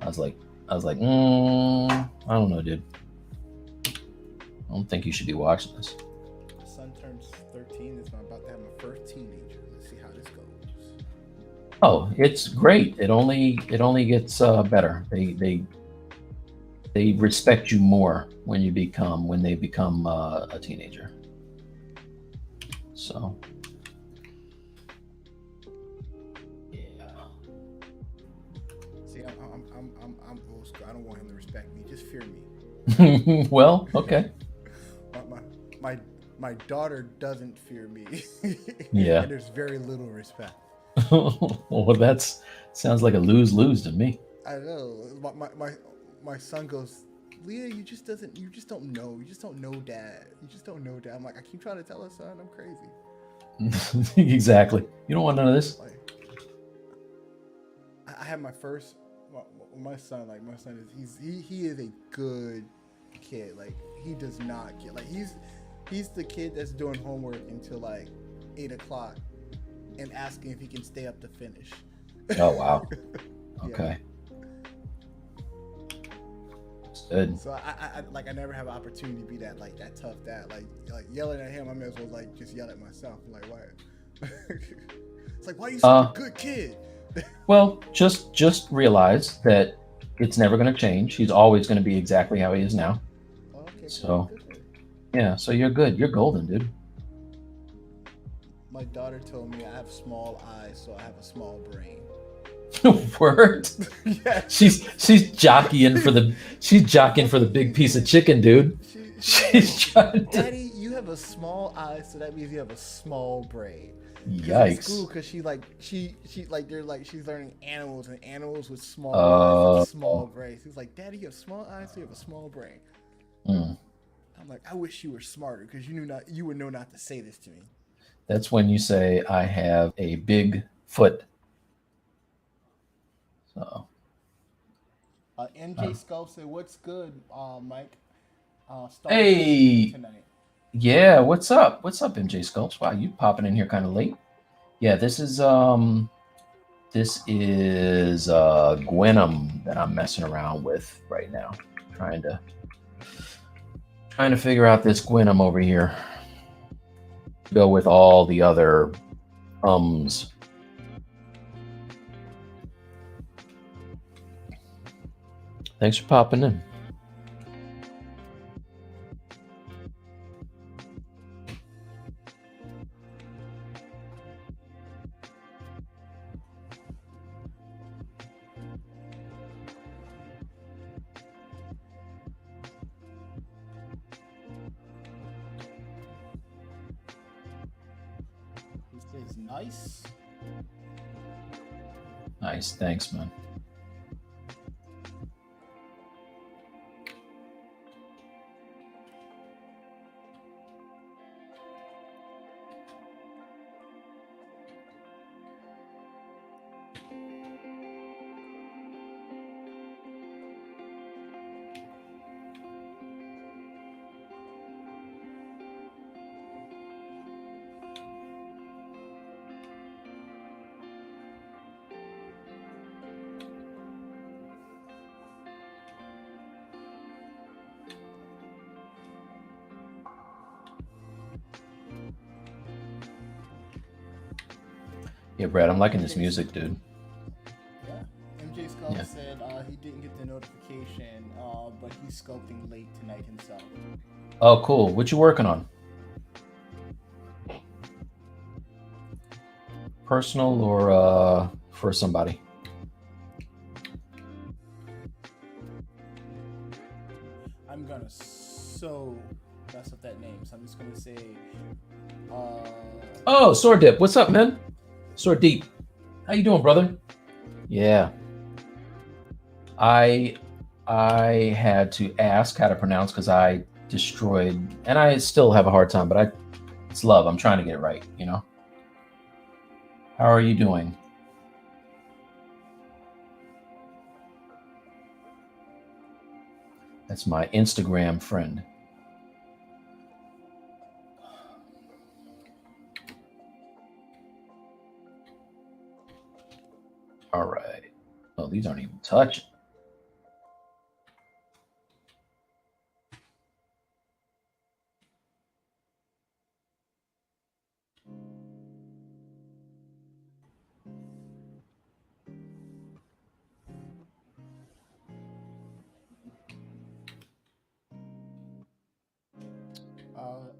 I was like, I don't know, dude. I don't think you should be watching this. My son turns 13. I'm about to have my first teenager. Let's see how this goes. Oh, it's great. It only gets better. They respect you more when they become a teenager. So, yeah. See, I'm old school. I don't want him to respect me. Just fear me. Well, okay. My daughter doesn't fear me. Yeah. And there's very little respect. Well, that's sounds like a lose-lose to me. I know. My son goes, Leah, you just don't know. You just don't know dad. I'm like, I keep trying to tell her, son, I'm crazy. Exactly. You don't want none of this. Like, I had my first, my son is he is a good kid. Like, he does not get, like, he's the kid that's doing homework until like 8 o'clock and asking if he can stay up to finish. Oh wow. Okay. Good. So I never have an opportunity to be that like that tough dad. Like yelling at him, I may as well like just yell at myself. I'm like, what? It's like, why are you such Uh, a good kid? well, just realize that it's never going to change. He's always going to be exactly how he is now. Okay, So good. yeah, so you're good. You're golden, dude. My daughter told me I have small eyes, so I have a small brain. Word. Yeah. She's jockeying for the big piece of chicken, dude. She's trying to. Daddy, you have a small eye, so that means you have a small brain. Yikes. Because she they're like she's learning animals and animals with small Oh. eyes and small brains. He's like, Daddy, you have small eyes, so you have a small brain. I'm like, I wish you were smarter because you would know not to say this to me. That's when you say I have a big foot. So MJ Sculpt said, "What's good, Mike? Hey. Tonight." Yeah, what's up? What's up, MJ Sculpts? Wow, you popping in here kind of late. Yeah, this is Gwenom that I'm messing around with right now. Trying to figure out this Gwenom over here. Go with all the other ums. Thanks for popping in. He says, "Nice." Nice, thanks, man. Yeah, Brad, I'm liking this music, dude. Yeah. MJ Sculpt said he didn't get the notification, but he's sculpting late tonight himself. Oh, cool. What you working on? Personal or for somebody? I'm gonna so mess up that name, so I'm just gonna say. Oh, Sword Dip. What's up, man? Sword Deep. How you doing, brother? Yeah. I had to ask how to pronounce because I destroyed, and I still have a hard time, but it's love. I'm trying to get it right, you know? How are you doing? That's my Instagram friend. All right. Oh, these aren't even touching.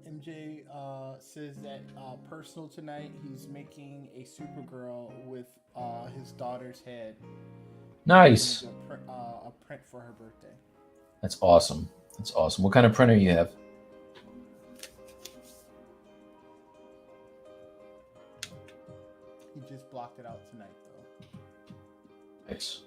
MJ says that personal tonight. He's making a Supergirl with his daughter's head. Nice. A print for her birthday. That's awesome. That's awesome. What kind of printer you have? He just blocked it out tonight, though. Nice.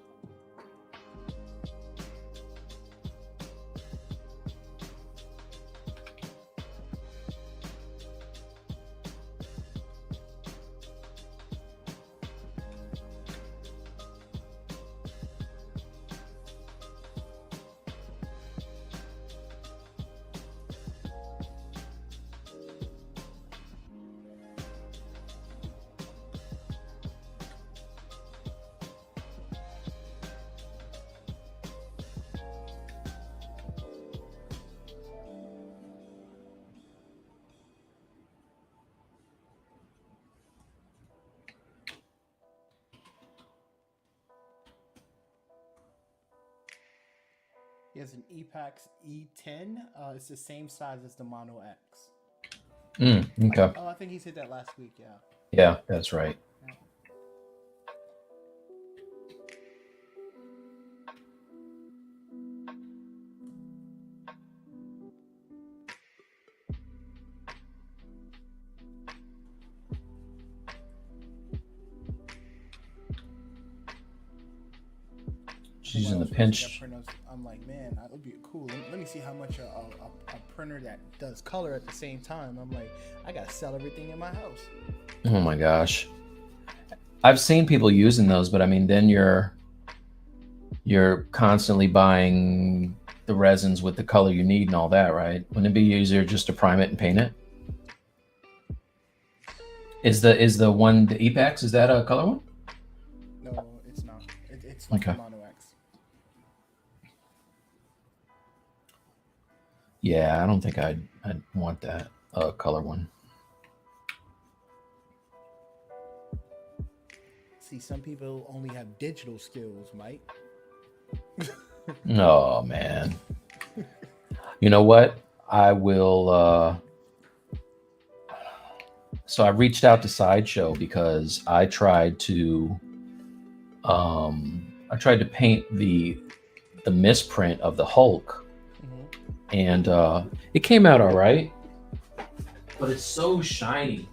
He has an Epax E10. It's the same size as the Mono X. Okay. Oh, I think he said that last week. Yeah. Yeah, that's right. Yeah. She's When I in the was supposed to get pinch. printers, I'm like, man, that would be cool. Let me see how much a printer that does color at the same time. I'm like, I gotta sell everything in my house. Oh my gosh. I've seen people using those, but I mean, then you're constantly buying the resins with the color you need and all that, right? Wouldn't it be easier just to prime it and paint it? Is the one the Epax, is that a color one? No, it's not. It's like Okay. the Mono X. Yeah, I don't think I'd want that color one. See, some people only have digital skills, Mike. Oh man. You know what? I will so I reached out to Sideshow because I tried to paint the misprint of the Hulk, and it came out all right, but it's so shiny.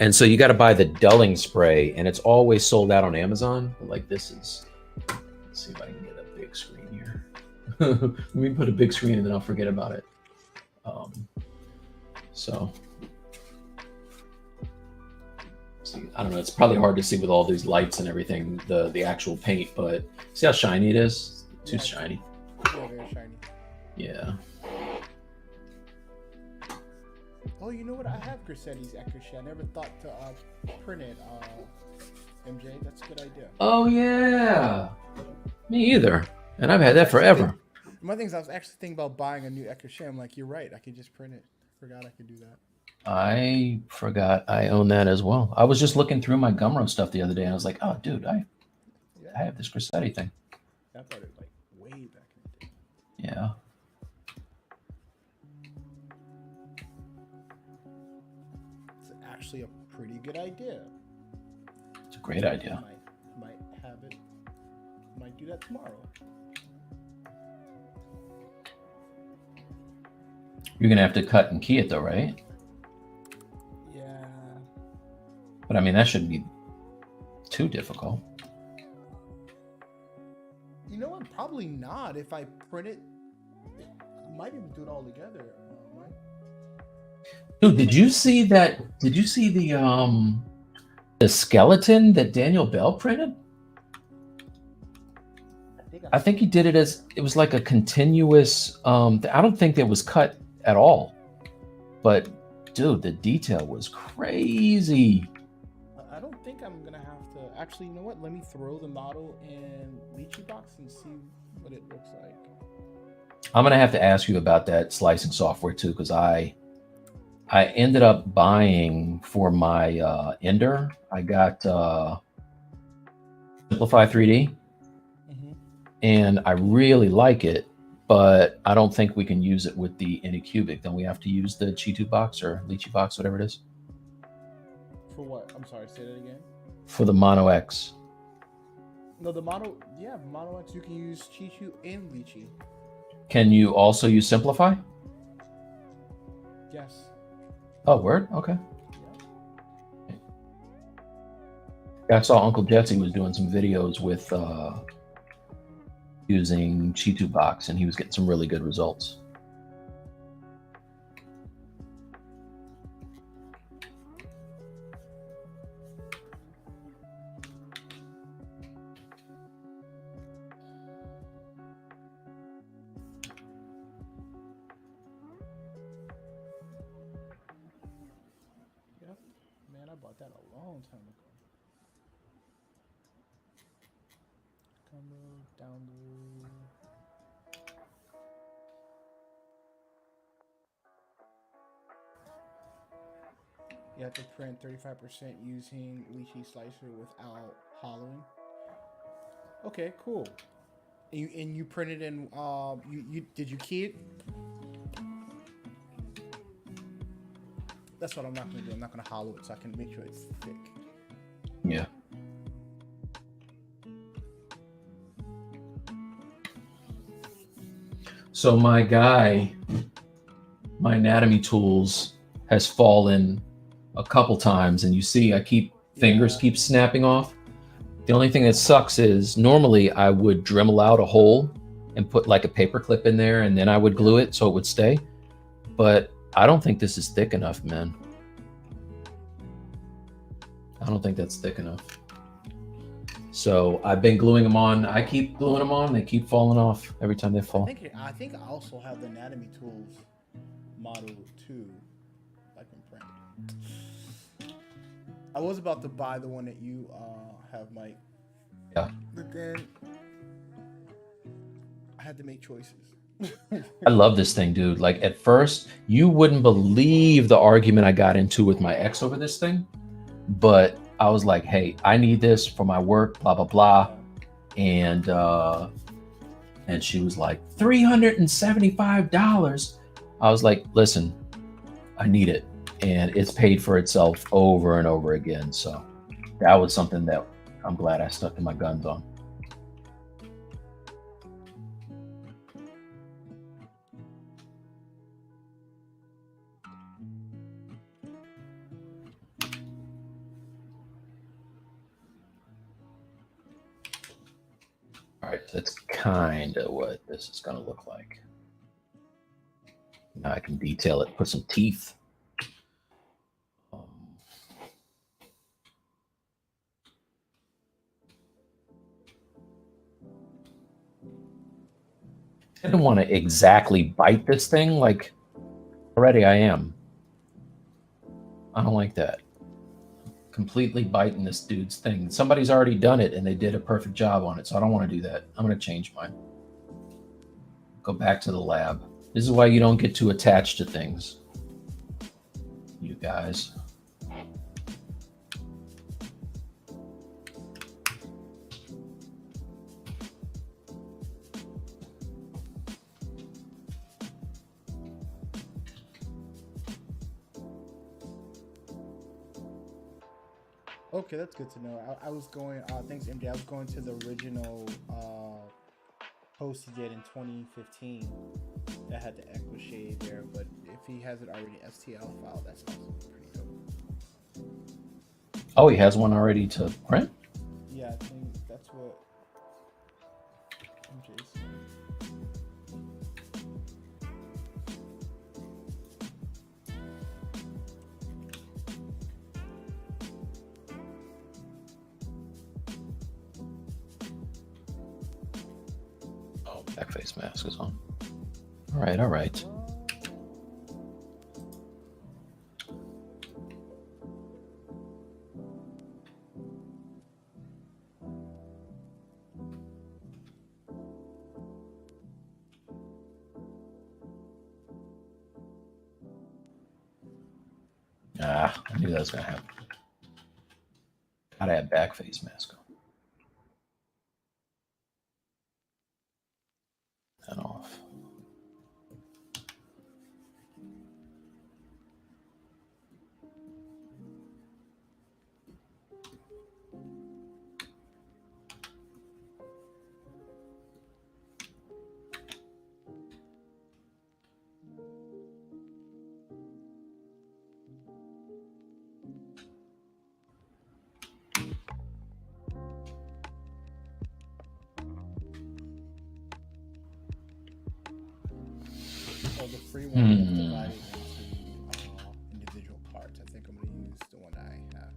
And so you got to buy the dulling spray, and it's always sold out on Amazon. Like this is, let's see if I can get a big screen here. Let me put a big screen and then I'll forget about it. So, see, I don't know. It's probably hard to see with all these lights and everything, the actual paint, but see how shiny it is? Too Yeah. shiny. Yeah, very shiny. Yeah. Oh, you know what? I have Grissetti's accuracy. I never thought to print it. MJ, that's a good idea. Oh yeah. Me either. And I've had that forever. My thing is, I was actually thinking about buying a new Eckersham. I'm like, you're right. I could just print it. Forgot I could do that. I forgot I own that as well. I was just looking through my Gumroad stuff the other day and I was like, oh dude, I have this Grissetti thing. I thought it like way back in the day. Yeah. It's actually a pretty good idea. It's a great idea. Might have it. Might do that tomorrow. You're gonna have to cut and key it though, right? Yeah. But I mean, that shouldn't be too difficult. You know what? Probably not. If I print it, I might even do it all together. Right? Dude, did you see that? Did you see the skeleton that Daniel Bell printed? I think he did it as it was like a continuous. I don't think it was cut at all, but dude, the detail was crazy. I don't think I'm gonna have to. Actually, you know what? Let me throw the model in Lychee Box and see what it looks like. I'm gonna have to ask you about that slicing software too, because I ended up buying for my Ender. I got Simplify 3D, and I really like it, but I don't think we can use it with the Anycubic. Then we have to use the Chitu box or Lychee box, whatever it is. For what? I'm sorry. Say that again. For the Mono X. No, the Mono. Yeah, Mono X. You can use Chichu and Lychee. Can you also use Simplify? Yes. Oh, word? Okay. Yeah, I saw Uncle Jetsy was doing some videos with using Chitu box, and he was getting some really good results. Yep. Man, I bought that a long time ago. Download. You have to print 35% using Lychee Slicer without hollowing. Okay, cool. You printed in you did you key it? That's what I'm not gonna do. I'm not gonna hollow it so I can make sure it's thick. Yeah. So my guy, my anatomy tools has fallen a couple times, and you see I keep fingers Yeah. keep snapping off. The only thing that sucks is normally I would Dremel out a hole and put like a paper clip in there, and then I would glue it so it would stay. But I don't think this is thick enough, man. I don't think that's thick enough. So I've been gluing them on. I keep gluing them on. They keep falling off every time they fall. I think I also have the anatomy tools model too, like in print. I was about to buy the one that you have, Mike. Yeah. But then I had to make choices. I love this thing, dude. Like at first, you wouldn't believe the argument I got into with my ex over this thing. But I was like, hey, I need this for my work, blah, blah, blah. And she was like, $375. I was like, listen, I need it. And it's paid for itself over and over again. So that was something that I'm glad I stuck to my guns on. All right, that's kind of what this is going to look like. Now I can detail it, put some teeth. I didn't want to exactly bite this thing, like already I am. I don't like that. Completely biting this dude's thing. Somebody's already done it and they did a perfect job on it, so I don't want to do that. I'm going to change mine. Go back to the lab. This is why you don't get too attached to things, you guys. Okay, that's good to know. I was going. Thanks, MJ. I was going to the original post he did in 2015 that had the echo shade there. But if he has it already STL file, that's also pretty dope. Oh, he has one already to print? Yeah, I think that's what MJ's saying. Back face mask is on. All right, all right. I knew that was gonna happen. Gotta have back face mask on. And off. So the free one is divided into individual parts. I think I'm going to use the one I have.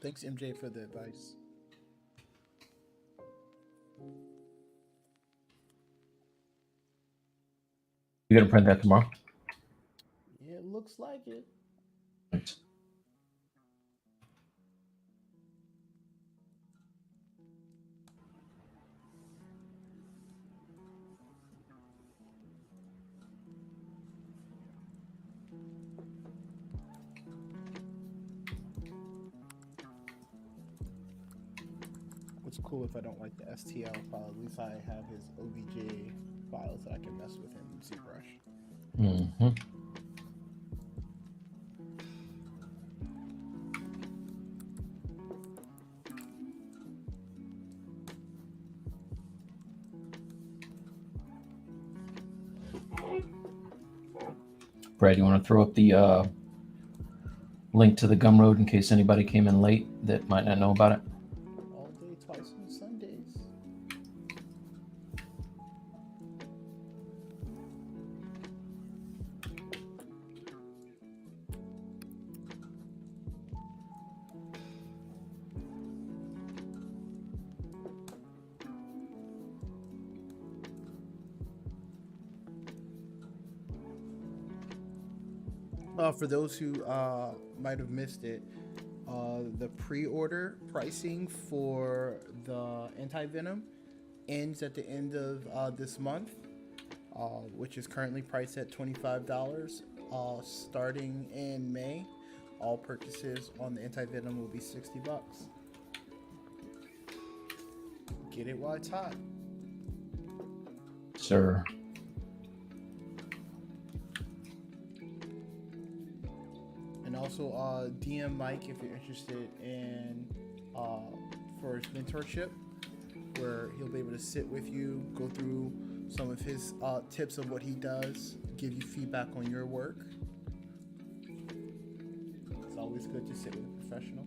Thanks, MJ, for the advice. You gonna print that tomorrow? Yeah, it looks like it. What's cool if I don't like the STL file, at least I have his OBJ files that I can mess with in ZRemesh. Mm-hmm. Brad, you want to throw up the link to the Gumroad in case anybody came in late that might not know about it? All day, twice on Sundays. For those who might have missed it, the pre-order pricing for the anti-venom ends at the end of this month, which is currently priced at $25. Starting in May, all purchases on the anti-venom will be $60. Get it while it's hot. Sir. And also DM Mike if you're interested in for his mentorship, where he'll be able to sit with you, go through some of his tips of what he does, give you feedback on your work. It's always good to sit with a professional.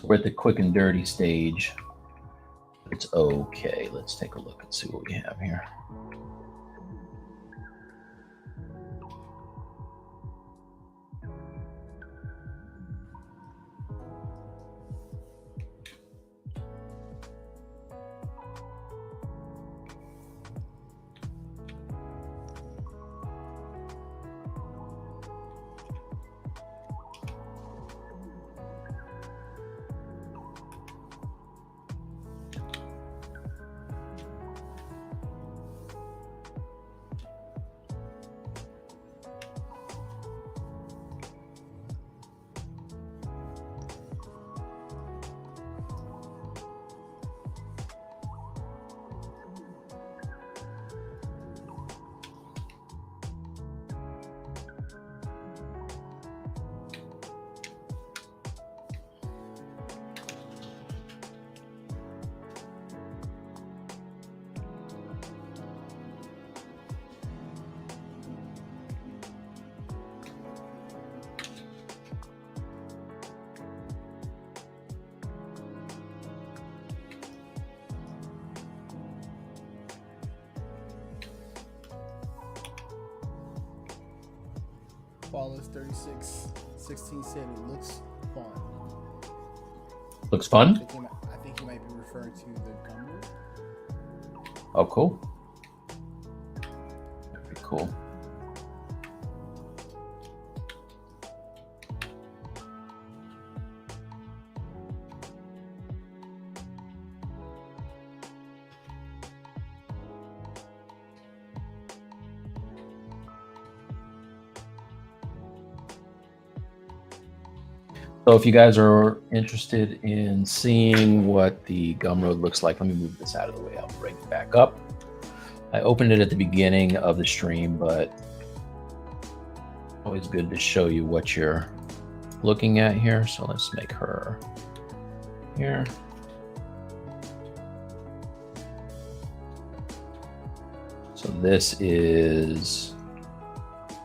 We're at the quick and dirty stage. It's okay. Let's take a look and see what we have here. Flawless 3616 said it looks fun. Looks fun? I think he might be referring to the Gumroad. Oh, cool. Very cool. So if you guys are interested in seeing what the Gumroad looks like, let me move this out of the way. I'll bring it back up. I opened it at the beginning of the stream, but always good to show you what you're looking at here. So let's make her here. So this is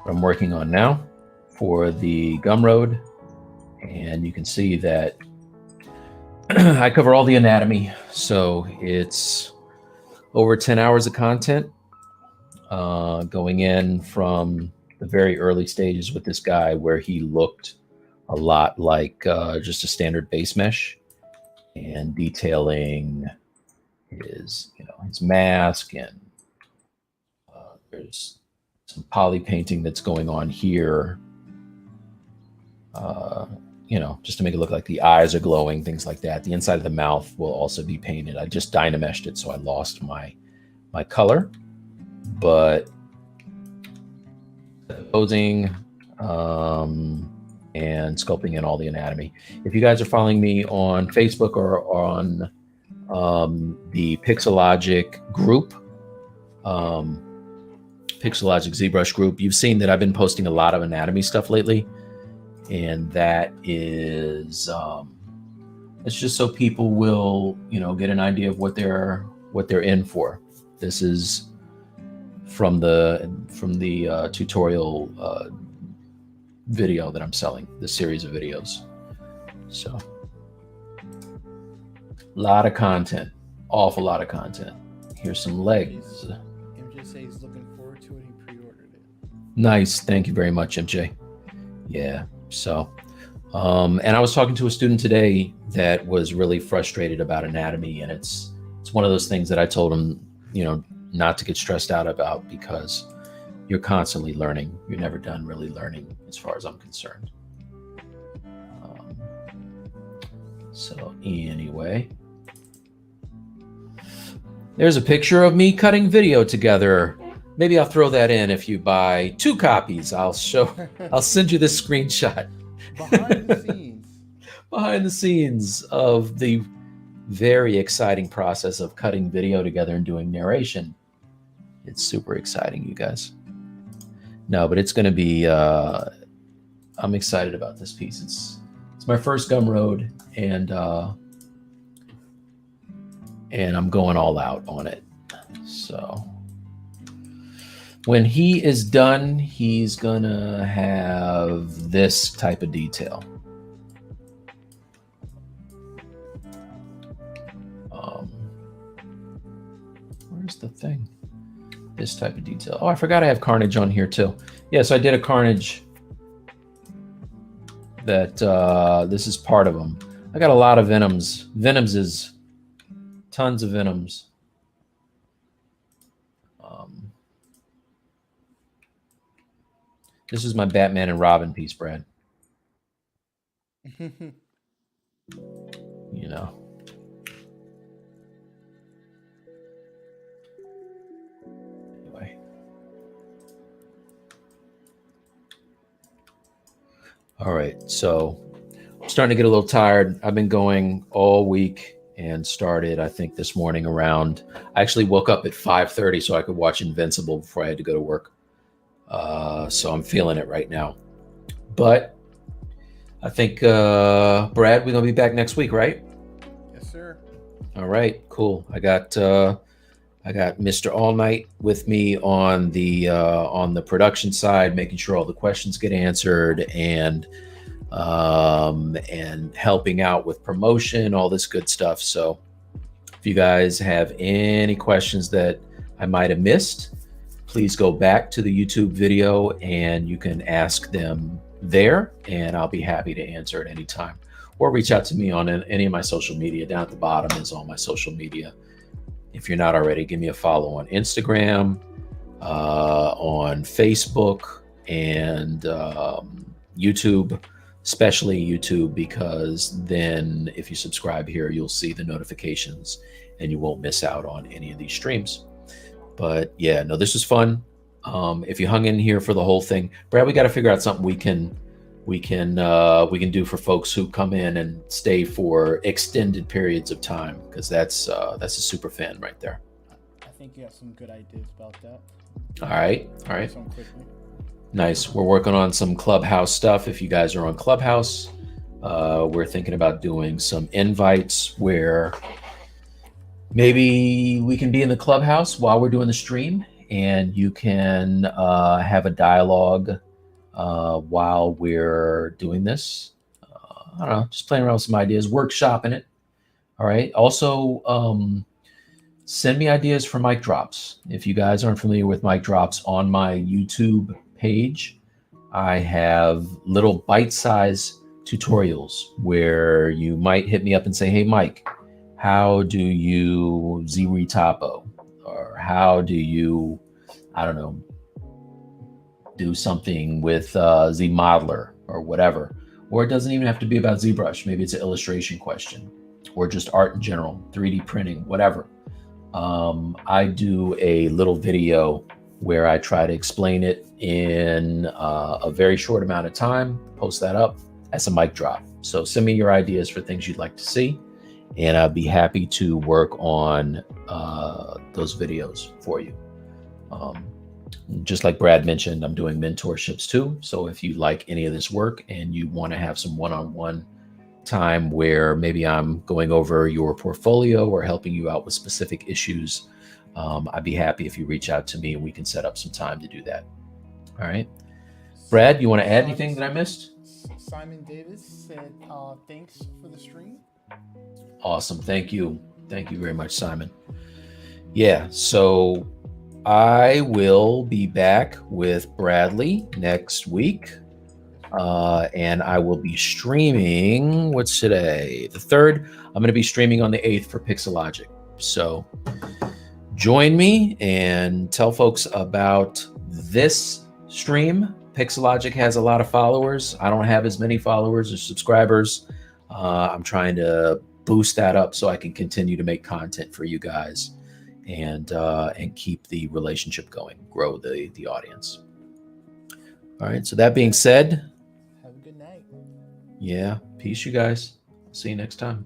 what I'm working on now for the Gumroad. And you can see that I cover all the anatomy. So it's over 10 hours of content going in from the very early stages with this guy where he looked a lot like just a standard base mesh, and detailing his, his mask, and there's some poly painting that's going on here. Just to make it look like the eyes are glowing, things like that. The inside of the mouth will also be painted. I just dynameshed it, so I lost my color. But posing and sculpting in all the anatomy. If you guys are following me on Facebook or on the Pixelogic group, Pixelogic ZRemesh group, you've seen that I've been posting a lot of anatomy stuff lately. And that is, it's just so people will, get an idea of what they're in for. This is from the tutorial video that I'm selling, the series of videos. So, a lot of content, awful lot of content. Here's some legs. MJ says he's looking forward to it. He pre-ordered it. Nice, thank you very much, MJ. Yeah. So, and I was talking to a student today that was really frustrated about anatomy, and it's one of those things that I told him, not to get stressed out about, because you're constantly learning. You're never done really learning, as far as I'm concerned. So anyway, there's a picture of me cutting video together. Maybe I'll throw that in if you buy 2 copies. I'll send you this screenshot. Behind the scenes. Behind the scenes of the very exciting process of cutting video together and doing narration. It's super exciting, you guys. No, but it's going to be, I'm excited about this piece. It's my first Gumroad, and I'm going all out on it. So when he is done, he's gonna have this type of detail. Where's the thing? This type of detail. Oh, I forgot I have Carnage on here too. Yes, I did a Carnage that this is part of them. I got a lot of Venoms. Venoms is tons of Venoms. This is my Batman and Robin piece, Brad. Anyway. All right, so I'm starting to get a little tired. I've been going all week and started, I think, this morning around, I actually woke up at 5:30 so I could watch Invincible before I had to go to work. So I'm feeling it right now. But I think, Brad, we're going to be back next week, right? Yes, sir. All right, cool. I got Mr. All Night with me on the production side, making sure all the questions get answered, and helping out with promotion, all this good stuff. So if you guys have any questions that I might have missed, please go back to the YouTube video and you can ask them there, and I'll be happy to answer at any time. Or reach out to me on any of my social media. Down at the bottom is all my social media. If you're not already, give me a follow on Instagram, on Facebook, and YouTube, especially YouTube, because then if you subscribe here, you'll see the notifications and you won't miss out on any of these streams. But yeah, no, this was fun. If you hung in here for the whole thing, Brad, we got to figure out something we can we can do for folks who come in and stay for extended periods of time, because that's a super fan right there. I think you have some good ideas about that. All right. Some quickly. Nice. We're working on some Clubhouse stuff. If you guys are on Clubhouse, we're thinking about doing some invites where maybe we can be in the Clubhouse while we're doing the stream, and you can have a dialogue while we're doing this. I don't know, just playing around with some ideas, workshopping it. All right. Also, send me ideas for mic drops. If you guys aren't familiar with mic drops, on my YouTube page, I have little bite-sized tutorials where you might hit me up and say, hey, Mike, how do you ZReTopo? Or how do you, I don't know, do something with ZModeler or whatever. Or it doesn't even have to be about ZBrush. Maybe it's an illustration question, or just art in general, 3D printing, whatever. I do a little video where I try to explain it in a very short amount of time, post that up as a mic drop. So send me your ideas for things you'd like to see, and I'd be happy to work on those videos for you. Just like Brad mentioned, I'm doing mentorships too. So if you like any of this work and you want to have some one-on-one time where maybe I'm going over your portfolio or helping you out with specific issues, I'd be happy if you reach out to me and we can set up some time to do that. All right. Brad, you want to add anything that I missed? Simon Davis said, thanks for the stream. Awesome. Thank you. Thank you very much, Simon. Yeah. So I will be back with Bradley next week. And I will be streaming, what's today? The 3rd. I'm going to be streaming on the 8th for Pixelogic. So join me and tell folks about this stream. Pixelogic has a lot of followers. I don't have as many followers or subscribers. I'm trying to boost that up so I can continue to make content for you guys and keep the relationship going, grow the audience. All right. So that being said, have a good night. Yeah. Peace, you guys. See you next time.